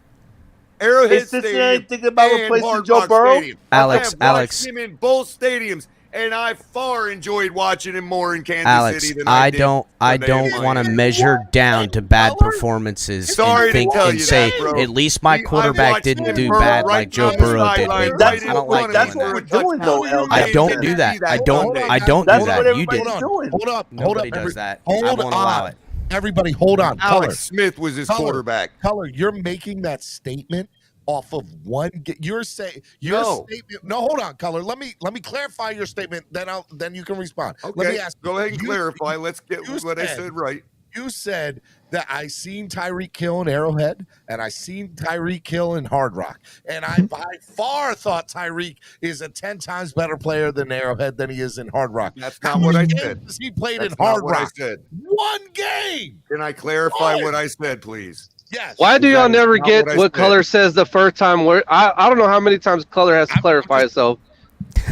Arrowhead Stadium thinking about replacing Joe Burrow? Alex, watched him in both stadiums, and I far enjoyed watching him more in Kansas City than I don't want to measure down to bad performances and say at least my quarterback didn't do bad like Joe Burrow did. I don't like that's what we're doing, though. I don't do that. I don't do that. You did. Hold up. Nobody does that. I won't allow it. Everybody, hold on. Alex Smith was his quarterback. Color, you're making that statement off of one. You're saying statement. No, hold on, Color. Let me clarify your statement. Then you can respond. Okay. Let me ask. Go ahead and clarify. Let's get what I said right. You said that I seen Tyreek Hill in Arrowhead, and I seen Tyreek Hill in Hard Rock, and I by far thought Tyreek is a 10 times better player than Arrowhead than he is in Hard Rock. That's not what I said. He played That's in Hard not what Rock. I said. One game. Can I clarify what I said, please? Yes. Why do y'all never not get what I what said. Color says the first time? Where I don't know how many times Color has to clarify itself.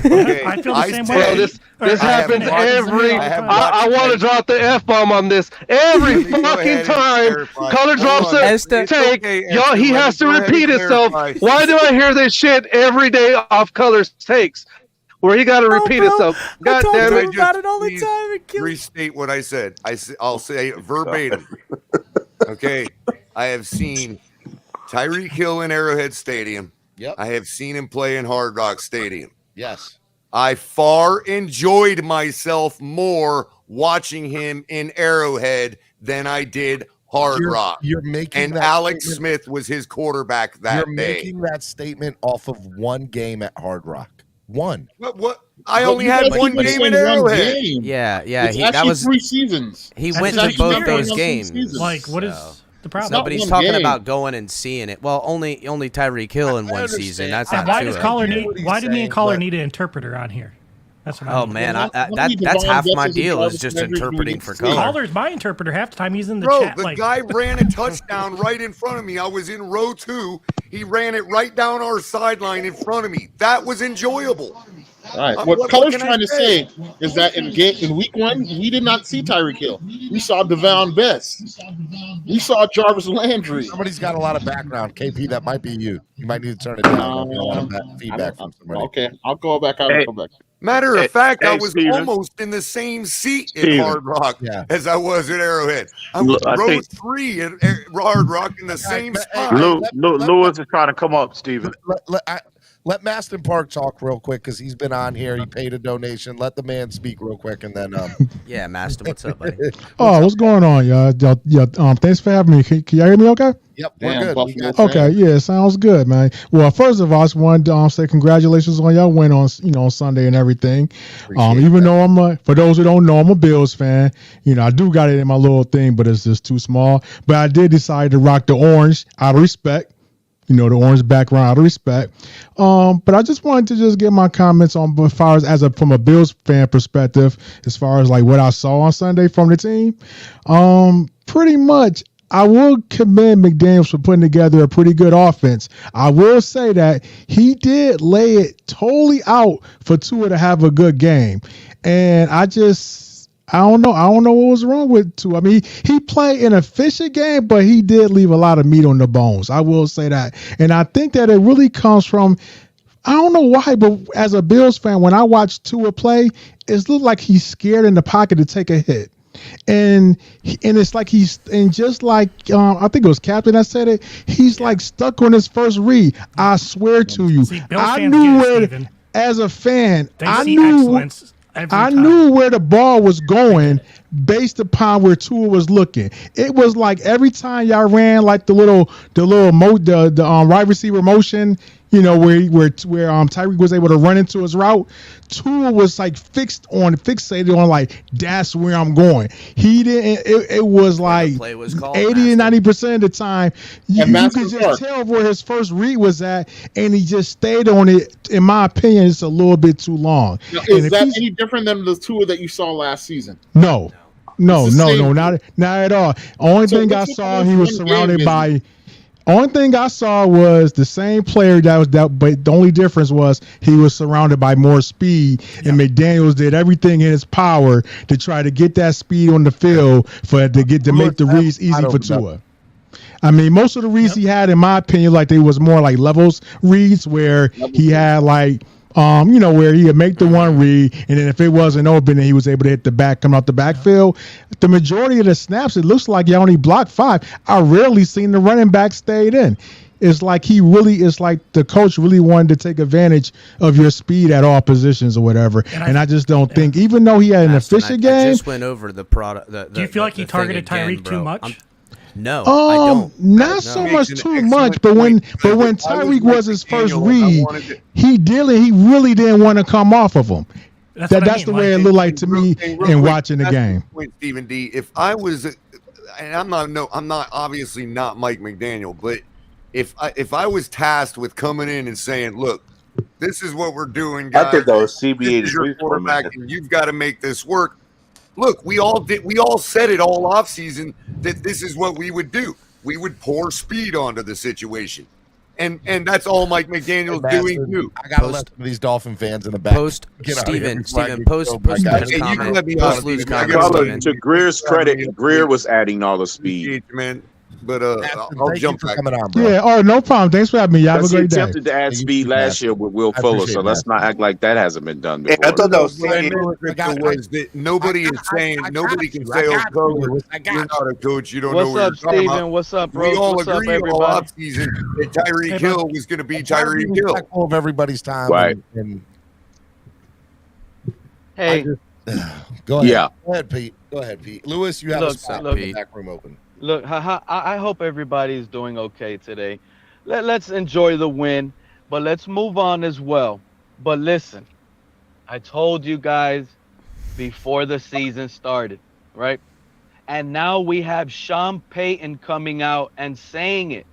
Okay. I feel the same said- way. This I have happens watched- every. I have I watched- want to drop the F-bomb on this every Let me go fucking ahead and time. clarify. Color Hold drops on. a It's take. okay, Y'all, Esther. he Let has me to go ahead repeat and himself. clarify. Why do I hear this shit every day off Color's takes? Where he got to repeat himself. God damn it! Can I just restate what I said. I'll say it verbatim. Okay, I have seen Tyreek Hill in Arrowhead Stadium. Yep. I have seen him play in Hard Rock Stadium. Yes. I far enjoyed myself more watching him in Arrowhead than I did Hard Rock. You're making and that Alex statement- Smith was his quarterback that You're day. making that statement off of one game at Hard Rock. One. What? I But only you had guys one keep game saying in one Arrowhead. game. Yeah, It's that actually was 3 seasons. He That's went his to both actual those number of games. seasons. Like, what is the problem? Nobody's one talking game. about going and seeing it. Well, only Tyreek Hill in one season. That's And not why Tua. does Caller need? Why do me and Caller but- need an interpreter on here? That's what Oh I man, Well, that's half my deal is just interpreting for color. Caller's my interpreter half the time. He's in the Bro, chat. the Like, guy ran a touchdown right in front of me. I was in row 2. He ran it right down our sideline in front of me. That was enjoyable. All right. What What Color's can I trying to say is that in week 1, we did not see Tyreek Hill. We saw Devon Best. We saw Jarvis Landry. Somebody's got a lot of background. KP, that might be you. You might need to turn it down. Get a lot of feedback from somebody. Okay, I'll go back out and come back. Matter of fact, I hey, was Steven. almost in the same seat in Steven. Hard Rock Yeah. as I was at Arrowhead. I was Look, I row think- 3 at Hard Rock in the same spot. Lewis is trying to come up, Steven. Let Maston Park talk real quick because he's been on here. He paid a donation. Let the man speak real quick, and then Yeah, Maston, what's up, buddy? What's going on, y'all? Thanks for having me. Can y'all hear me okay? Yep, we're good. We got Okay, yeah, sounds good, man. Well, first of all, I just wanted to say congratulations on y'all win on on Sunday and everything. Even though for those who don't know, I'm a Bills fan. I do got it in my little thing, but it's just too small. But I did decide to rock the orange out of respect. The orange background out of respect. But I just wanted to just get my comments on as far as from a Bills fan perspective, as far as like what I saw on Sunday from the team. Pretty much, I will commend McDaniels for putting together a pretty good offense. I will say that he did lay it totally out for Tua to have a good game. And I don't know. I don't know what was wrong with Tua. I mean, he played an efficient game, but he did leave a lot of meat on the bones. I will say that. And I think that it really comes from, I don't know why, but as a Bills fan, when I watch Tua play, it looks like he's scared in the pocket to take a hit. And it's like just like I think it was Captain that said it, he's like stuck on his first read. I swear to you, I knew where, as a fan, I knew where the ball was going based upon where Tua was looking. It was like every time y'all ran like the wide receiver motion, where Tyreek was able to run into his route, Tua was like fixated on like that's where I'm going. He didn't. It was like 80 and 90% of the time you could just tell where his first read was at, and he just stayed on it. In my opinion, it's a little bit too long. Now, is that any different than the Tua that you saw last season? No, not at all. Only thing I saw, he was surrounded by. Only thing I saw was the same player but the only difference was he was surrounded by more speed, and McDaniels did everything in his power to try to get that speed on the field to make the reads easy for Tua. I mean, most of the reads he had, in my opinion, like they was more like levels reads where he had like. Where he would make the one read, and then if it wasn't open, then he was able to hit the back, come out the backfield. The majority of the snaps, it looks like he only blocked 5. I rarely seen the running back stayed in. It's like the coach really wanted to take advantage of your speed at all positions or whatever. And I just don't think, even though he had an efficient game. I just went over the product. Do you feel like he targeted Tyreek too much? No, I don't. Not so much too much, but when Tyreek was his first read, he really didn't want to come off of him. That's the way it looked like to me in watching the game. Point, Stephen D. If I was I'm not obviously not Mike McDaniel, but if I was tasked with coming in and saying, look, this is what we're doing, guys. I think that was This CB83 is your for a quarterback, minute. and you've got to make this work. Look, we all said it all offseason that this is what we would do. We would pour speed onto the situation. And that's all Mike McDaniel's doing too. I gotta let these Dolphin fans in the back. Steven, post Lou's comment. To Greer's credit, Greer was adding all the speed. Man. But I'll jump back. Yeah, no problem. Thanks for having me. Y'all have a He great day. attempted to add speed last year with Will Fuller, so let's not act like that hasn't been done before. I thought that was What I meant was that nobody is saying, nobody can say, oh, coach, you're not a coach, you don't know what you're talking about. What's up, bro? We all What's up, agreed all everybody? offseason that Tyreek Hill was going to be Tyreek Hill. Respectful of everybody's time. Right. Hey. Go ahead. Yeah. Go ahead, Pete. Lewis, you have a spot in the back room open. Look, I hope everybody's doing okay today. Let's enjoy the win, but let's move on as well. But listen, I told you guys before the season started, right? And now we have Sean Payton coming out and saying it.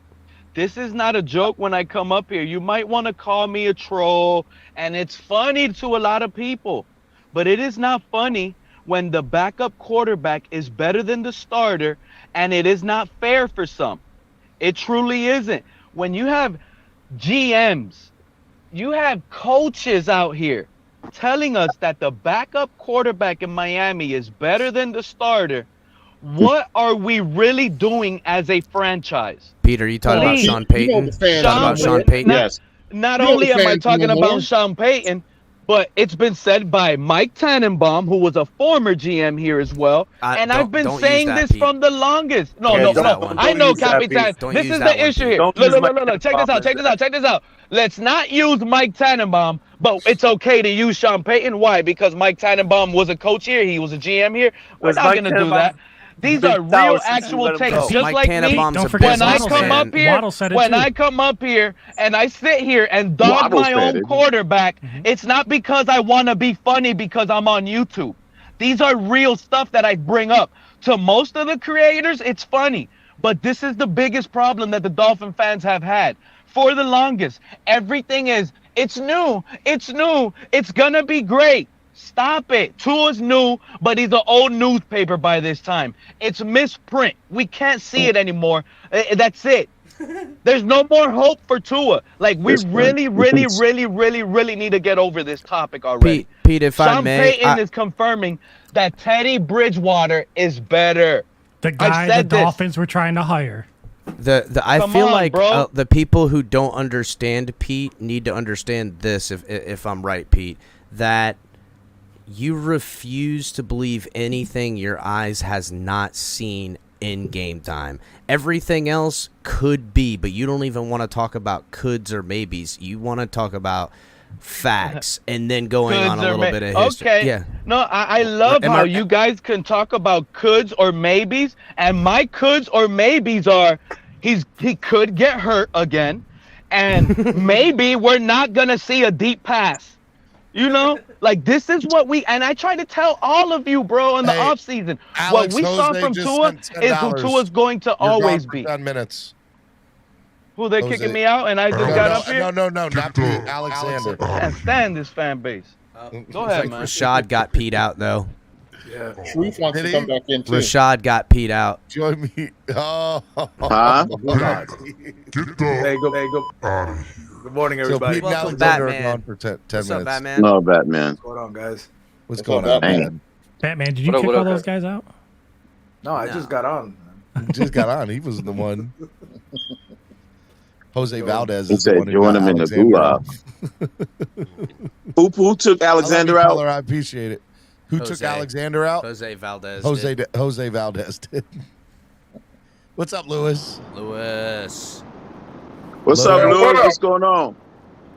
This is not a joke when I come up here. You might want to call me a troll, and it's funny to a lot of people, but it is not funny when the backup quarterback is better than the starter, and it is not fair for some. It truly isn't. When you have GMs, you have coaches out here telling us that the backup quarterback in Miami is better than the starter, what are we really doing as a franchise? Peter, you talking about Sean Payton? Yes. Not only am I talking about Sean Payton, but it's been said by Mike Tannenbaum, who was a former GM here as well. And I've been saying this from the longest. No. I know, Capitan. This is the issue here. Look. Check this out. Let's not use Mike Tannenbaum, but it's okay to use Sean Payton. Why? Because Mike Tannenbaum was a coach here. He was a GM here. We're not going to do that. These are real, actual takes. Just like me, when I come up here and I sit here and dog my own quarterback, it's not because I want to be funny because I'm on YouTube. These are real stuff that I bring up. To most of the creators, it's funny. But this is the biggest problem that the Dolphin fans have had. For the longest, everything is, it's new, it's going to be great. Stop it. Tua's new, but he's an old newspaper by this time. It's misprint. We can't see it anymore. That's it. There's no more hope for Tua. Like, we really need to get over this topic already. Pete, if I may, Sean Payton is confirming that Teddy Bridgewater is better. The guy the Dolphins were trying to hire. I feel like the people who don't understand Pete need to understand this, if I'm right, Pete, that you refuse to believe anything your eyes has not seen in game time. Everything else could be, but you don't even want to talk about coulds or maybes. You want to talk about facts and then going on a little bit of history. Okay. Yeah. No, I love how you guys can talk about coulds or maybes, and my coulds or maybes are he could get hurt again, and maybe we're not gonna see a deep pass. You know, like this is what and I try to tell all of you, bro, in the offseason. What we saw from Tua is who Tua's going to always be. 10 minutes. Who, they kicking me out and I just got up here? No, not Pete. Alexander. I can't stand this fan base. Go ahead, man. Rashad got Pete out, though. Yeah. Truth wants to come back in, too. Rashad got Pete out. Join me. Oh. Huh? Hey, go. Good morning, everybody. So Pete and Alexander are gone for 10 minutes. Up, Batman? No, Batman. What's going on, guys? What's going on, man? Batman, did you kick all those guys out? No, I just got on. Just got on. He was the one. Jose Valdez He is the one said who join got him in the Alexander gulag. Who took Alexander out? I appreciate it. Who took Alexander out? Jose Valdez. Jose Valdez did. What's up, Lewis? What's up, Lewis? What's going on?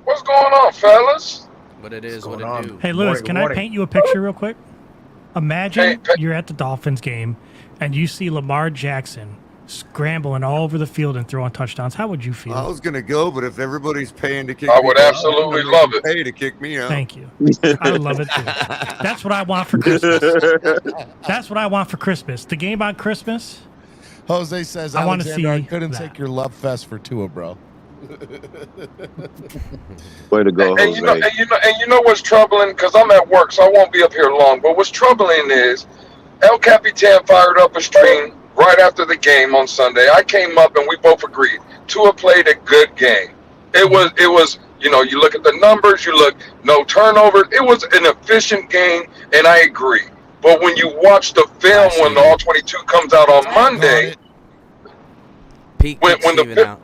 What's going on, fellas? What it is, what it do. Hey, Lewis, can I paint you a picture real quick? Imagine you're at the Dolphins game and you see Lamar Jackson scrambling all over the field and throwing touchdowns. How would you feel? I was going to go, but if everybody's paying to kick I me would out, absolutely love it. Pay to kick me out. Thank you. I would love it too. That's what I want for Christmas. That's what I want for Christmas. The game on Christmas, Jose says, I wanna Alexander, I see couldn't that. take your love fest for Tua, bro. Way to go, And Jose. you know what's troubling? Because I'm at work, so I won't be up here long. But what's troubling is El Capitan fired up a stream right after the game on Sunday. I came up and we both agreed Tua played a good game. It was. You know, you look at the numbers, you look no turnovers. It was an efficient game, and I agree. But when you watch the film, when the All 22 comes out on Monday, when the out.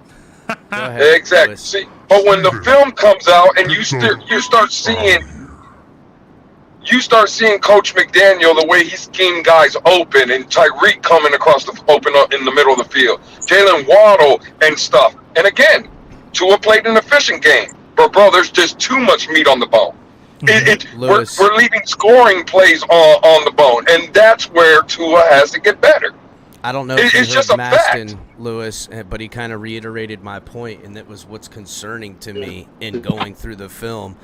Go ahead, exactly. Lewis. See, but when the film comes out and you start seeing Coach McDaniel, the way he schemed guys open, and Tyreek coming across the open up in the middle of the field, Jalen Waddle and stuff. And again, Tua played an efficient game, but bro, there's just too much meat on the bone. We're leaving scoring plays on the bone, and that's where Tua has to get better. I don't know if It's you just heard a fact. Maston, Lewis, but he kind of reiterated my point, and that was what's concerning to me in going through the film.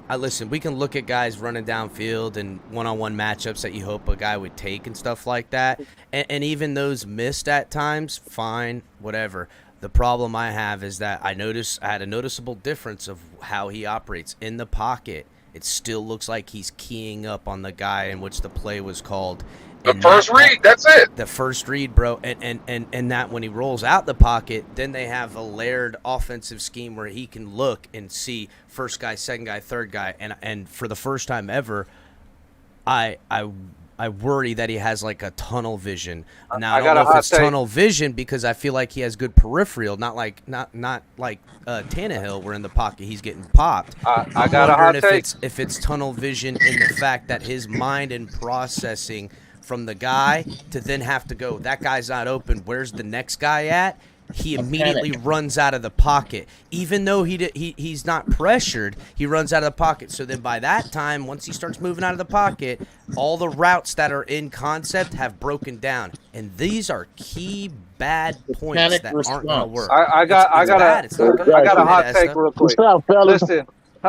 Listen, we can look at guys running downfield and one-on-one matchups that you hope a guy would take and stuff like that, and even those missed at times, fine, whatever. The problem I have is that I had a noticeable difference of how he operates in the pocket. It still looks like he's keying up on the guy in which the play was called. The first read, that's it. The first read, bro, and that when he rolls out the pocket, then they have a layered offensive scheme where he can look and see first guy, second guy, third guy, and for the first time ever, I worry that he has like a tunnel vision. Now I don't know if it's tunnel vision because I feel like he has good peripheral, not like Tannehill, where in the pocket he's getting popped. I got a hot take. If it's tunnel vision in the fact that his mind and processing from the guy to then have to go, that guy's not open, where's the next guy at? He immediately runs out of the pocket. Even though he's not pressured, he runs out of the pocket. So then by that time, once he starts moving out of the pocket, all the routes that are in concept have broken down. And these are key bad points that aren't going to work. I got a hot take real quick.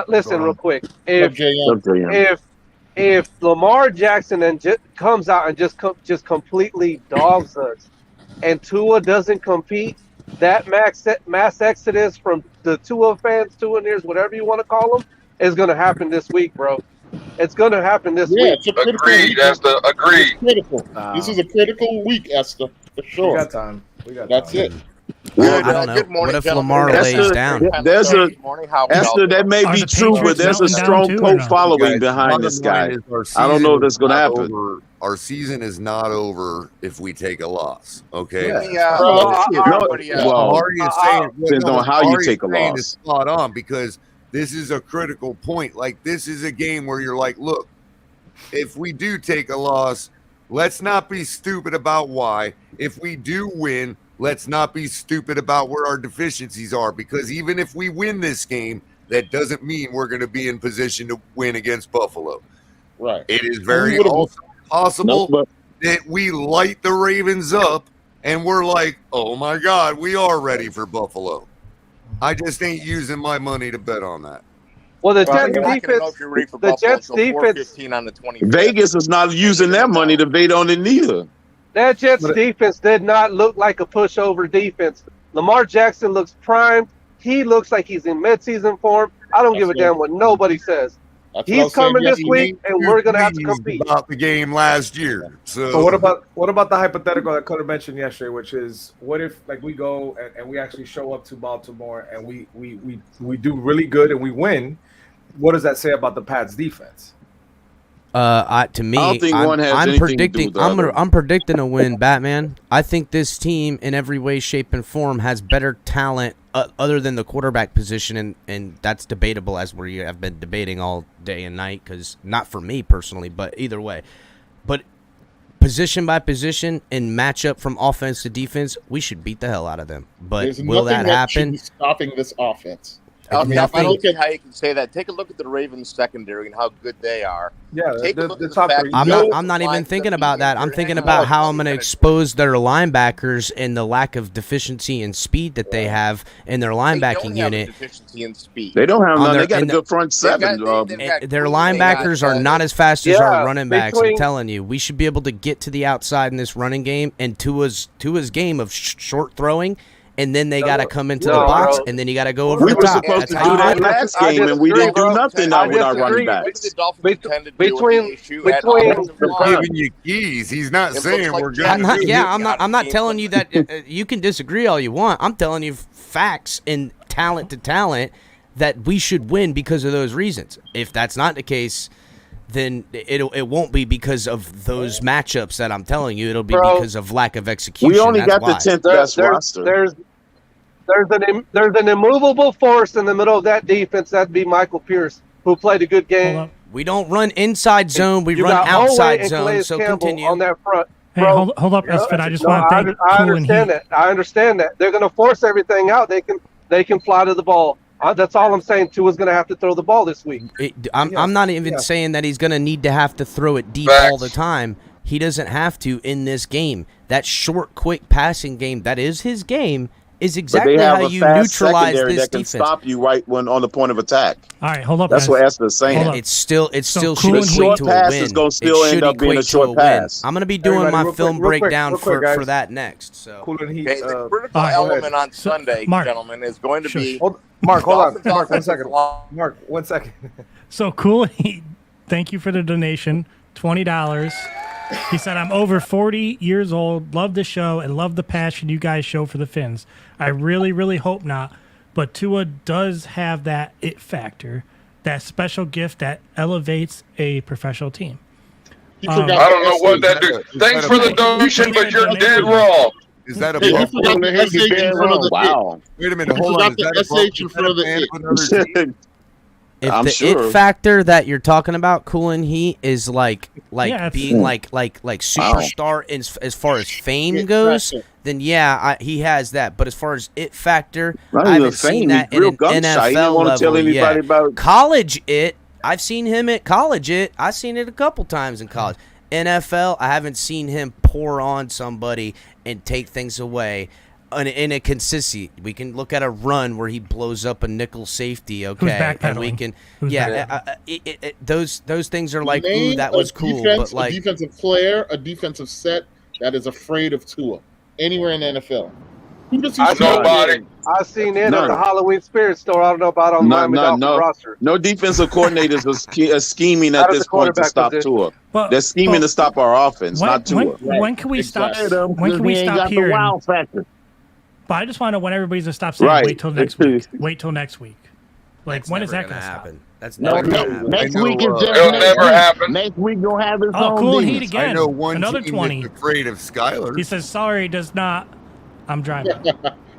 Listen real quick. If Lamar Jackson comes out and just completely dogs us, and Tua doesn't compete, that mass exodus from the Tua fans, Tuaneers, whatever you want to call them, is going to happen this week, bro. It's going to happen this week. Agreed, Esther. Agreed. Critical. This is a critical week, Esther, for sure. We got time. That's it. Well, I don't know. Good morning, what if Lamar lays down? Esther, that may be true, but there's a strong cult following behind this guy. I don't know if that's going to happen. Our season is not over if we take a loss. Okay. Depends on how you take a loss. Is spot on, because this is a critical point. Like, this is a game where you're like, look, if we do take a loss, let's not be stupid about why. If we do win, let's not be stupid about where our deficiencies are, because even if we win this game, that doesn't mean we're going to be in position to win against Buffalo. Right. It is very possible that we light the Ravens up and we're like, oh my God, we are ready for Buffalo. I just ain't using my money to bet on that. Well, the Jets defense, on the 20. Vegas is not using their money to bet on it neither. That Jets defense did not look like a pushover defense. Lamar Jackson looks primed. He looks like he's in midseason form. I don't give a damn what nobody says. He's coming this week, and we're going to have to compete. About the game last year. So what about the hypothetical that Cutter mentioned yesterday, which is what if we go and we actually show up to Baltimore and we do really good and we win? What does that say about the Pats defense? To me, I'm predicting a win, Batman. I think this team, in every way, shape, and form, has better talent other than the quarterback position, and that's debatable, as we have been debating all day and night. Because not for me personally, but either way, but position by position and matchup from offense to defense, we should beat the hell out of them. But will that happen? Stopping this offense. I don't get how you can say that. Take a look at the Ravens secondary and how good they are. Yeah, Take a look at the top fact three. I'm not even thinking about that. I'm thinking about how I'm going to expose their linebackers and the lack of deficiency and speed that they have in their linebacking unit. Deficiency in speed. They don't have none. They got a good front seven. Their linebackers are not as fast as our running backs. I'm telling you, we should be able to get to the outside in this running game. And Tua's game of short throwing. And then they got to come into the box, and then you got to go over the top. We were supposed to do that last game, and we didn't do nothing with our running backs. Giving you keys. He's not saying we're going to. I'm not telling you that you can disagree all you want. I'm telling you facts and talent to talent that we should win because of those reasons. If that's not the case, then it won't be because of those matchups that I'm telling you. It'll be because of lack of execution. We only got the 10th best roster. There's an immovable force in the middle of that defense. That'd be Michael Pierce, who played a good game. We don't run inside zone. We run outside zone. So continue on that front. Hey, hold up, Esfit. I just want to thank I understand that. I understand that. They're going to force everything out. They can fly to the ball. That's all I'm saying. Tua's going to have to throw the ball this week. I'm not even saying that he's going to need to have to throw it deep all the time. He doesn't have to in this game. That short, quick passing game, that is his game, is exactly how you neutralize this that can defense. Stop you right when on the point of attack. All right, hold up. That's what Esther's saying. It's still cool should equate to a win. Is going to still end up being a short pass. I'm going to be doing my film breakdown for that next. So the critical element on Sunday, gentlemen, is going to be. Mark, hold on. Mark, 1 second. Mark, 1 second. So Cool Heat, thank you for the donation, $20. He said, I'm over 40 years old, love the show, and love the passion you guys show for the Finns. I really, really hope not, but Tua does have that it factor, that special gift that elevates a professional team. I don't know what that do. Thanks for the donation, but you're dead wrong. Is that a wow? Wait a minute, hold on. Is that SH in front of the it? If I'm sure. It factor that you're talking about, Cool and Heat, is like being like superstar as far as fame goes, then he has that. But as far as it factor, I haven't seen that in an NFL level yet. College it, I've seen him at college it. I've seen it a couple times in college. NFL, I haven't seen him pour on somebody and take things away. In a consistency, we can look at a run where he blows up a nickel safety, and we can, those things are like, ooh, that was cool, but like a defensive player, a defensive set that is afraid of Tua anywhere in the NFL. Who does he? Nobody. I've seen it at the Halloween Spirit Store. I don't know about on Miami Dolphins roster. No defensive coordinators are scheming at this point to stop Tua. They're scheming to stop our offense, not Tua. When can we stop? When can we stop here? But I just want to know when everybody's gonna stop saying wait till next week. Wait till next week. Like when is that gonna happen? That's never gonna happen. Next week is just it'll never happen. Next week gonna have his own. Cool Heat again. I know one another team 20. that's afraid of Skyler. He says sorry, does not. I'm driving.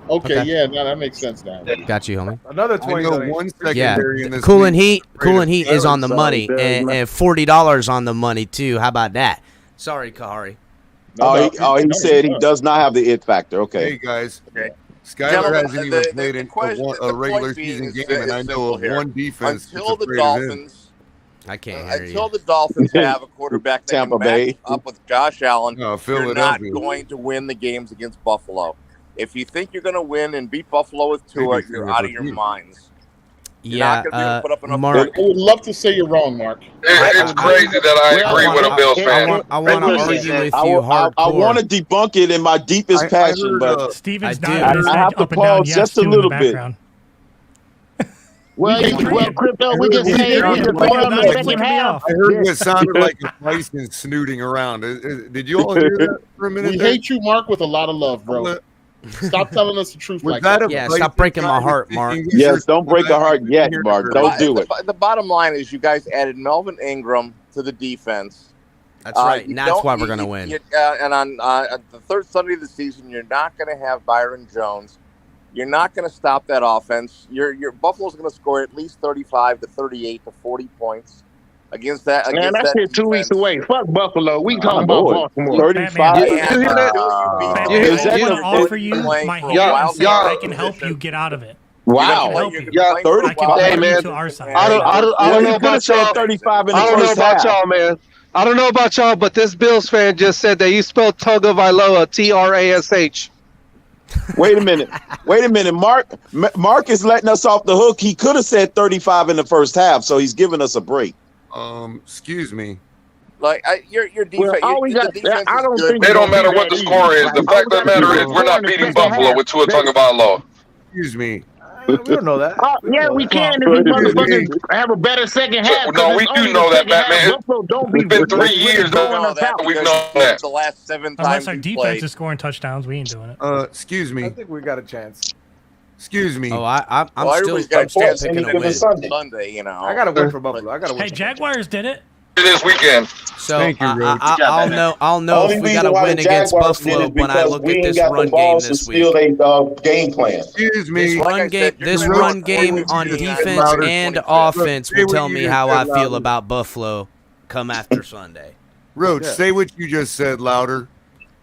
Okay, yeah, no, that makes sense now. Got you, homie. Another 20. One secondary in this. Cool and Heat is on the money, and $40 on the money too. How about that? Sorry, Kahari. He said he does not have the it factor. Okay. Hey guys. Okay. Skyler hasn't even played a regular season game, and I know of one defense until the Dolphins. Dolphins. I can't hear until the Dolphins have a quarterback that Tampa can match up with Josh Allen, you're not Philadelphia. going to win the games against Buffalo. If you think you're going to win and beat Buffalo with Tua, you're out of your minds. You're not going to be able to put up enough Mark. I would love to say you're wrong, Mark. It's crazy that I agree with a Bills fan. I want to argue with you hardcore. I want to debunk it in my deepest passion, but Steven's I have to pause just a little bit. Well, Crypto, we can say I heard what sounded like a Tyson snooting around. Did you all hear that for a minute? We hate you, Mark, with a lot of love, bro. Stop telling us the truth like that. Yeah, stop breaking my heart, Mark. Yes, don't break a heart yet, Mark. Don't do it. The bottom line is you guys added Melvin Ingram to the defense. That's right, and that's why we're going to win. And on the third Sunday of the season, you're not going to have Byron Jones. You're not going to stop that offense. Your Buffalo's going to score at least 35 to 38 to 40 points against that. Man, that's it 2 weeks away. Fuck Buffalo. We talking about Baltimore. 35. I want to offer you my help. I can help you get out of it. Wow. Yeah, 35. Hey, man. I don't know about y'all. 35 in the I don't know first about half. y'all, man. I don't know about y'all, but this Bills fan just said that you spelled Tagovailoa Trash. Wait a minute. Mark is letting us off the hook. He could have said 35 in the first half, so he's giving us a break. Excuse me. Like your defense, all we got, the defense I is don't good. think It don't matter what the score is. The fact of the matter is we're not beating Buffalo with Tua Tagovailoa. Excuse me. We don't know that. We can if we motherfuckers have a better second half. No, we do know that, Batman. Buffalo don't be It's been 3 years blowing us out. we've known that. The last 7 Unless times our we defense played. is scoring touchdowns, we ain't doing it. Excuse me. I think we got a chance. Excuse me. Oh, I'm everybody's still got a chance picking a anything win. Sunday, you know. I got to win for Buffalo. I got to win. Hey, Jaguars did it this weekend. So Thank you, Rhodes. I'll know if we got to win against Buffalo when I look at this run game this week. Game plan. Excuse me. This run game on defense and offense will tell me how I feel about Buffalo come after Sunday. Roach, say what you just said louder.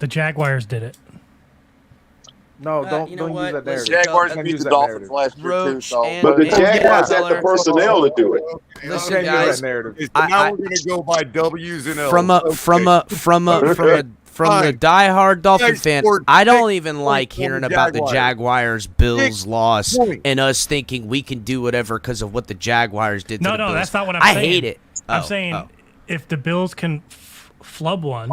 The Jaguars did it. No, don't you know use what? that Listen, narrative. Jaguars Don't beat use the that Dolphins narrative. last year too. So, But the Jaguars had the personnel to do it. Listen, Don't use guys. that narrative. Now we're going to go by W's and L's. From a diehard Dolphin fan, I don't even like hearing about the Jaguars Bills loss and us thinking we can do whatever because of what the Jaguars did. No, to the Bills. that's not what I'm saying. I hate it. I'm saying if the Bills can flub one,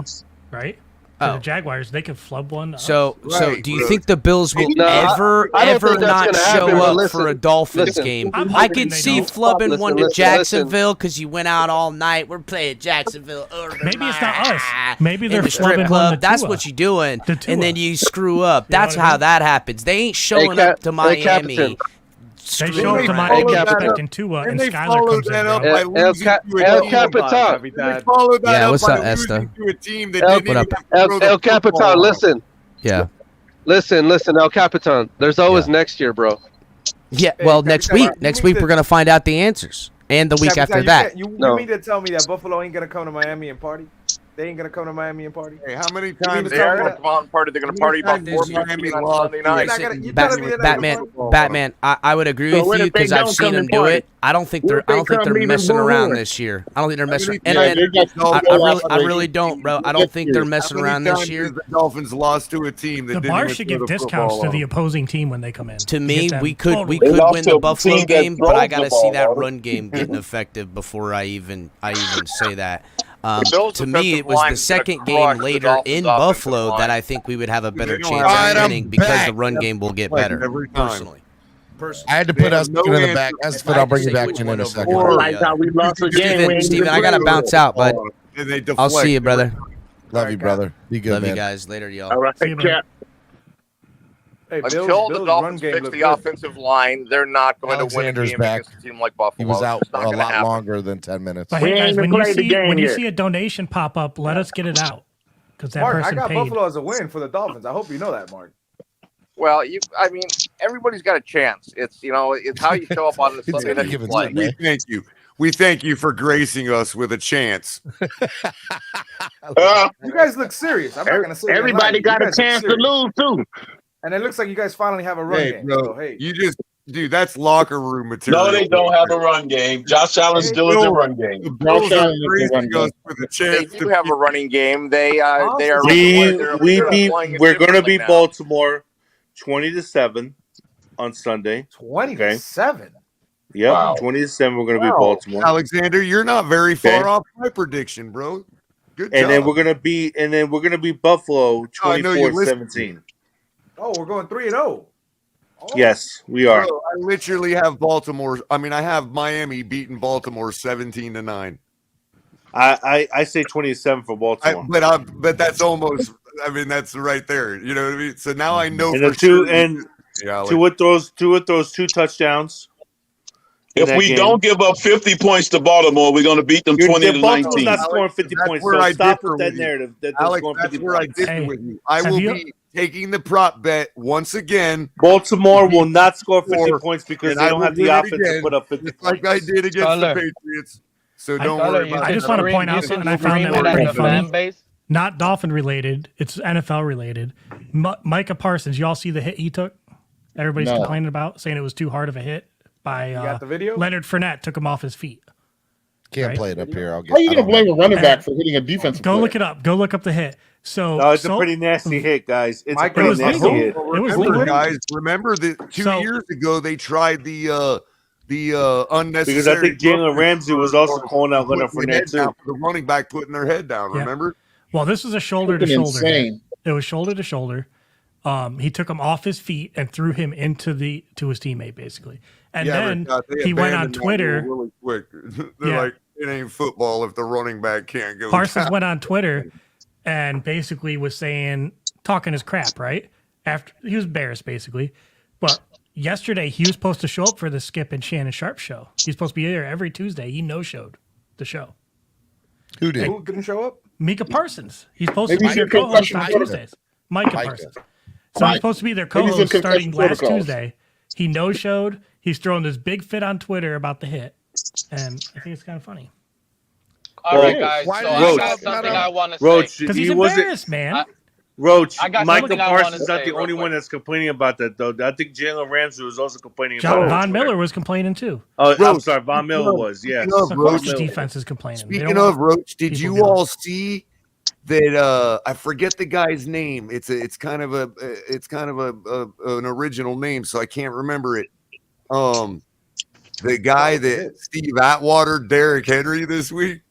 right? For the Jaguars, they can flub one. So do you think the Bills will ever not show up for a Dolphins game? I could see flubbing one to Jacksonville because you went out all night. We're playing Jacksonville. Maybe it's not us. Maybe they're in the strip flubbing club. one to That's Tua. what you're doing, To Tua. and then you screw up. You know That's what I how mean? that happens. They ain't showing up to Miami. They show up to Miami expecting Tua, and Skyler comes in. El Capitan. Yeah, what's up, Esta? What up? El Capitan, listen. Yeah. Listen, El Capitan. There's always next year, bro. Yeah, well, next week we're going to find out the answers. And the week after that. You mean to tell me that Buffalo ain't going to come to Miami and party? They ain't going to come to Miami and party? Hey, how many times they are going to come out and party? They're going to party about 4 Miami on Sunday night. Batman, I would agree with you because I've seen them do it. I don't think they're messing around this year. I don't think they're messing. And I really don't, bro. I don't think they're messing around this year. The Dolphins lost to a team that The bar should give discounts to the opposing team when they come in. To me, we could win the Buffalo game, but I got to see that run game getting effective before I even say that. To me, it was the second game later in Buffalo that I think we would have a better chance of winning because the run game will get better. Personally. I had to put us in the back. I'll bring you back in a second. Like how we lost the game. Steven, I got to bounce out, bud. I'll see you, brother. Love you, brother. Be good, Love man. you guys. Later, y'all. All right, Cap. Hey, Until the Dolphins fix the offensive line, they're not going to win a Alexander's game back. against a team like Buffalo. He was out It's not a gonna lot happen. longer than 10 minutes. But hey, guys, when you see a donation pop up, let us get it out because that Mark, I person got paid. Buffalo as a win for the Dolphins. I hope you know that, Mark. Well, everybody's got a chance. It's it's how you show up on the Sunday that you play. We thank you. We thank you for gracing us with a chance. You guys look serious. I'm not going to say everybody got a chance to lose too. And it looks like you guys finally have a run game. Bro, So, hey, you just, dude, that's locker room material. No, they don't have a run game. Josh Allen still is a run game. The Bills are gracing us with a chance. They do have a running game. They are. We're going to beat Baltimore 20-7 on Sunday. 20-7. Yep, Wow. 20-7. We're going to beat Baltimore. Alexander, you're not very far off my prediction, bro. Good job. And then we're gonna beat Buffalo 24-17. Oh, we're going 3-0. Yes, we are. Bro, I literally have I have Miami beating Baltimore 17-9. I say 27 for Baltimore. But that's almost. I mean, that's right there. You know what I mean? So now I know And for sure. Tua throws 2 touchdowns. If we don't give up 50 points to Baltimore, we're going to beat them 20-19. Baltimore's not scoring 50 points. So stop with that narrative. Alex, that's where I differ with you. I will be taking the prop bet once again. Baltimore will not score 50 points because they don't have the offense to put up 50 points. Like I did against the Patriots. So don't worry about it. I just want to point out something I found that was pretty funny. Not Dolphin related. It's NFL related. Micah Parsons. You all see the hit he took? Everybody's complaining about, saying it was too hard of a hit by got the video? Leonard Fournette took him off his feet. Can't play it up here. How are you going to blame a running back for hitting a defensive Go player? look it up. Go look up the hit. So No, it's a pretty nasty hit, guys. It's a pretty nasty hit. It was Remember, legal. guys. Remember that 2 years ago they tried the unnecessary. Because I think Jalen Ramsey was also calling out Leonard putting their Fournette head down too. for the running back putting their head down. Yeah. Remember? Well, this was a shoulder to Freaking shoulder. insane. It was shoulder to shoulder. He took him off his feet and threw him to his teammate, basically. And then he went on Twitter. Really quick. They're like, it ain't football if the running back can't go. Parsons down. went on Twitter and basically was talking his crap, right? After he was embarrassed, basically. But yesterday he was supposed to show up for the Skip and Shannon Sharp show. He's supposed to be there every Tuesday. He no-showed the show. Who did? Who didn't show up? Mika Parsons. He's supposed Maybe to be he's their in co-host concussion on protocol. Tuesdays. Micah Parsons. So Mike. he's supposed to be their Maybe he's in co-host starting concussion last protocols. Tuesday. He no-showed. He's throwing this big fit on Twitter about the hit. And I think it's kind of funny. All right, guys. Why So did I you got stop something that I up? want to say. Roach, Because he's he wasn't. embarrassed, man. Roach, I got Micah something I wanna Parsons is not say the real only quick. one that's complaining about that, though. I think Jalen Ramsey was also complaining John about it. Von Miller was complaining too. Oh, I'm Roach, sorry, Von Miller was. Yes. Of course, the Roach, defense is complaining. They Speaking don't of want Roach, did people you doing- all see that? I forget the guy's name. It's kind of an original name, so I can't remember it. The guy that Steve Atwater, Derrick Henry this week.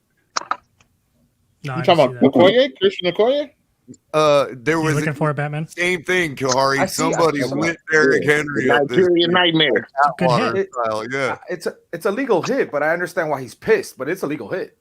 No, You I talking didn't about see that. Okoye? Christian Okoye? There You was looking for it, Batman? same thing, Kahari. I see- Somebody I see- lit Derrick Henry up this Nigerian nightmare. Good Atwater hit. style, yeah. It's a legal hit, but I understand why he's pissed. But it's a legal hit.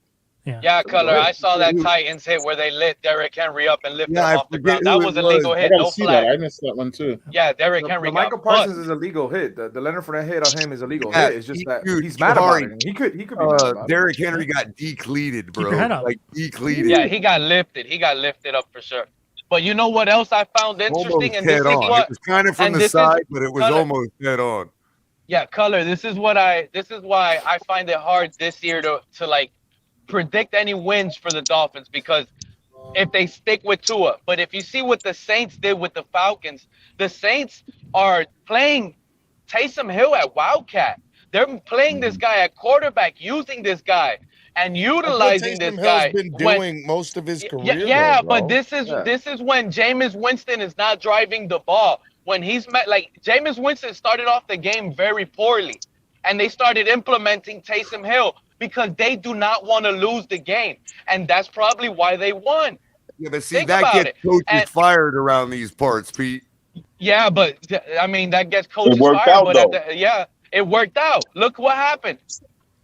Yeah, Color. I saw that Titans hit where they lit Derrick Henry up and lifted Yeah, him I off the forget ground. That who was it a legal was. I hit, gotta no see that. I flag. missed that one too. Yeah, Derrick The Henry Michael got Parsons butt. is a legal hit. The Leonard Fournette hit on him is a legal Yeah, hit. It's just that dude, he's mad about Kahari, it. He could be mad about it. Derrick Henry got decleated, bro. your head up. Like decleated. Yeah, he got lifted. He got lifted up for sure. But you know what else I found Almost interesting? And this head is on. what It was kind of from and the this is- side, but it was Color. almost head on. Yeah, Color. This is why I find it hard this year to like predict any wins for the Dolphins, because if they stick with Tua. But if you see what the Saints did with the Falcons, the Saints are playing Taysom Hill at Wildcat. They're playing this guy at quarterback, using this guy and utilizing this guy. Hill's been doing most of his career. Yeah, though, but bro. this is when Jameis Winston is not driving the ball. When he's Jameis Winston started off the game very poorly, and they started implementing Taysom Hill because they do not want to lose the game, and that's probably why they won. Yeah, but see, Think that about gets it. coaches And- fired around these parts, Pete. Yeah, but I mean that gets coaches worked fired. out, But though. yeah, it worked out. Look what happened.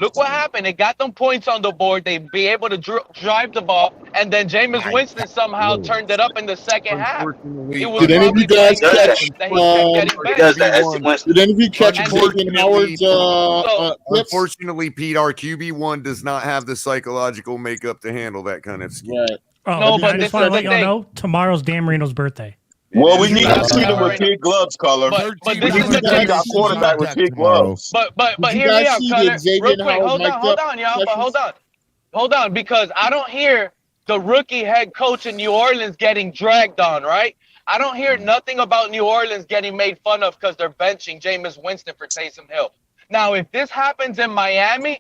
Look what happened. It got them points on the board. They be able to drive the ball, and then Jameis Winston somehow turned it up in the second half. It was Did any of you probably guys the catch? that he kept getting better. does that. Did any of you catch Xavier Unfortunately, Howard's clips? Unfortunately, Pete, our QB1 does not have the psychological makeup to handle that kind of scheme. Right. Oh, No, I but just this want to is let the y'all thing. know tomorrow's Dan Marino's birthday. Well, we need Yeah. to see them with kid gloves, Color. But We this need is the to see thing. our quarterback with kid gloves. But Did you hear me guys out, see Connor. the Xavier Real quick, Howard hold mic'd on, up y'all. But sessions? hold on, because I don't hear the rookie head coach in New Orleans getting dragged on, right? I don't hear nothing about New Orleans getting made fun of because they're benching Jameis Winston for Taysom Hill. Now, if this happens in Miami,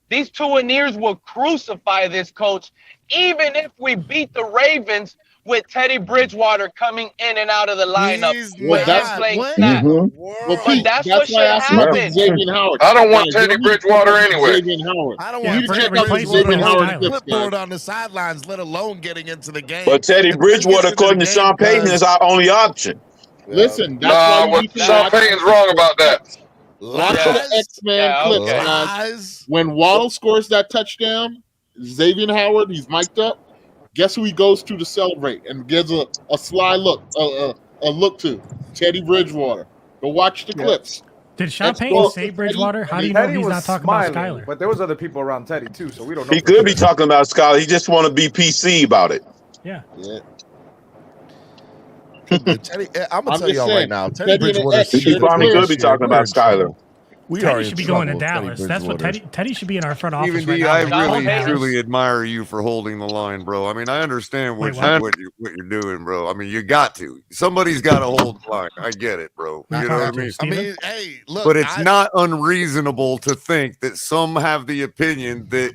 these two-and-ears will crucify this coach, even if we beat the Ravens with Teddy Bridgewater coming in and out of the lineup with him playing snap. Well, But Pete, that's that's what why I should asked about happen. Xavier Howard. I don't want Guys, Teddy you need to Bridgewater check out anyway. Xavier Howard. I don't You want need to Brady check out the replacing Xavier the Howard whole clips, clipboard guys. on the sidelines, let alone getting into the game. But Teddy If Brady Bridgewater, gets into according the to Sean game, Payton, is our only option. Listen, that's Nah, why you what need to Sean watch Payton's wrong about that. Watch Lies. the X-Man clips, okay. guys. Lies. When Waddle scores that touchdown, Xavier Howard, he's mic'd up. Guess who he goes to celebrate and gives a sly look, a look to? Teddy Bridgewater. Go watch the clips. Did Sean That's Payton cool. say Bridgewater? How do you know Teddy he's was not talking smiling, about Skyler? but there was other people around Teddy too, so we don't know. He could be talking about Skyler. He just want to be PC about it. Yeah. Yeah. Teddy, I'm I'm gonna tell just y'all saying, right now. Teddy Teddy and Bridgewater. X He shared a probably clip. could be talking about Skyler. Teddy should be going to Dallas. That's what Teddy should be in our front office Even right D, now. I Like, really truly admire you for holding the line, bro. I mean, I understand what you're doing, bro. I mean, you got to. Somebody's got to hold the line. I get it, bro. You know what I mean? I mean, hey, look, but it's not unreasonable to think that some have the opinion that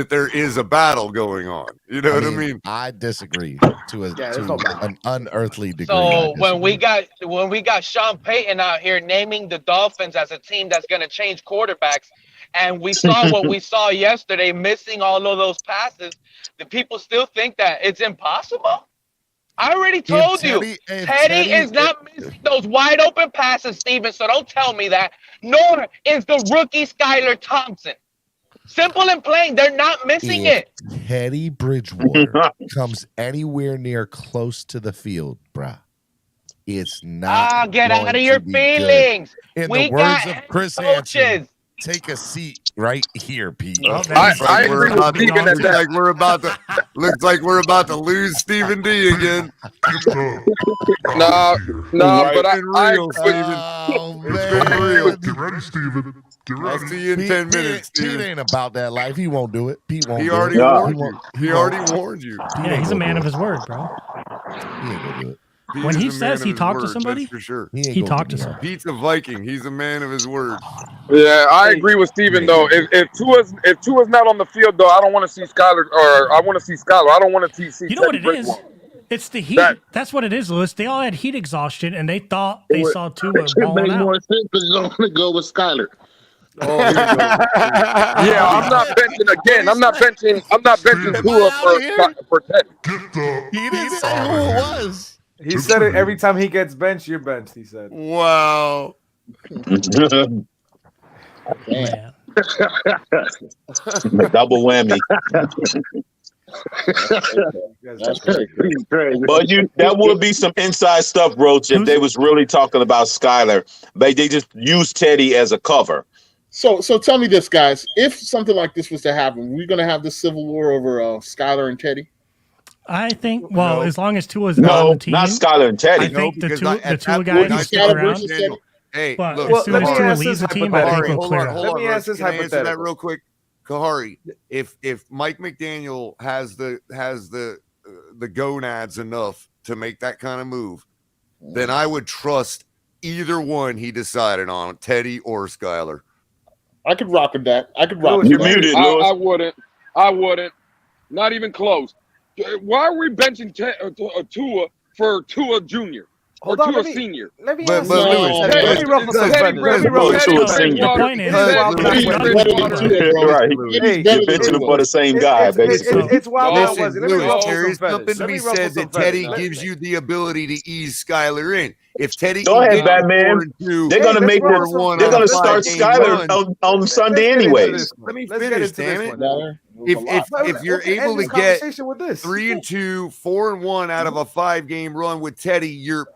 there is a battle going on. You know what I mean? I disagree to an unearthly degree. So when we got Sean Payton out here naming the Dolphins as a team that's going to change quarterbacks, and we saw what we saw yesterday, missing all of those passes, the people still think that it's impossible. I already told you, Teddy is not missing those wide open passes, Steven. So don't tell me that. Nor is the rookie Skylar Thompson. Simple and plain, they're not missing it. Teddy Bridgewater comes anywhere near close to the field, bruh. It's not. Get out of your feelings. In we the words got of Chris Hansen, take a seat right here, Pete. I agree with Steven at that. Looks like we're about to lose Stephen D again. No, but I real, Steven. Get ready, Steven. I'll see you in 10 minutes. Pete ain't about that life. He won't do it. Pete won't. He already warned you. He already warned you. Yeah, he's a man of his word, bro. He ain't gonna do it. When he says he talked to somebody, for sure. He talked to somebody. Pete's a Viking. He's a man of his word. Yeah, I agree with Steven, though. If Tua's not on the field, though, I don't want to see Skylar, or I want to see Skylar. I don't want to see. You know what it is? It's the heat. That's what it is, Lewis. They all had heat exhaustion, and they thought they saw Tua balling out. More sense because you don't want to go with Skylar. Yeah, I'm not benching again. I'm not benching Tua for Teddy. He didn't say who it was. He said it every time he gets benched, you're benched, he said. Wow. Double whammy. But that would be some inside stuff, Roach, if they was really talking about Skylar. They just used Teddy as a cover. So tell me this, guys. If something like this was to happen, we're going to have this civil war over Skylar and Teddy? I think, as long as Tua's not on the team. Not Skylar and Teddy. I think the Tua guys stick around. Hey, but look, as soon as Tua leaves the team, I think we'll clear out. Let me ask this hypothetical. That real quick, Kahari. If Mike McDaniel has the gonads enough to make that kind of move, then I would trust either one he decided on, Teddy or Skylar. I could rock with that. You're muted, Lewis. I wouldn't. Not even close. Why are we benching Tua for Tua Jr. or Tua Senior? Let me ask Let me ruffle some feathers. The point is, you're benching him for the same guy, basically. It's wild. There is something to be said that Teddy gives you the ability to ease Skylar in. If Teddy, go ahead, Batman. They're gonna make this. They're gonna start Skylar on Sunday anyways. Let me finish, damn it. If you're able to get 3-2, 4-1 out of a 5-game run with Teddy, you're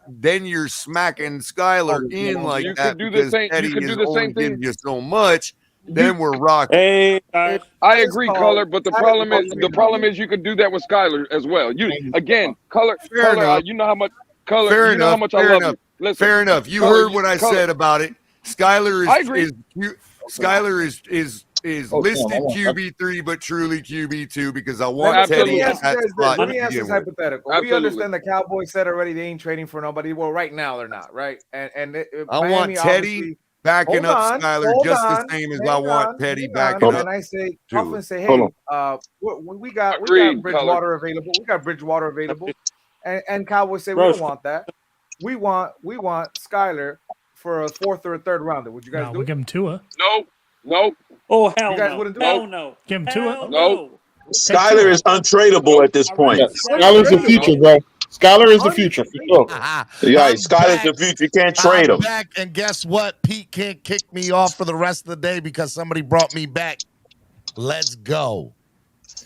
smacking Skylar in like that because Teddy is only giving you so much. Then we're rocking. Hey, I agree, Color, but the problem is you could do that with Skylar as well. Color, you know how much. Color, fair you know enough. how much I love you. Listen, fair enough. You heard what I said about it. Skylar is listed QB3, but truly QB2 because I want Teddy at that spot. Let me ask this hypothetical. We understand the Cowboys said already they ain't trading for nobody. Well, right now they're not, right? And I want Teddy backing up Skylar just the same as I want Teddy backing up. And I say, often say, hey, we got Bridgewater available. We got Bridgewater available. And Cowboys say we don't want that. We want Skylar for a 4th or a 3rd rounder. Would you guys do we'll it? give him Tua. No. Oh hell you guys no! Wouldn't do Hell it? no! Give him Tua. No. Skylar is untradeable at this point. Skylar's the future, bro. Skylar is the future. Yeah, Skylar's the future. You can't trade him. Back, and guess what? Pete can't kick me off for the rest of the day because somebody brought me back. Let's go.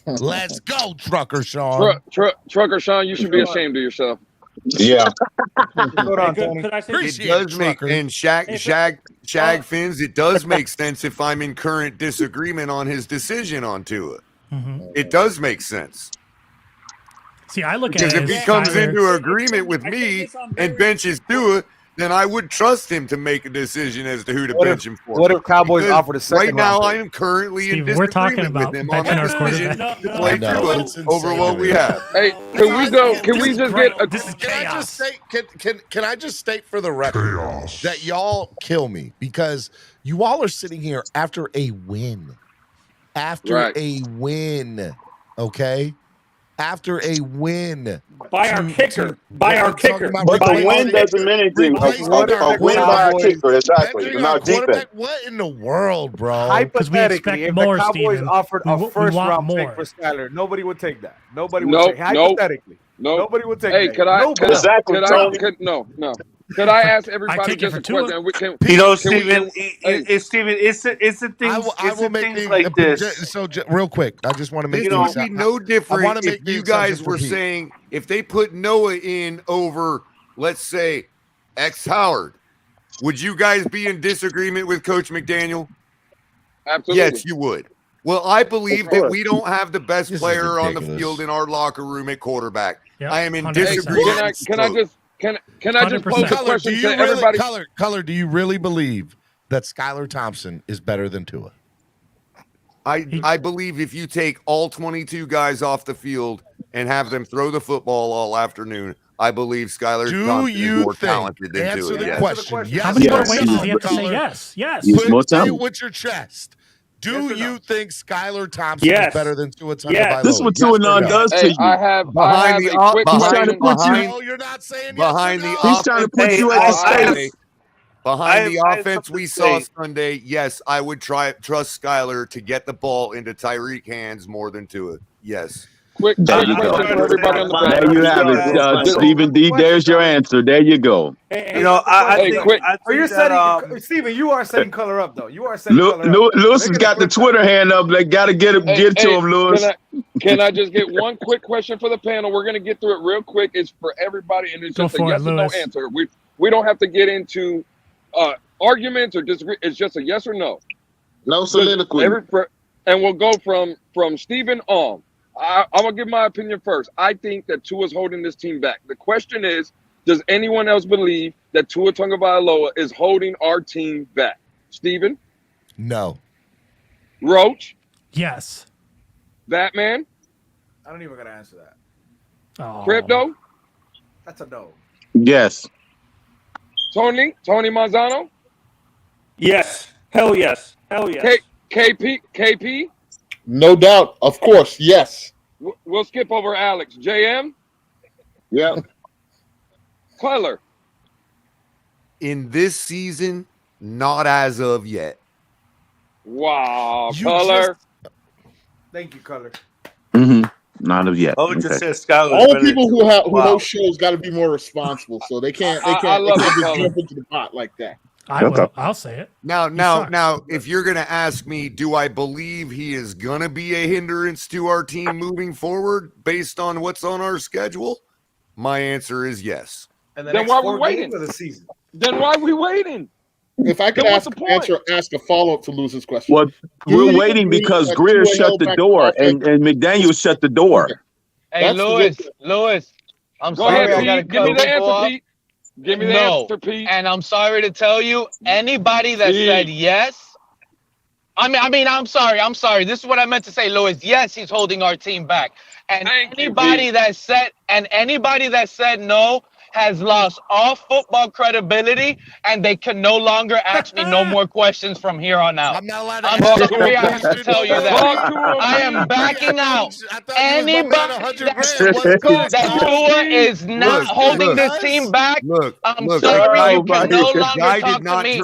Let's go, Trucker Sean. Trucker Sean, you should be ashamed of yourself. Yeah. Could I say it does make and Shag Fins. It does make sense if I'm in current disagreement on his decision on Tua. It does make sense. See, I look at because it if he comes into agreement with me and benches Tua, then I would trust him to make a decision as to who to bench him for. What if Cowboys Because offered a second right now, round I am currently Steve, in we're talking disagreement about with him on benching that our decision quarterback. to play through over what we have. Hey, can we go? Can we just get a? Can I just say? Can I just state for the record that y'all kill me because you all are sitting here after a win, a win, okay. After a win. By our kicker. By our kicker. But the win doesn't mean anything. A win by our kicker, exactly. Not defense. What in the world, bro? Hypothetically, if more, the Cowboys Steven. offered a We first want round more. pick for Skyler, nobody would take that. Nobody would take hypothetically. Nobody would take Hey, that. could I? Nobody. No. Could I ask everybody just a question? Steven, it's the things. I will make things like this. So real quick, I just want to make This would be no different if you guys were saying if they put Noah in over, let's say, X Howard, would you guys be in disagreement with Coach McDaniel? Absolutely. Yes, you would. Well, I believe that we don't have the best player on the field in our locker room at quarterback. Yep, I am in 100%. disagreement. Can I just pose a Color, question do to you really, everybody? Color, do you really believe that Skylar Thompson is better than Tua? I believe if you take all 22 guys off the field and have them throw the football all afternoon, I believe Skylar Thompson is more talented than Tua. Answer the Yes. question. Yes. How many more Yes. ways do you have to say yes? Yes. Say it with your chest. Do you think Skylar Thompson is better than Tua Tagovailoa? This is what Tua does to you. I have a quick question. No, you're not saying behind the He's trying to put you at the stage. Behind the offense we saw Sunday, yes, I would trust Skylar to get the ball into Tyreek hands more than Tua. Yes. Quick There you question for everybody on the panel. There you have it, Stephen D. There's your answer. There you go. I think that, Steven, you are setting color up though. You are setting color up. Lewis has got the Twitter hand up. They got to get to him, Lewis. Can I just get one quick question for the panel? We're going to get through it real quick. It's for everybody, and it's just a yes or no answer. We don't have to get into arguments or disagree. It's just a yes or no. No soliloquy. And we'll go from Stephen on. I'm going to give my opinion first. I think that Tua's holding this team back. The question is, does anyone else believe that Tua Tagovailoa is holding our team back? Stephen? No. Roach? Yes. Batman? I don't even got to answer that. Oh. Crypto? That's a no. Yes. Tony Manzano? Yes. Hell yes. Hell yes. KP? No doubt. Of course. Yes. We'll skip over Alex. JM? Yeah. Color? In this season, not as of yet. Wow. Color? Thank you, Color. Not of yet. Oh, just says Skylar. All people who host shows got to be more responsible, so they can't just jump into the pot like that. I will. I'll say it. Now, if you're going to ask me, do I believe he is going to be a hindrance to our team moving forward based on what's on our schedule? My answer is yes. And then why are we waiting? For the season. Then why are we waiting? If I could ask a follow-up to Lewis's question. Well, we're waiting because Greer shut the door and McDaniel shut the door. Hey, Lewis, I'm Go sorry. ahead, I gotta Pete. Give me the answer, Pete. Give me the answer, Pete. And I'm sorry to tell you, anybody that said yes, I'm sorry. This is what I meant to say, Lewis. Yes, he's holding our team back. And anybody that said no has lost all football credibility, and they can no longer ask me no more questions from here on out. I'm not allowed I'm sorry I have to tell you that. I am backing out. Anybody that Tua is not holding this team back, I'm sorry you can no longer talk to me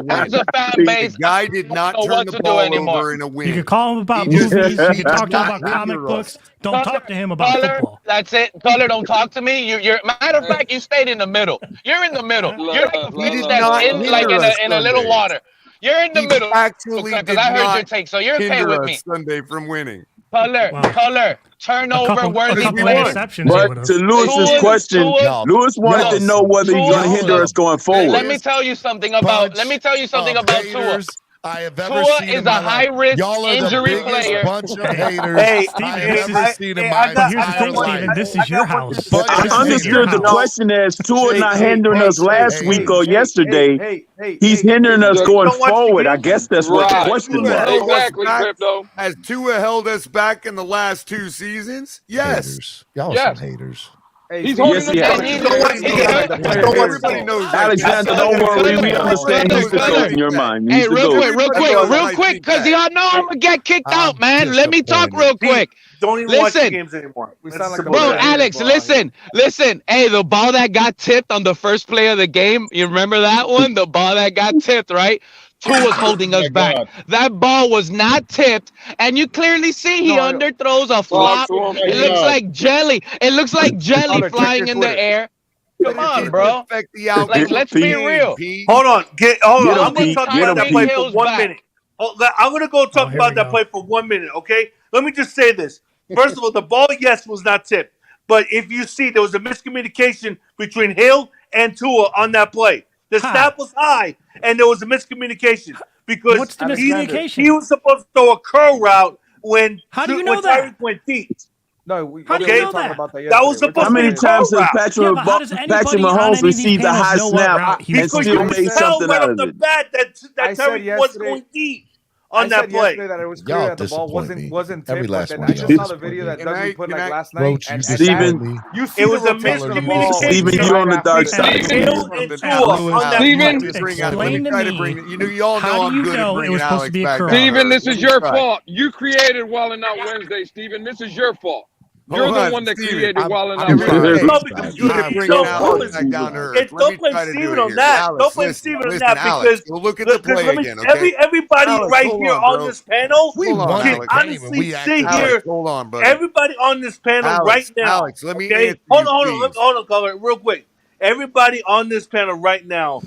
as a fan base. The guy did not turn the ball over in a win. You can call him about movies. You can talk to him about comic books. Don't talk to him about football. That's it. Color, don't talk to me. You're matter of fact, you stayed in the middle. You're in the middle. You're like a fish that's in a little water. You're in the middle. Actually, because I heard your take, so you're okay with me. Sunday from winning. Color, turnover worthy But to Lewis's question, Lewis wanted to know whether he's going to hinder us going forward. Let me tell you something about Tua. I have ever Tua seen is in a my life. high-risk Y'all are the injury biggest player. bunch of haters Hey, I have ever seen in but my here's the entire thing, life. Steven. This is your house. Bunch I of understood the haters. question as Tua not hindering us last week or yesterday. He's hindering us going forward. I guess that's what the question was. Has Tua held us back in the last 2 seasons? Yes. Haters. Y'all are some haters. He's holding us back. Everybody knows. Alexander, don't worry. We understand he's the GOAT in your mind. He's Hey, the real GOAT. quick, because y'all know I'm gonna get kicked out, man. Let me talk real quick. Don't even watch the games anymore. Bro, Alex, listen. Hey, the ball that got tipped on the first play of the game, you remember that one? The ball that got tipped, right? Tua was holding us back. That ball was not tipped, and you clearly see he underthrows a flop. It looks like jelly. It looks like jelly flying in the air. Come on, bro. Like, let's be real. Hold on. Hold on. I'm going to talk about that play for 1 minute. I'm going to go talk about that play for 1 minute, okay? Let me just say this. First of all, the ball, yes, was not tipped. But if you see, there was a miscommunication between Hill and Tua on that play. The snap was high, and there was a miscommunication because What's the miscommunication? he was supposed to throw a curl route when How do you know that? Tyreek went deep. No, How do you know that? That was supposed How many to be a times curl has route. Patrick Mahomes received a high snap and still made something out of it? That Tyreek was going deep on that play. That it was clear Y'all that the ball disappoint wasn't me. Every tipped, last but then one I of just y'all saw the video that Can Dougie I- put can I- last Roach, night. you Steven, You see it was the a rotation of the miscommunication. ball. Steven, you're on the dark side. Hill and Tua on that Steven, play. Explain to me. You all know How I'm do you good at know it bringing was supposed to Alex be a back curl? down. Steven, this is Let me your try. fault. You created Wildin' Out Wednesday, Steven. This is your fault. You're Hold the on, one that Steven. created Wildin' Out I'm Wednesday. No, because good at bringing Alex back down to earth. Let me don't blame try to do Steven it on here. that. Alex, Don't blame listen, Steven on listen, that Alex, because we'll look at the play again, okay? everybody Alex, right hold here on, on bro. this panel We Hold on, won can the Alex. game and honestly we sit acted here. Alex, hold on, buddy. Everybody on this panel Alex, right now. Alex, let me okay? answer Hold you, on, please. hold on, Color, real quick. Everybody on this panel right now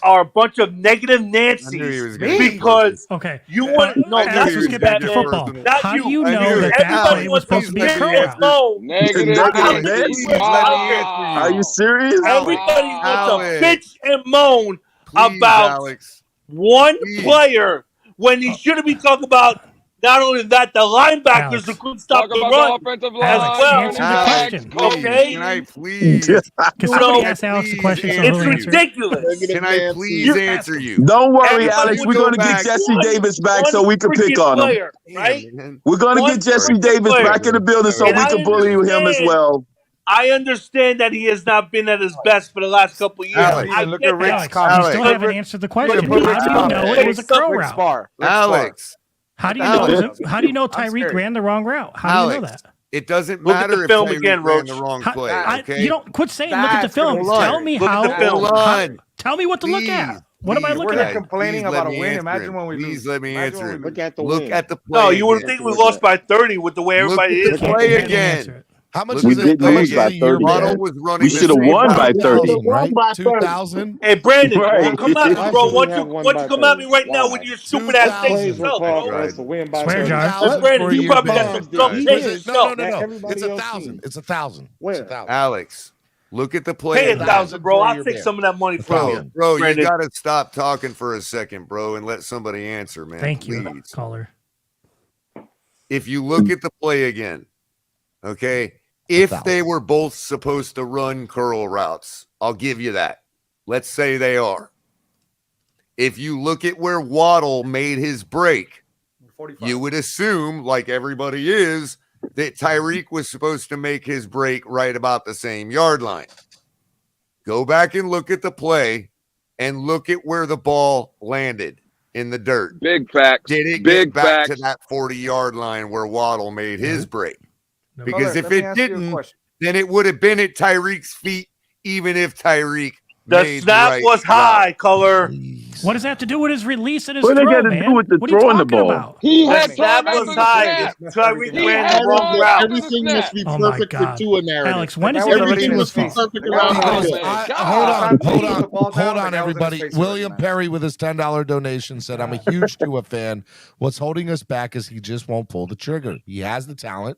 are a bunch of negative Nancy's because you want Alex, let's get back to football. How do you know that everybody play was wants supposed to be a bitch curl and route? moan. Negative Nancy. Are you serious? Everybody wants to Alex. bitch and moan Please, about Alex. one player when he shouldn't be talking about not only that, the linebackers who couldn't stop Talk the about run the offensive line. as well. Answer the question. Please, Okay? can I please? Because somebody asked Alex the question, so It's he'll answer. ridiculous. Can I please answer you? Don't worry, Everybody Alex. would We're go going to get back Jesse one- Davis back one so we can pick freaking on him. player, right? We're going to One get Jesse freaking Davis player. back in the building so And we I can bully him as well. I understand that he has not been at his best for the last couple of years. Alex, I look get at Rick's that. comments. You still haven't answered the question. put How Rick's do you know comments. it was a curl Rick's route? bar. Alex. How do you know? How do you know Tyreek ran the wrong route? How do you know Alex, that? it doesn't Look at matter the if film Tyreek again, ran Roach. the wrong play. Okay, You don't quit saying. Look at the film. Hold on. Tell me Look at how. the film. Hold on. Tell me what to look at. What am I looking We're at? complaining Please about a let me win. answer Imagine him. when we Please lose. let me Imagine answer when him. we Look at the Look win. at the play. No, you would again. think we lost by 30 with the way Look everybody at is. the play Can't again. answer it. How much We was did it lose by last year, 30. Waddle was running We the should have same won route. by 30. 2,000, right? 2,000. Hey, Brandon, Right. come at me, bro. Why don't you come at me right now Why? with your stupid ass takes Plays were yourself, called bro? for us to win by Swear 30. jar. 2,000 Brandon, for a you year probably got ban. some dumb He takes did. yourself. No. Everybody It's a else 1,000. seen. It's 1,000. Where? It's 1,000. Alex, look at the play. Pay again. 1,000, bro. for I'll your take ban. some of that money from you. Bro, you Brandon. got to stop talking for a second, bro, and let somebody answer, man. Thank you, Please. caller. If you look at the play again, okay, if 1,000. they were both supposed to run curl routes, I'll give you that. Let's say they are. If you look at where Waddle made his break, 45. you would assume, like everybody is, that Tyreek was supposed to make his break right about the same yard line. Go back and look at the play and look at where the ball landed in the dirt. Big facts. Did it Big get back facts. to that 40-yard line where Waddle made his break? Because Color, if let me it ask you a didn't, question. then it would have been at Tyreek's feet, even if Tyreek The made snap right was high, Color. What does that have to do with his release and his What they throw, got to man? do with the What are you throwing the talking ball? about? He The had snap time was after the high. snap. Tyreek He ran had the wrong time route. after the Everything snap. must be Oh my perfect God. for Tua narrative. Alex, when is That it was Everything a must be fault. perfect The around guy the was field. a Hold Hold on, on, everybody. William Perry with his $10 donation said, "I'm a huge Tua fan. What's holding us back is he just won't pull the trigger. He has the talent.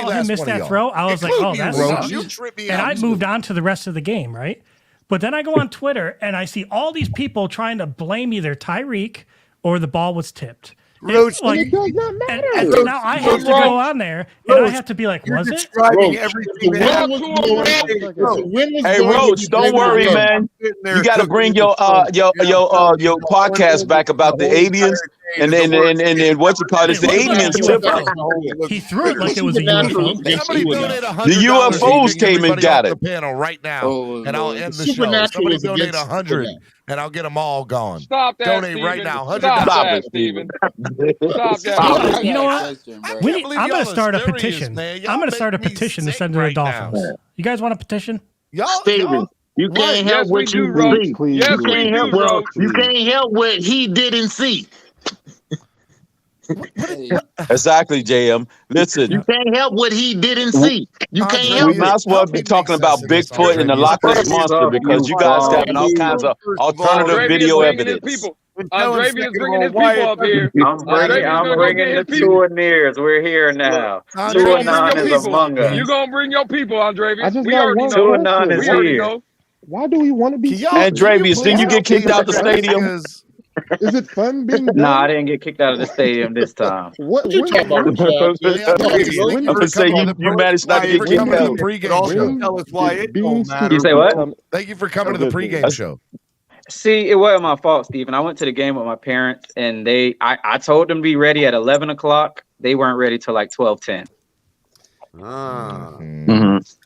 saw him miss that throw, I was like, oh, that's Roach. and I moved on to the rest of the game, right? But then I go on Twitter and I see all these people trying to blame either Tyreek or the ball was tipped. Roach, like, it does not matter. and so now I have to go on there and I have to be like, was it? Hey, Roach, don't worry, man. You got to bring your podcast back about the aliens And what's it called? It's the aliens tipped it. He threw it like it was a UFO. Somebody donate $100. The UFOs came and got the it. panel right now, and I'll end the show. Somebody donate 100, and I'll get them all gone. Stop that, Donate Steven. right now. $100. Stop that, Steven. Stop that. You know what? I'm going to start a petition. I'm going to start a petition to send to the Dolphins. You guys want a petition? Steven, you can't help what you see. Yes, we do, Roach. You can't help what he didn't see. Exactly, JM. Listen. You can't help what he didn't see. You can't help We might as well be talking about Bigfoot and the Loch Ness Monster because you guys having all kinds of alternative video evidence. Andrevia's bringing his people up here. I'm bringing the souvenirs. We're here now. Tuanon is among us. You're going to bring your people, Andrevia. We already know. Tuanon is here. Why do we want to be Andrevius, did you get kicked out the stadium? Is it fun being No, I didn't get kicked out of the stadium this time. What you talking about? I'm just saying you managed not to get kicked out. Tell us why it don't matter. You say what? Thank you for coming to the pregame show. See, it wasn't my fault, Stephen. I went to the game with my parents, and I told them to be ready at 11 o'clock. They weren't ready till like 12:10. Are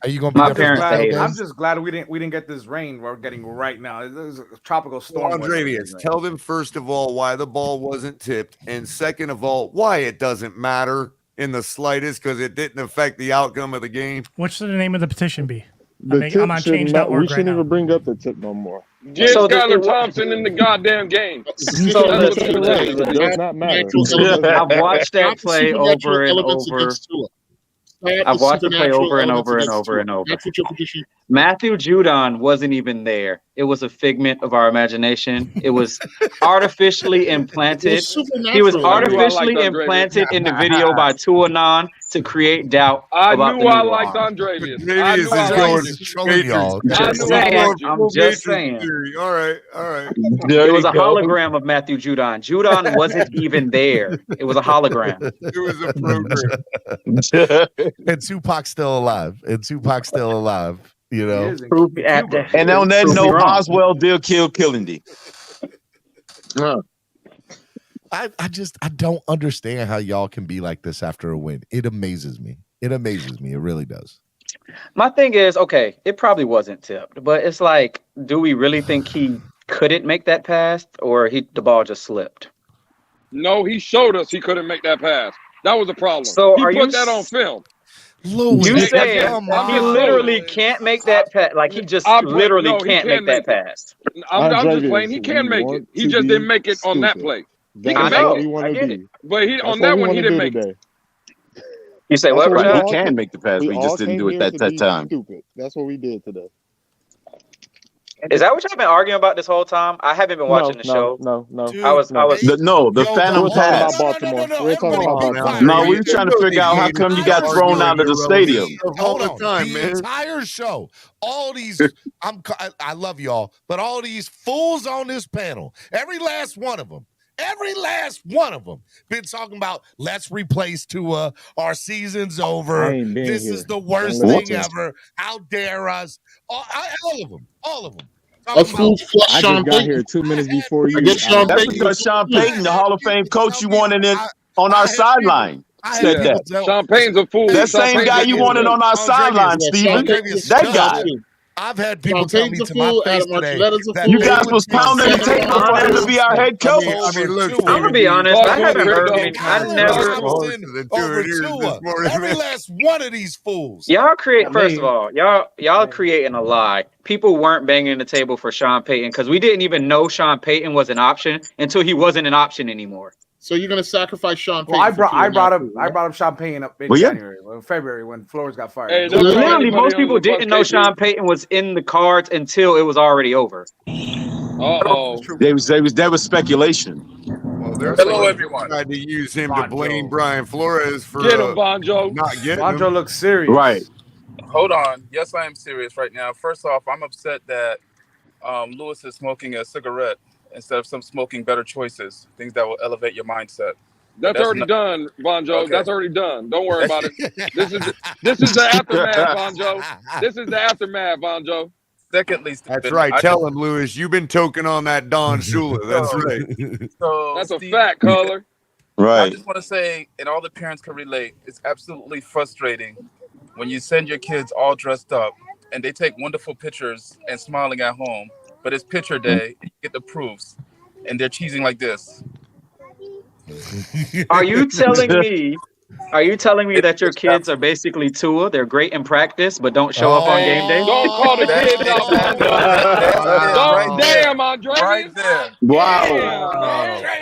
you gonna be my parents? I'm just glad we didn't get this rain we're getting right now. There's a tropical storm. Andrevius, tell them first of all why the ball wasn't tipped, and second of all why it doesn't matter in the slightest because it didn't affect the outcome of the game. What should the name of the petition be? I'm on change.org. We shouldn't even bring up the tip no more. Get Skylar Thompson in the goddamn game. It does not matter. I've watched that play over and over. I've watched it play over and over and over and over. Matthew Judon wasn't even there. It was a figment of our imagination. It was artificially implanted. He was artificially implanted in the video by Tuanon to create doubt. I about knew the I new liked arm. Andrevius. I'm just saying. All right. It was a hologram of Matthew Judon. Judon wasn't even there. It was a hologram. It was a program. And Tupac's still alive. You know. And on that note, Oswald did kill Killingly. I don't understand how y'all can be like this after a win. It amazes me. It really does. My thing is, okay, it probably wasn't tipped, but it's like, do we really think he couldn't make that pass, or the ball just slipped? No, he showed us he couldn't make that pass. That was the problem. So he are put you that on film. You saying he literally can't make that pass? Like he just literally can't make that pass. I'm just playing. He can make it. He just didn't make it on that play. He can make it. I get it. But on that one, he didn't make it. You say what? Right? He can make the pass, but he just didn't do it that time. Stupid. That's what we did today. Is that what y'all been arguing about this whole time? I haven't been watching the show. No. Dude, I was. The phantom pass. We're talking about Baltimore. No, we were trying to figure out how come you got thrown out of the stadium. Hold on. The entire show, all these, I love y'all, but all these fools on this panel, every last one of them, been talking about let's replace Tua. Our season's over. This is the worst thing ever. How dare us? All of them. I just got here 2 minutes before you. That's because Sean Payton, the Hall of Fame coach you wanted on our sideline, said that. Sean Payton's a fool. That same guy you wanted on our sideline, Steven. That guy. I've had people tell me to my face today that you guys was pounding the table for him to be our head coach. I'm gonna be honest. I haven't heard. I never. Every last one of these fools. Y'all create. First of all, y'all creating a lie. People weren't banging the table for Sean Payton because we didn't even know Sean Payton was an option until he wasn't an option anymore. So you're gonna sacrifice Sean Payton? Well, I brought up Sean Payton up in February when Flores got fired. Hey, literally, most people didn't know Sean Payton was in the cards until it was already over. There was speculation. Well, hello, everyone. Tried to use him to blame Brian Flores for get him, Bonjo. Not getting Bonjo him. looks serious. Right. Hold on. Yes, I am serious right now. First off, I'm upset that Lewis is smoking a cigarette instead of some smoking better choices, things that will elevate your mindset. That's already done, Bonjo. Okay. That's already done. Don't worry about it. This is the aftermath, Bonjo. This is the aftermath, Bonjo. Secondly, Stephen, That's right. Tell him, Lewis, you've been toking on that Don Shula. That's right. So That's a Steve, fact, caller. I just want to say, and all the parents can relate, it's absolutely frustrating when you send your kids all dressed up and they take wonderful pictures and smiling at home, but it's picture day and you get the proofs and they're cheesing like this. Are you telling me that your kids are basically Tua? They're great in practice, but don't show up on game day? Don't call the kids out. Damn, Andre. Right there. Wow.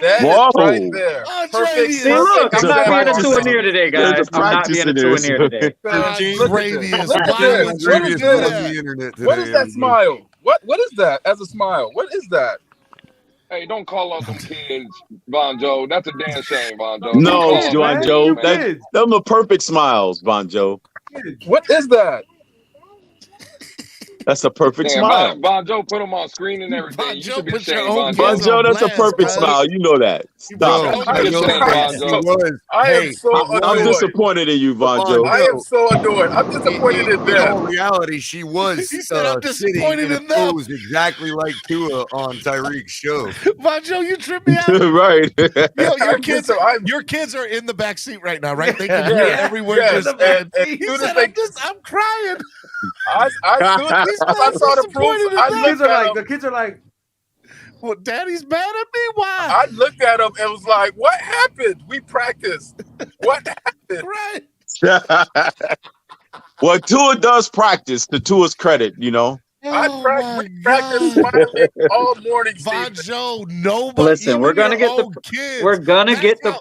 That is right there. Perfect. See, look, I'm not being a Tua near today, guys. I'm not being a Tua near today. Look at this. What is that smile? What is that as a smile? What is that? Hey, don't call on some kids, Bonjo. That's a damn shame, Bonjo. No, Bonjo. Them are perfect smiles, Bonjo. What is that? That's a perfect smile. Bonjo put them on screen and everything. You should be ashamed, Bonjo, that's a perfect smile. You know that. Stop. I'm disappointed in you, Bonjo. I am so annoyed. I'm disappointed in In them. all reality, she was disappointed sitting in them. pose exactly like Tua on Tyreek's show. Bonjo, you tripped me out. Right. Yo, your kids are in the back seat right now, right? They can hear every word you're saying. I'm crying. I saw the proof. The kids are like, well, Daddy's mad at me. Why? I looked at him and was like, "What happened? We practiced. What happened?" Right. Well, Tua does practice, to Tua's credit, you know. I practiced smiling all morning. Bonjo, nobody. Listen, we're gonna get the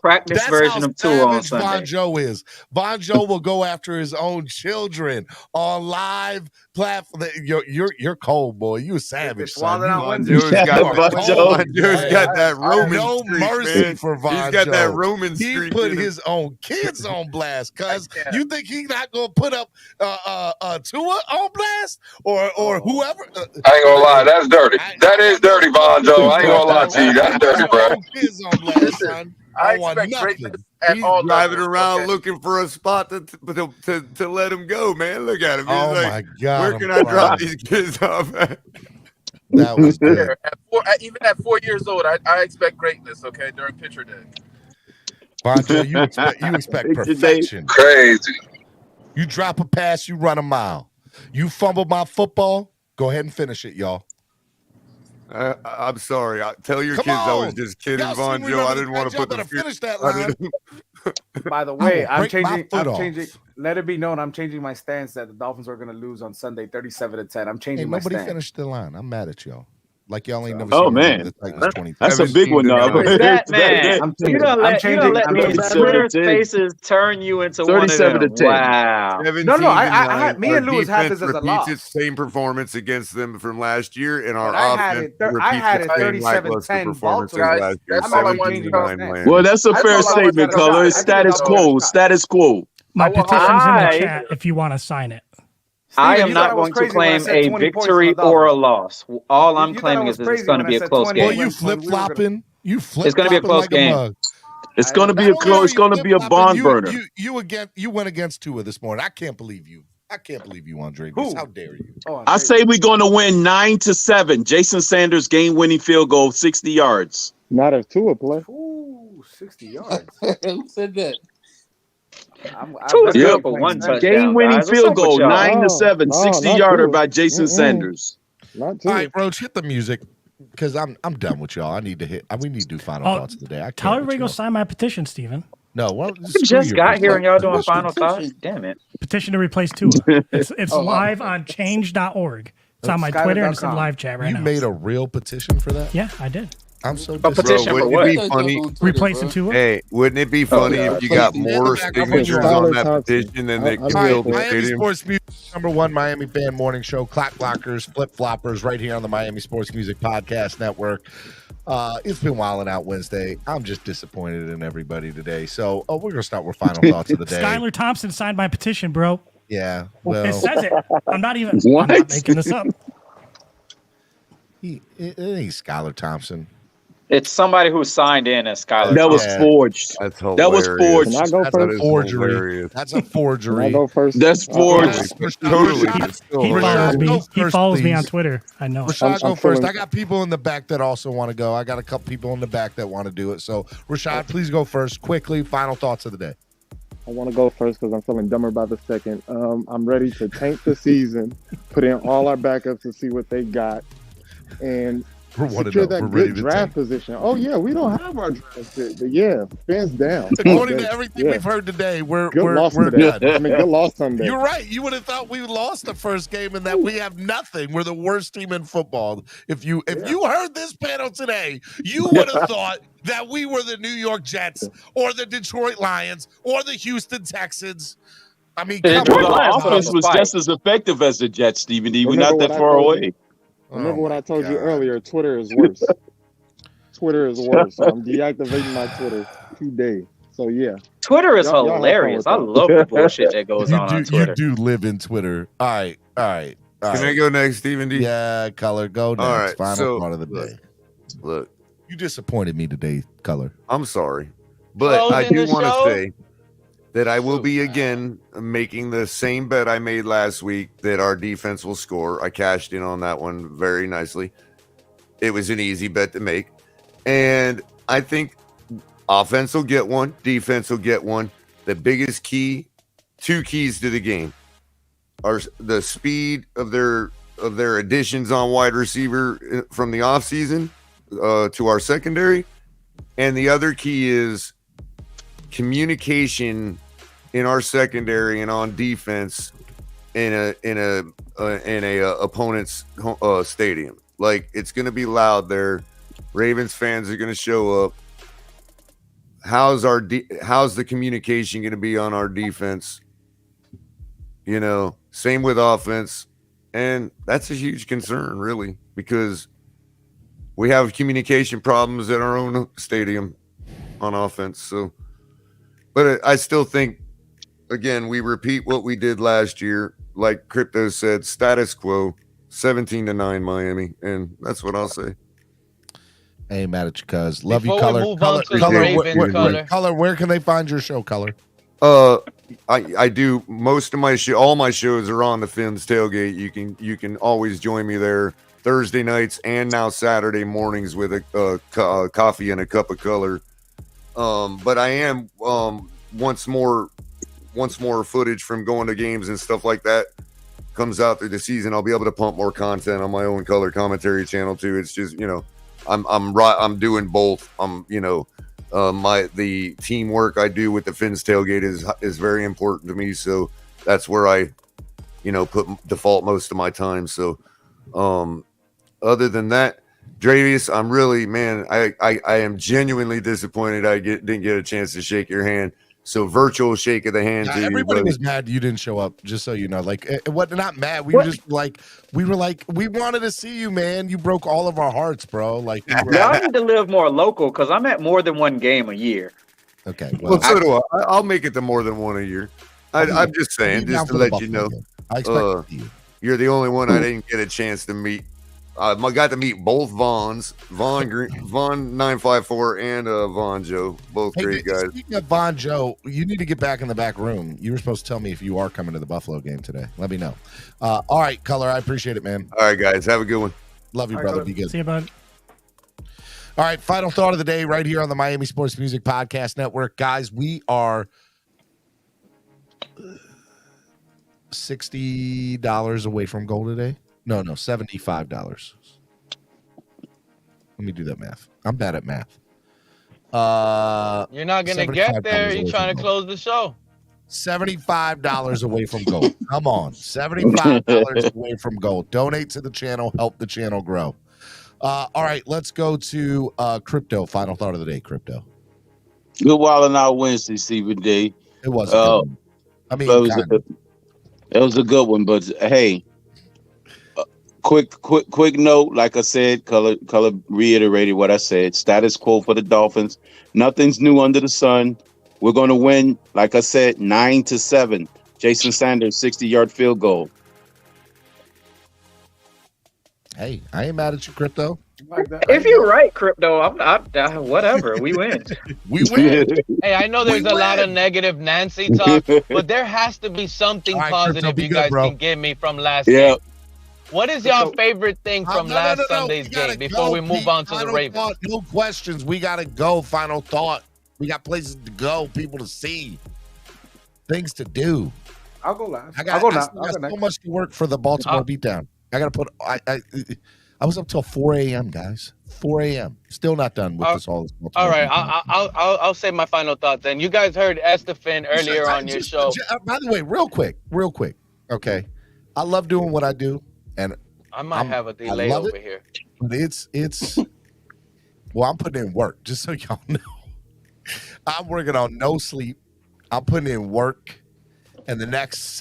practice version of Tua on Sunday. Bonjo is. Bonjo will go after his own children on live platform. You're cold, boy. You a savage. Bonjo's got that Roman no streak, mercy man. for Bonjo. He's got that Roman He streak. put his own kids on blast. Cause you think he's not gonna put up Tua on blast or whoever? I ain't gonna lie, that's dirty. That is dirty, Bonjo. I ain't gonna lie to you. That's dirty, bro. Kids on blast, son. I want expect nothing. greatness He's driving around looking for a spot to let him go, man. Look at him. He's my God! Where can I drop these kids off at? That was good. Even at 4 years old, I expect greatness. Okay, during picture day. Bonjo, you expect perfection. Crazy. You drop a pass, you run a mile. You fumble my football. Go ahead and finish it, y'all. I'm sorry. Tell your Come kids I was on. just kidding, Y'all see, Von we Joe. I remember didn't want to y'all put the better finish that line. By the way, I'm break my changing. foot I'm off. changing. Let it be known, I'm changing my stance that the Dolphins are going to lose on Sunday, 37-10. I'm changing my Nobody stance. finished the line. I'm mad at y'all. Like y'all ain't never Oh, seen man. the Titans 20. That's a big one, now. That man, I'm you don't let these Twitter spaces turn you into one of them. 37-10. Wow. No, I had me and Lewis had this as a loss. Its same performance against them from last year, and our I had offense it. I had it repeats the same lackluster 37-10 performances Baltimore. last year. That's all I wanted 17-9 to wins. Well, that's a fair all I was statement, gonna Color. say. It's status quo. Status quo. My petition's in the chat if you want to sign it. I Steven, am you not thought I was going to crazy when I claim said a 20 points victory on the Dolphins. or a loss. All I'm You thought I claiming was is it's crazy going to when be I a said close 20 Boy, game. you flip flopping. You flip It's going to be a close like game. a mug. It's going to be Not only are it's you going to be a flip-flopping, barn burner. You went against Tua this morning. I can't believe you. I can't believe you, Andre. How dare you? I say we're going to win 9-7. Jason Sanders game-winning field goal, 60 yards. Not a Tua play. Ooh, 60 yards. Who said that? Tua's good for one touchdown. Game-winning guys. What's field up with goal, y'all? 9-7, 60-yarder by Jason Sanders. Not Tua. All right, Roach, hit the music because I'm done with y'all. I need to hit. We need to do final thoughts of the day. Tell everybody to go sign my petition, Steven. No, well, You just got here and y'all doing final thoughts. Damn it! Petition to replace Tua. It's live on change.org. It's on my Twitter and it's in live chat right now. You made a real petition for that? Yeah, I did. I'm so A petition for what? Wouldn't it be funny? Replacing Tua? Hey, wouldn't it be funny if you got more signatures on that petition than they killed the Miami stadium? Sports Music, #1 Miami fan morning show, Clock Blockers, Flip Floppers, right here on the Miami Sports Music Podcast Network. It's been Wildin' Out Wednesday. I'm just disappointed in everybody today. So we're going to start with final thoughts of the day. Skylar Thompson signed my petition, bro. Yeah. Well, it says it. I'm not even What? I'm not making this up. It ain't Skylar Thompson. It's somebody who signed in as Skylar. That was forged. That's That was forged. Can I go That's first? a forgery. That's a forgery. Can I go first? That's forged. Totally. He follows me on Twitter. I know. Rashad, go first. I got people in the back that also want to go. I got a couple people in the back that want to do it. So, Rashad, please go first. Quickly, final thoughts of the day. I want to go first because I'm feeling dumber by the second. I'm ready to tank the season, put in all our backups to see what they got, and secure that good draft position. Oh, yeah, we don't have our draft pick, but yeah, fans down. According to everything we've heard today, we're loss done. I mean, good loss Sunday. You're right. You would have thought we lost the first game and that we have nothing. We're the worst team in football. If you heard this panel today, you would have thought that we were the New York Jets or the Detroit Lions or the Houston Texans. I mean, the offense was just as effective as the Jets, Stephen D. We're not that far away. Remember what I told you earlier, Twitter is worse. Twitter is worse. So I'm deactivating my Twitter today. So, yeah. Twitter is hilarious. I love the bullshit that goes on Twitter. You do live in Twitter. All right. Can I go next, Stephen D? Yeah, Color, go next. All right, Final part of the day. Look. You disappointed me today, Color. I'm sorry. But I do want to say that I will be again making the same bet I made last week that our defense will score. I cashed in on that one very nicely. It was an easy bet to make. And I think offense will get one, defense will get one. The biggest key, two keys to the game are the speed of their additions on wide receiver from the offseason to our secondary. And the other key is communication in our secondary and on defense in a opponent's stadium. Like, it's going to be loud there. Ravens fans are going to show up. How's the communication going to be on our defense? You know, same with offense. And that's a huge concern, really, because we have communication problems at our own stadium on offense. So, but I still think, again, we repeat what we did last year. Like Crypto said, status quo, 17-9 Miami. And that's what I'll say. I ain't mad at you, cuz. Love Before you, Color. we move on to the Ravens, Color, where can they find your show, Color? I do most of my all my shows are on the Fins Tailgate. You can always join me there Thursday nights and now Saturday mornings with a coffee and a cup of color. But I am once more footage from going to games and stuff like that comes out through the season. I'll be able to pump more content on my own color commentary channel too. It's just, you know, I'm doing both. The teamwork I do with the Fins Tailgate is very important to me. So that's where I, default most of my time. So, other than that, Dravius, I'm really, man, I am genuinely disappointed didn't get a chance to shake your hand. So virtual shake of the hand. Yeah, everybody was mad you didn't show up, just so you know. Like, not mad. We were just like, we wanted to see you, man. You broke all of our hearts, bro. Like, y'all need to live more local because I'm at more than one game a year. Okay. Well, so do I. I'll make it to more than one a year. I'm just saying, just to let you know. I expect you. You're the only one I didn't get a chance to meet. I got to meet both Vaughns, Vaughn 954 and Vaughn Joe, both great guys. Speaking of Vaughn Joe, you need to get back in the back room. You were supposed to tell me if you are coming to the Buffalo game today. Let me know. All right, Color, I appreciate it, man. All right, guys, have a good one. Love you, brother. Be good. See you, bud. All right, final thought of the day right here on the Miami Sports Music Podcast Network. Guys, we are $60 away from goal today. No, $75. Let me do that math. I'm bad at math. You're not going to get there. You're trying to close the show. $75 away from goal. Come on. $75 away from goal. Donate to the channel. Help the channel grow. All right, let's go to Crypto. Final thought of the day, Crypto. Good Wildin' Out Wednesday, Stephen D. It was. It was a good one, but hey, quick note. Like I said, Color reiterated what I said. Status quo for the Dolphins. Nothing's new under the sun. We're going to win, like I said, 9-7. Jason Sanders, 60-yard field goal. Hey, I ain't mad at you, Crypto. If you're right, crypto, I'm whatever. We win. We win. Hey, I know there's a lot of negative Nancy talk, but there has to be something positive you guys can give me from last game. What is y'all favorite thing from last Sunday's game before we move on to the Ravens? No questions. We got to go. Final thought. We got places to go, people to see, things to do. I'll go last. I got so much to work for the Baltimore beatdown. I got to put. I was up till 4 a.m. guys. 4 a.m. Still not done with this all. All right, I'll say my final thought then. You guys heard Estefan earlier on your show. By the way, real quick. Okay, I love doing what I do, and I might have a delay over here. But it's. Well, I'm putting in work, just so y'all know. I'm working on no sleep. I'm putting in work, and the next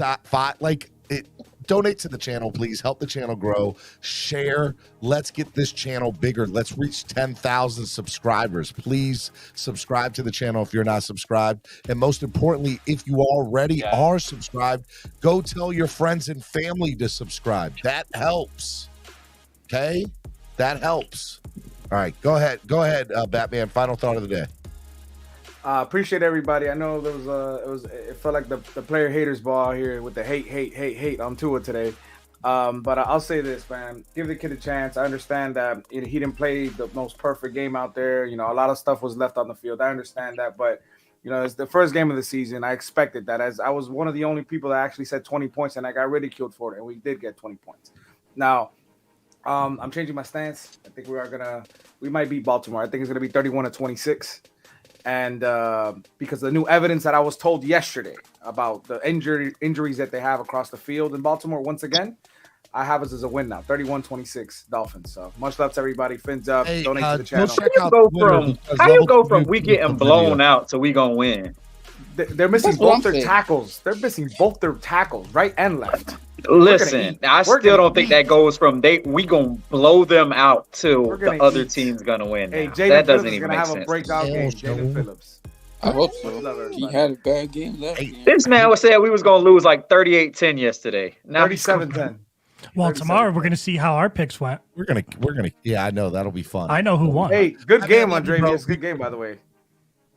donate to the channel, please. Help the channel grow. Share. Let's get this channel bigger. Let's reach 10,000 subscribers. Please subscribe to the channel if you're not subscribed. And most importantly, if you already are subscribed, go tell your friends and family to subscribe. That helps. Okay? That helps. All right. Go ahead, Batman. Final thought of the day. Appreciate everybody. I know it felt like the player haters ball here with the hate on Tua today. But I'll say this, man, give the kid a chance. I understand that he didn't play the most perfect game out there. You know, a lot of stuff was left on the field. I understand that, but you know, it's the first game of the season. I expected that, as I was one of the only people that actually said 20 points, and I got ridiculed for it, and we did get 20 points. Now, I'm changing my stance. I think we might beat Baltimore. I think it's gonna be 31-26. And because the new evidence that I was told yesterday about the injuries that they have across the field in Baltimore, once again, I have us as a win now, 31-26 Dolphins. So much love to everybody. Fins up, donate to the channel. How you go from we getting blown out to we gonna win? They're missing both their tackles. They're missing both their tackles, right and left. Listen, I still don't think that goes from we gonna blow them out to the other team's gonna win. Hey, that doesn't even make sense. Have a breakout game, Jaden Phillips. I hope so. He had a bad game last game. This man was saying we was gonna lose like 38-10 yesterday. Now 37-10. Well, tomorrow we're gonna see how our picks went. We're gonna. Yeah, I know that'll be fun. I know who won. Hey, good game, Andreas. Good game, by the way.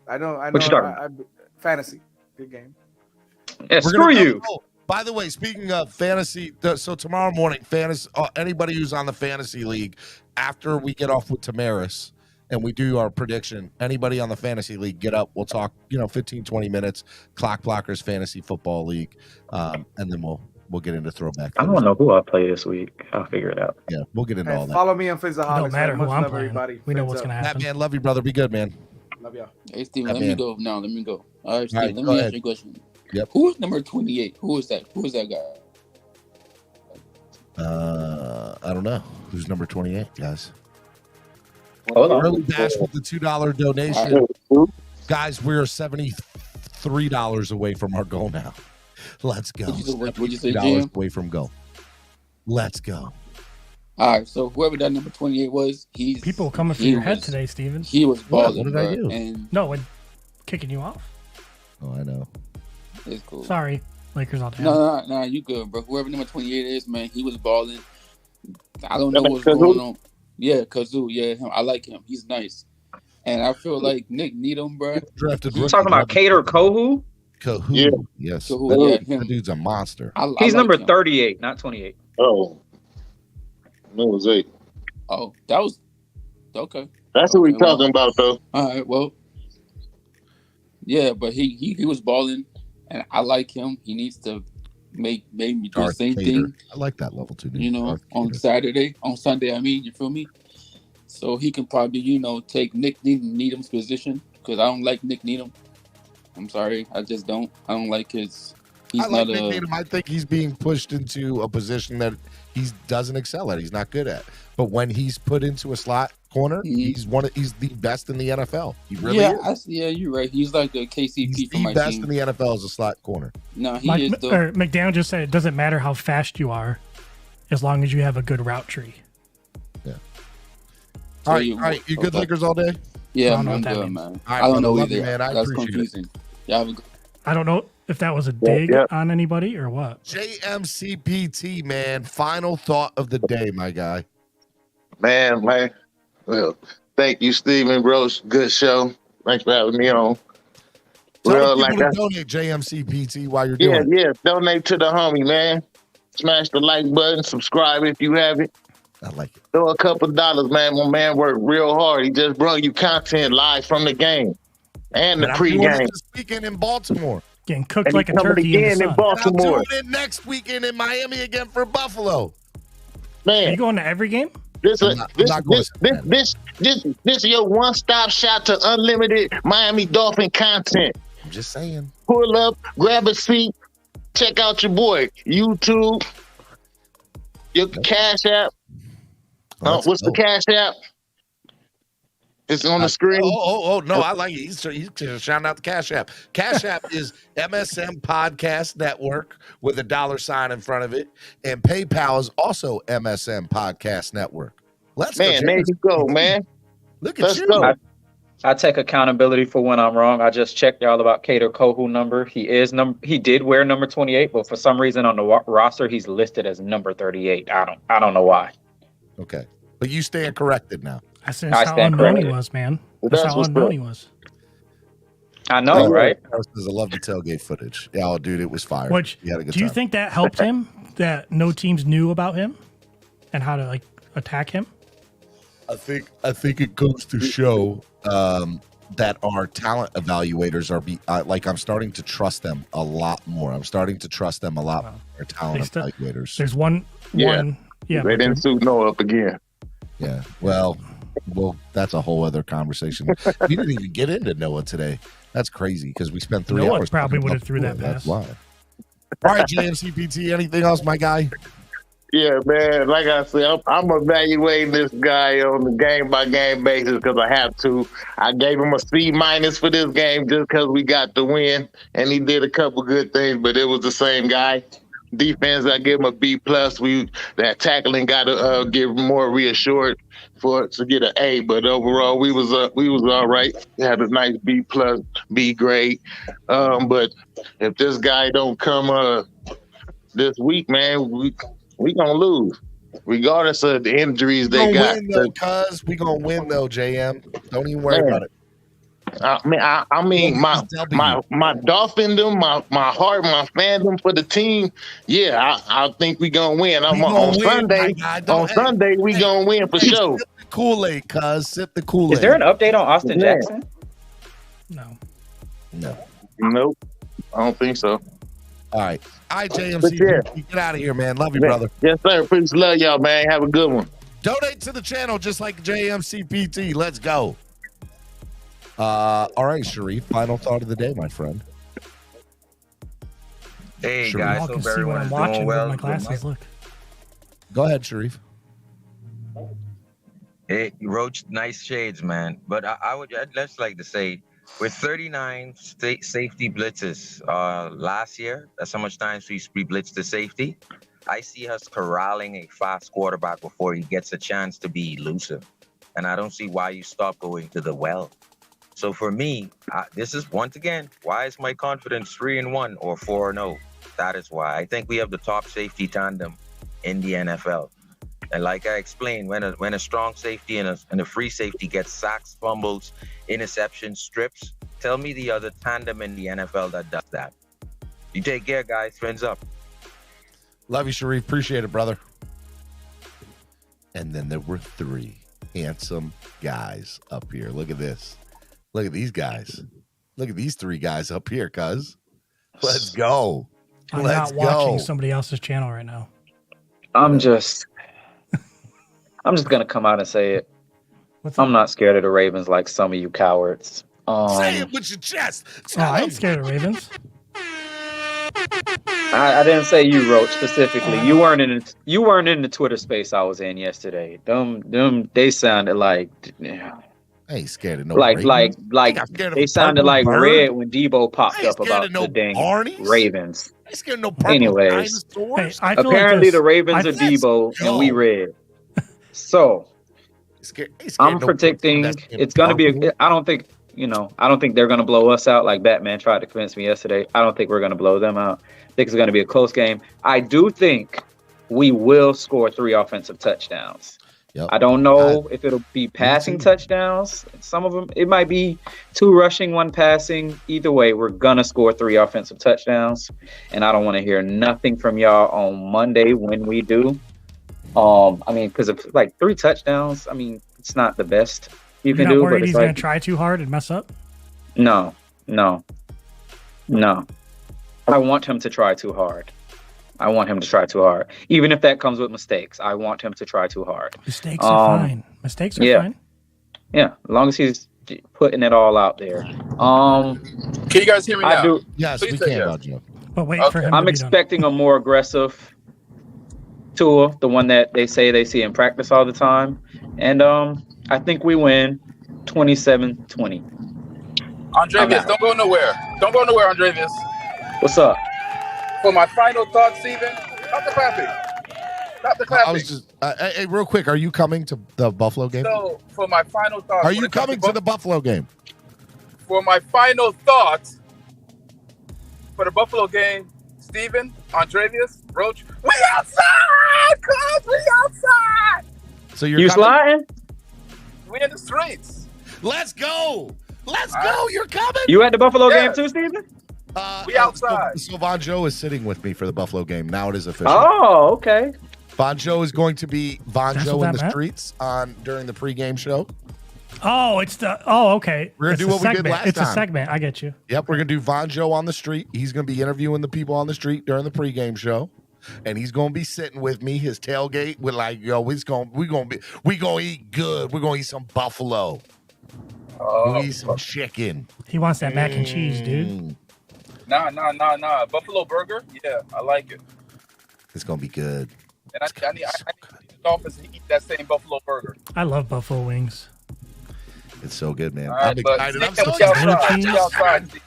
I know. What you talking? Fantasy. Good game. Yeah, screw you. By the way, speaking of fantasy, so tomorrow morning, anybody who's on the fantasy league, after we get off with Tamaris and we do our prediction, anybody on the fantasy league, get up. We'll talk, 15, 20 minutes, Clock Blockers Fantasy Football League, and then we'll get into throwback. I don't know who I play this week. I'll figure it out. Yeah, we'll get into all that. Follow me on Fizzaholics. Don't matter who I'm playing. Everybody. We know what's going to happen. Man, love you, brother. Be good, man. Love y'all. Hey, Steven, let me go now. Let me go. All right, Steve, let me ask you a question. Yep. Who is number 28? Who is that? Who is that guy? I don't know. Who's number 28, guys? Hold on. Early Dash with the $2 donation. Guys, we're $73 away from our goal now. Let's go. What'd you say, $73 away from goal. Let's go. All right, so whoever that number 28 was, people coming for your head today, Steven. He was balling. What did I do? And no, kicking you off. Oh, I know. It's cool. Sorry, Lakers all day. No, you good, bro. Whoever number 28 is, man, he was balling. I don't know what's going on. Yeah, Kazoo. Yeah, him. I like him. He's nice. And I feel like Nick Needham, bro. You talking about Cater Kohu? Kohu. Yeah. Yes. Kohu, that dude's a monster. He's number 38, not 28. Oh. No, it was 8. Oh, that was okay. That's what we're talking about, though. All right, well. Yeah, but he was balling, and I like him. He needs to make me do the same thing. I like that level too. On Sunday, I mean, you feel me? So he can probably, take Nick Needham's position, because I don't like Nick Needham. I'm sorry, I just don't. I don't like his. I like Nick Needham. I think he's being pushed into a position that he doesn't excel at. He's not good at. But when he's put into a slot corner, he's the best in the NFL. He really is. Yeah, you're right. He's like the KCP for my team. The best in the NFL is a slot corner. No, he is. McDaniel just said it doesn't matter how fast you are, as long as you have a good route tree. Yeah. All right. You good Lakers all day? Yeah, I'm good, man. I don't know either. Man. That's confusing. Yeah, I don't know if that was a dig on anybody or what. JMCPT, man. Final thought of the day, my guy. Man, Well, thank you, Stephen Roach. Good show. Thanks for having me on. Tell the people to donate JMCPT while you're doing it. Yeah. Donate to the homie, man. Smash the like button. Subscribe if you haven't. I like it. Throw a couple dollars, man. My man worked real hard. He just brought you content live from the game and the pregame. This weekend in Baltimore. Getting cooked like a turkey in the sun. Baltimore. I'm doing it next weekend in Miami again for Buffalo. Man, you going to every game? This is your one-stop shop to unlimited Miami Dolphin content. I'm just saying. Pull up, grab a seat, check out your boy. YouTube, your Cash App. What's the Cash App? It's on the screen. No, I like it. He's shouting out the Cash App. Cash App is MSM Podcast Network with a $sign in front of it. And PayPal is also MSM Podcast Network. There you go, man. Let's you. Go. I take accountability for when I'm wrong. I just checked y'all about Cater Kohu number. He did wear number 28, but for some reason on the roster he's listed as number 38. I don't know why. Okay. But you stand corrected now. That's how unknown he was, man. That's how unknown he was. I know, right? I love the tailgate footage. Yeah, dude, it was fire. Do you think that helped him? That no teams knew about him and how to attack him? I think it goes to show that our talent evaluators are I'm starting to trust them a lot more. I'm starting to trust them a lot more. Our talent evaluators. There's one. They didn't suit Noah up again. Yeah. Well, that's a whole other conversation. We didn't even get into Noah today. That's crazy because we spent 3 hours. Probably would have threw that That's pass. why. All right, JMCPT. Anything else, my guy? Yeah, man. Like I said, I'm evaluating this guy on the game-by-game basis because I have to. I gave him a C- for this game just because we got the win, and he did a couple good things, but it was the same guy. Defense, I give him a B+. That tackling got to get more reassured to get an A, but overall we was all right. We had a nice B+, B grade. But if this guy don't come this week, man, we gonna lose, regardless of the injuries they got. We gonna win though, JM. Don't even worry about it. I mean, my Dolphindom, my heart, my fandom for the team. Yeah, I think we gonna win. On Sunday we gonna win for sure. Sip the Kool-Aid, cuz. Sip the Kool-Aid. Is there an update on Austin Jackson? No. Nope. I don't think so. All right, JMC. Get out of here, man. Love you, brother. Yes, sir. Please love y'all, man. Have a good one. Donate to the channel just like JMCPT. Let's go. All right, Sharif. Final thought of the day, my friend. Hey, Sharif. guys. Hope everyone's doing well. My glasses, look. Go ahead, Sharif. Hey, Roach, nice shades, man. But I'd just like to say, with 39 safety blitzes last year, that's how much times we blitzed the safety. I see us corralling a fast quarterback before he gets a chance to be elusive. And I don't see why you stop going to the well. So for me, this is, once again, why is my confidence 3-1 or 4-0? That is why. I think we have the top safety tandem in the NFL. And like I explained, when a strong safety and a free safety gets sacks, fumbles, interceptions, strips, tell me the other tandem in the NFL that does that. You take care, guys. Friends up. Love you, Sharif. Appreciate it, brother. And then there were 3 handsome guys up here. Look at this. Look at these guys. Look at these 3 guys up here, cuz. Let's go. I'm not watching somebody else's channel right now. I'm just gonna come out and say it. I'm not scared of the Ravens like some of you cowards. Say it with your chest. I ain't scared of Ravens. I didn't say you, Roach, specifically. You weren't in the Twitter space I was in yesterday. They sounded like I ain't scared of no like Ravens. they sounded like red when Debo popped up about the dang Ravens. I ain't scared of no purple Anyways, apparently the Ravens are Debo and we red. So I'm predicting it's going to be. I don't think they're going to blow us out like Batman tried to convince me yesterday. I don't think we're going to blow them out. I think it's going to be a close game. I do think we will score 3 offensive touchdowns. Yep. I don't know if it'll be passing touchdowns. Some of them, it might be 2 rushing, 1 passing. Either way, we're gonna score 3 offensive touchdowns, and I don't want to hear nothing from y'all on Monday when we do. I mean, because of like 3 touchdowns, I mean, it's not the best you can do. You're not worried but he's like, gonna try too hard and mess up? No. I want him to try too hard. Even if that comes with mistakes, I want him to try too hard. Mistakes are fine. Mistakes are fine. Yeah, as long as he's putting it all out there. Can you guys hear me now? I do. Yes, Please we say can, yes. Joe. But wait for him. I'm expecting a more aggressive Tua, the one that they say they see in practice all the time. And I think we win 27-20. Andrevius, don't go nowhere. Don't go nowhere, Andrevius. What's up? For my final thoughts, Steven, not the clapping. I was just, hey, real quick, are you coming to the Buffalo game? So, for my final thoughts. Are you coming to the Buffalo game? For my final thoughts, for the Buffalo game, Steven, Andrevius, Roach, we outside, cuz, we outside. So you're you coming? sliding? We in the streets. Let's go. Let's go. You're coming. You at the Buffalo game too, Steven? We outside. So Von Joe is sitting with me for the Buffalo game. Now it is official. Oh, okay. Von Joe is going to be Von That's Joe what in that the meant? streets during the pregame show. Oh, it's the. Oh, okay. We're gonna It's do a what we did segment. last It's time. a segment. I get you. Yep, we're gonna do Von Joe on the street. He's gonna be interviewing the people on the street during the pregame show, and he's gonna be sitting with me. His tailgate with like, yo, we gonna eat good. We're gonna eat some buffalo. We'll eat some chicken. He wants that mac and cheese, dude. Nah. Buffalo burger? Yeah, I like it. It's gonna be good. And I need the Dolphins to eat that same Buffalo burger. I love buffalo wings. It's so good, man. All right, I'm but excited. I'm Steve, so we outside. excited. We outside. Steve.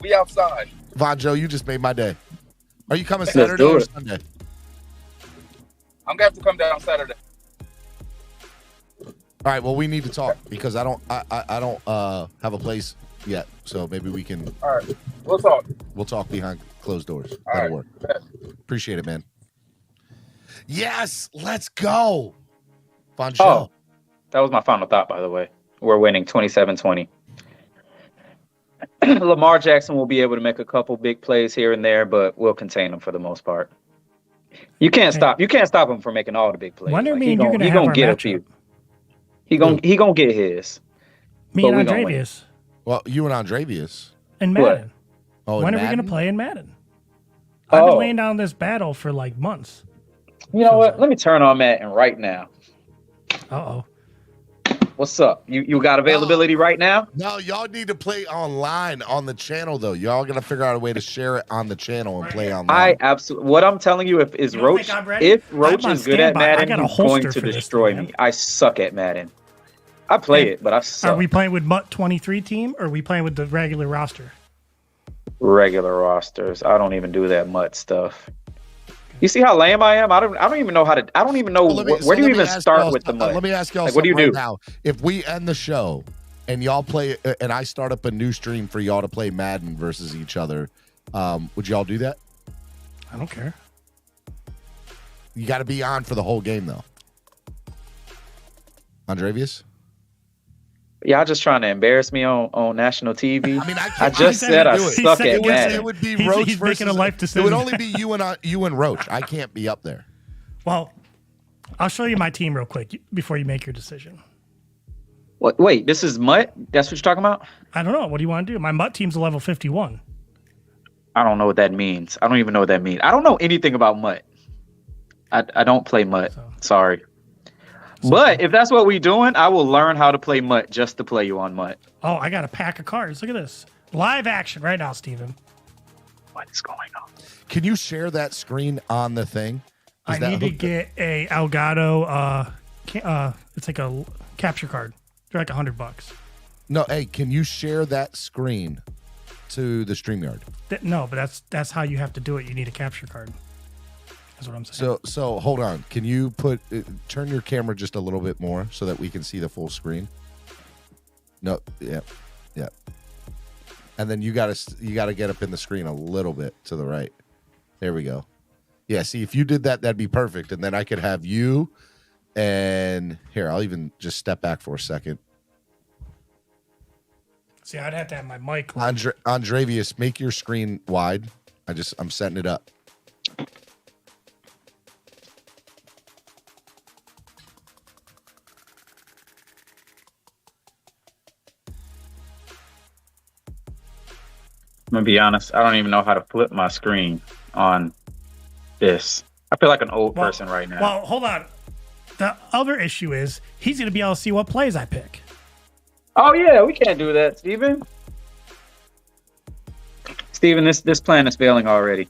We outside. Von Joe, you just made my day. Are you coming Let's Saturday do or it. Sunday? I'm gonna have to come down Saturday. All right. Well, we need to talk because I don't have a place yet. So maybe we can. All right, we'll talk. We'll talk behind closed doors. All That'll right. work. Appreciate it, man. Yes, let's go. Von Joe. Oh, that was my final thought, by the way. We're winning 27-20. Lamar Jackson will be able to make a couple big plays here and there, but we'll contain him for the most part. You can't stop him from making all the big plays. Wonder Like, me he and you gon- gonna he have gonna our get a matchup. few. He gonna get his. Me But and we gonna win. Andrevius Well, you and Andrevius. in What? Madden. Oh, When in are we Madden? gonna play in Madden? I've been Oh. laying down this battle for like months. You know what? Let me turn on Madden right now. Uh-oh. What's up? You got availability right now? No, y'all need to play online on the channel though. Y'all gotta figure out a way to share it on the channel and play online. I absolutely. What I'm telling you, if Roach, I'm ready? if I'm Roach on is good at standby. I Madden, got a he's going holster to for this destroy thing, me. I suck at Madden. I play it, but I suck. Are we playing with Mutt 23 team or are we playing with the regular roster? Regular rosters. I don't even do that mutt stuff. You see how lame I am? I don't even know how to. I don't even know where do you even start with the mutt? Let me ask y'all Like, what do you something do? right now. If we end the show and y'all play, and I start up a new stream for y'all to play Madden versus each other, would y'all do that? I don't care. You got to be on for the whole game though. Andrevius? Y'all just trying to embarrass me on national TV. I mean, I just said I suck at Madden. It would be Roach he's versus. making a life It decision. would only be you and Roach. I can't be up there. Well, I'll show you my team real quick before you make your decision. What? Wait, this is mutt? That's what you're talking about? I don't know. What do you want to do? My Mutt team's a level 51. I don't know what that means. I don't even know what that means. I don't know anything about mutt. I don't play mutt. Sorry. But if that's what we're doing, I will learn how to play mutt just to play you on mutt. Oh, I got a pack of cards. Look at this. Live action right now, Steven. What is going on? Can you share that screen on the thing? I need to get a Elgato. It's like a capture card. They're like $100. No, hey, can you share that screen to the StreamYard? No, but that's how you have to do it. You need a capture card. That's what I'm saying. So hold on. Can you turn your camera just a little bit more so that we can see the full screen? No, yeah. And then you gotta get up in the screen a little bit to the right. There we go. Yeah, see, if you did that, that'd be perfect. And then I could have you And here, I'll even just step back for a second. See, I'd have to have my mic. Andrevius, make your screen wide. I'm setting it up. I'm gonna be honest. I don't even know how to flip my screen on this. I feel like an old person right now. Well, hold on. The other issue is he's going to be able to see what plays I pick. Oh yeah, we can't do that, Steven. Steven, this plan is failing already.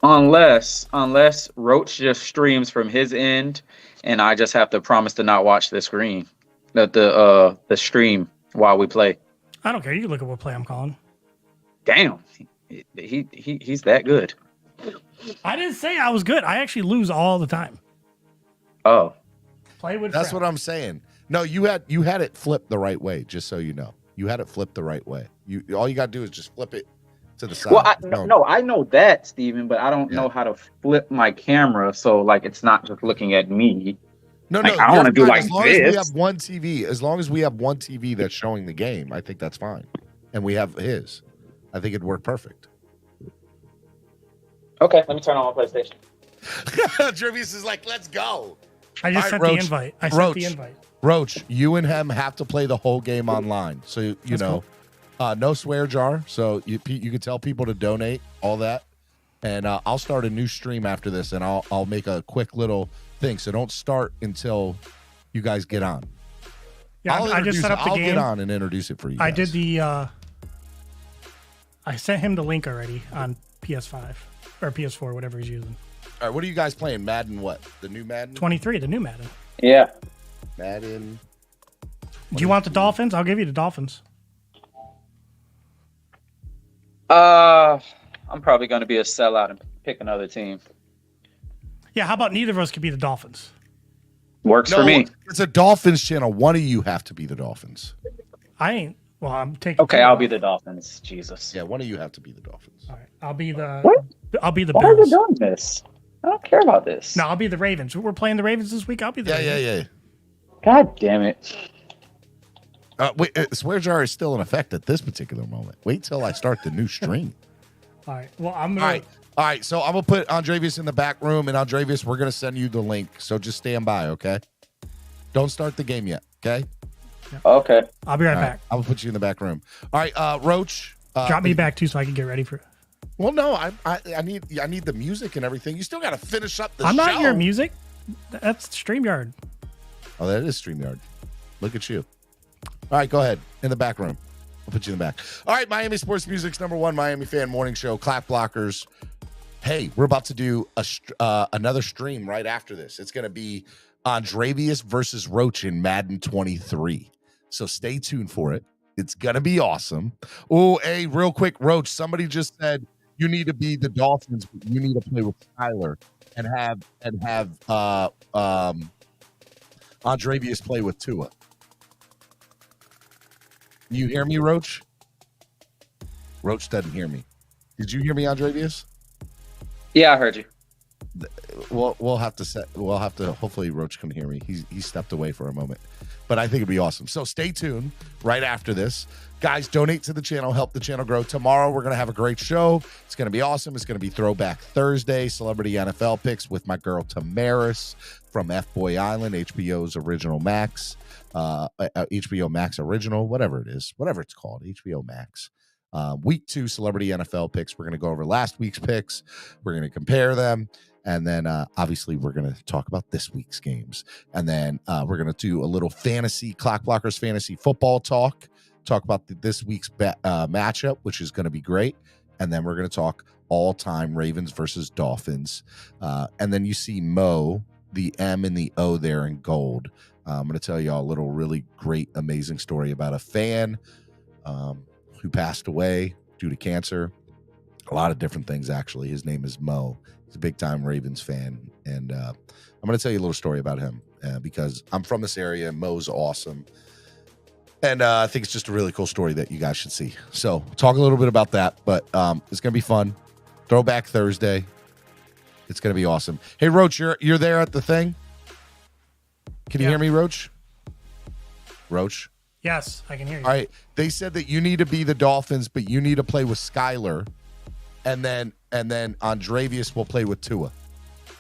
Unless Roach just streams from his end, and I just have to promise to not watch the screen, the stream while we play. I don't care. You can look at what play I'm calling. Damn, he's that good. I didn't say I was good. I actually lose all the time. Oh, play with. That's what I'm saying. No, you had it flipped the right way. Just so you know, you had it flipped the right way. All you got to do is just flip it to the side. Well, I know that, Steven, but I don't know how to flip my camera so like it's not just looking at me. No, I don't want to do like as long this. As we have one TV, as long as we have one TV that's showing the game, I think that's fine. And we have his. I think it'd work perfect. Okay, let me turn on my PlayStation. Jervis is like, let's go. I just sent the invite. I sent the invite. Roach, you and him have to play the whole game online. So, you know, no swear jar. So you can tell people to donate, all that. And I'll start a new stream after this, and I'll make a quick little thing. So don't start until you guys get on. Yeah, I just set up the game. I'll get on and introduce it for you guys. I did the I sent him the link already on PS5 or PS4, whatever he's using. All right, what are you guys playing? Madden what? The new Madden? 23, the new Madden. Yeah. Madden. Do you want the Dolphins? I'll give you the Dolphins. I'm probably going to be a sellout and pick another team. Yeah, how about neither of us could be the Dolphins? Works for me. It's a Dolphins channel. One of you have to be the Dolphins. I ain't. Well, I'm taking. Okay, I'll be the Dolphins. Jesus. Yeah, one of you have to be the Dolphins. All right, I'll be the. What? I'll be the Why Bills. are we doing this? I don't care about this. No, I'll be the Ravens. We're playing the Ravens this week. I'll be the Ravens. Yeah. God damn it. Wait, swear jar is still in effect at this particular moment. Wait till I start the new stream. All right. Well, I'm gonna. All right. So I'm gonna put Andrevius in the back room, and Andrevius, we're gonna send you the link. So just stand by, okay? Don't start the game yet, okay? Okay. I'll be right back. I'll put you in the back room. All right, Roach. Drop me back too, so I can get ready for. Well, no, I need the music and everything. You still got to finish up the show. I'm not your music. That's StreamYard. Oh, that is StreamYard. Look at you. All right, go ahead. In the back room. I'll put you in the back. All right, Miami Sports Music's #1 Miami fan morning show, Clap Blockers. Hey, we're about to do another stream right after this. It's going to be Andrevius versus Roach in Madden 23. So stay tuned for it. It's going to be awesome. Oh, hey, real quick, Roach, somebody just said you need to be the Dolphins, but you need to play with Tyler and have Andrevius play with Tua. You hear me, Roach? Roach doesn't hear me. Did you hear me, Andrevius? Yeah, I heard you. We'll have to hopefully Roach can hear me. He stepped away for a moment. But I think it'd be awesome. So stay tuned right after this. Guys, donate to the channel, help the channel grow. Tomorrow we're going to have a great show. It's going to be awesome. It's going to be Throwback Thursday, Celebrity NFL Picks with my girl Tamaris from F-Boy Island, HBO's original Max. HBO Max original, whatever it is, whatever it's called, HBO Max. Week 2 Celebrity NFL Picks. We're going to go over last week's picks. We're going to compare them. And then obviously we're going to talk about this week's games. And then we're going to do a little fantasy, Clock Blockers fantasy football talk about this week's matchup, which is going to be great. And then we're going to talk all-time Ravens versus Dolphins. And then you see Mo, the M and the O there in gold. I'm going to tell you all a little really great, amazing story about a fan who passed away due to cancer. A lot of different things, actually. His name is Mo. He's a big-time Ravens fan. And I'm going to tell you a little story about him because I'm from this area. Mo's awesome. And I think it's just a really cool story that you guys should see. So talk a little bit about that. But it's going to be fun. Throwback Thursday. It's going to be awesome. Hey, Roach, you're there at the thing? Can you hear me, Roach? Roach? Yes, I can hear you. All right. They said that you need to be the Dolphins, but you need to play with Skyler, and then Andrevius will play with Tua.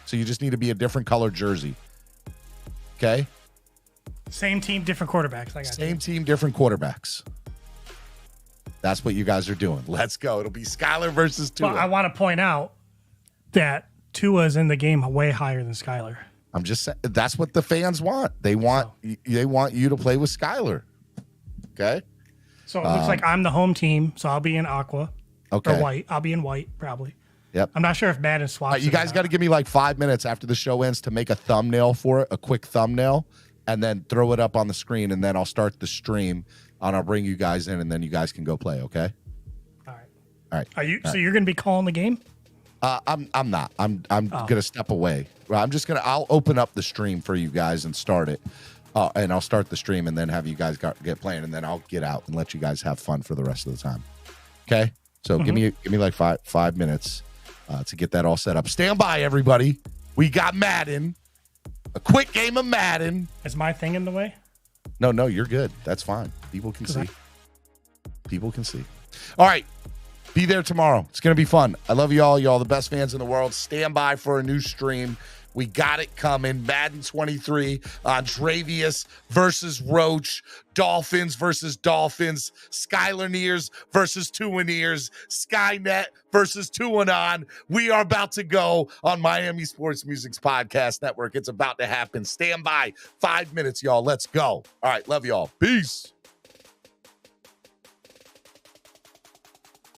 So you just need to be a different color jersey. Okay? Same team, different quarterbacks. I got Same team, different quarterbacks. That's what you guys are doing. Let's go. It'll be Skyler versus Tua. Well, I want to point out that Tua's in the game way higher than Skyler. I'm just saying that's what the fans want. They want you to play with Skyler. Okay. So it looks like I'm the home team, so I'll be in aqua. Okay. Or white. I'll be in white, probably. Yep. I'm not sure if Madden swaps. You guys got to give me like 5 minutes after the show ends to make a thumbnail for it, a quick thumbnail, and then throw it up on the screen, and then I'll start the stream, and I'll bring you guys in, and then you guys can go play. Okay. All right. Are you? So you're going to be calling the game? I'm not. I'm gonna step away. I'll open up the stream for you guys and start it. And I'll start the stream and then have you guys get playing, and then I'll get out and let you guys have fun for the rest of the time. Okay? So give me like five minutes to get that all set up. Stand by, everybody. We got Madden. A quick game of Madden. Is my thing in the way? No, you're good. That's fine. People can see. People can see. All right. Be there tomorrow. It's going to be fun. I love you all. Y'all the best fans in the world. Stand by for a new stream. We got it coming. Madden 23, Andrevius versus Roach, Dolphins versus Dolphins, Skylar Nears versus Tuaneers, Skynet versus Tuanon. We are about to go on Miami Sports Music's podcast network. It's about to happen. Stand by. 5 minutes, y'all. Let's go. All right. Love y'all. Peace.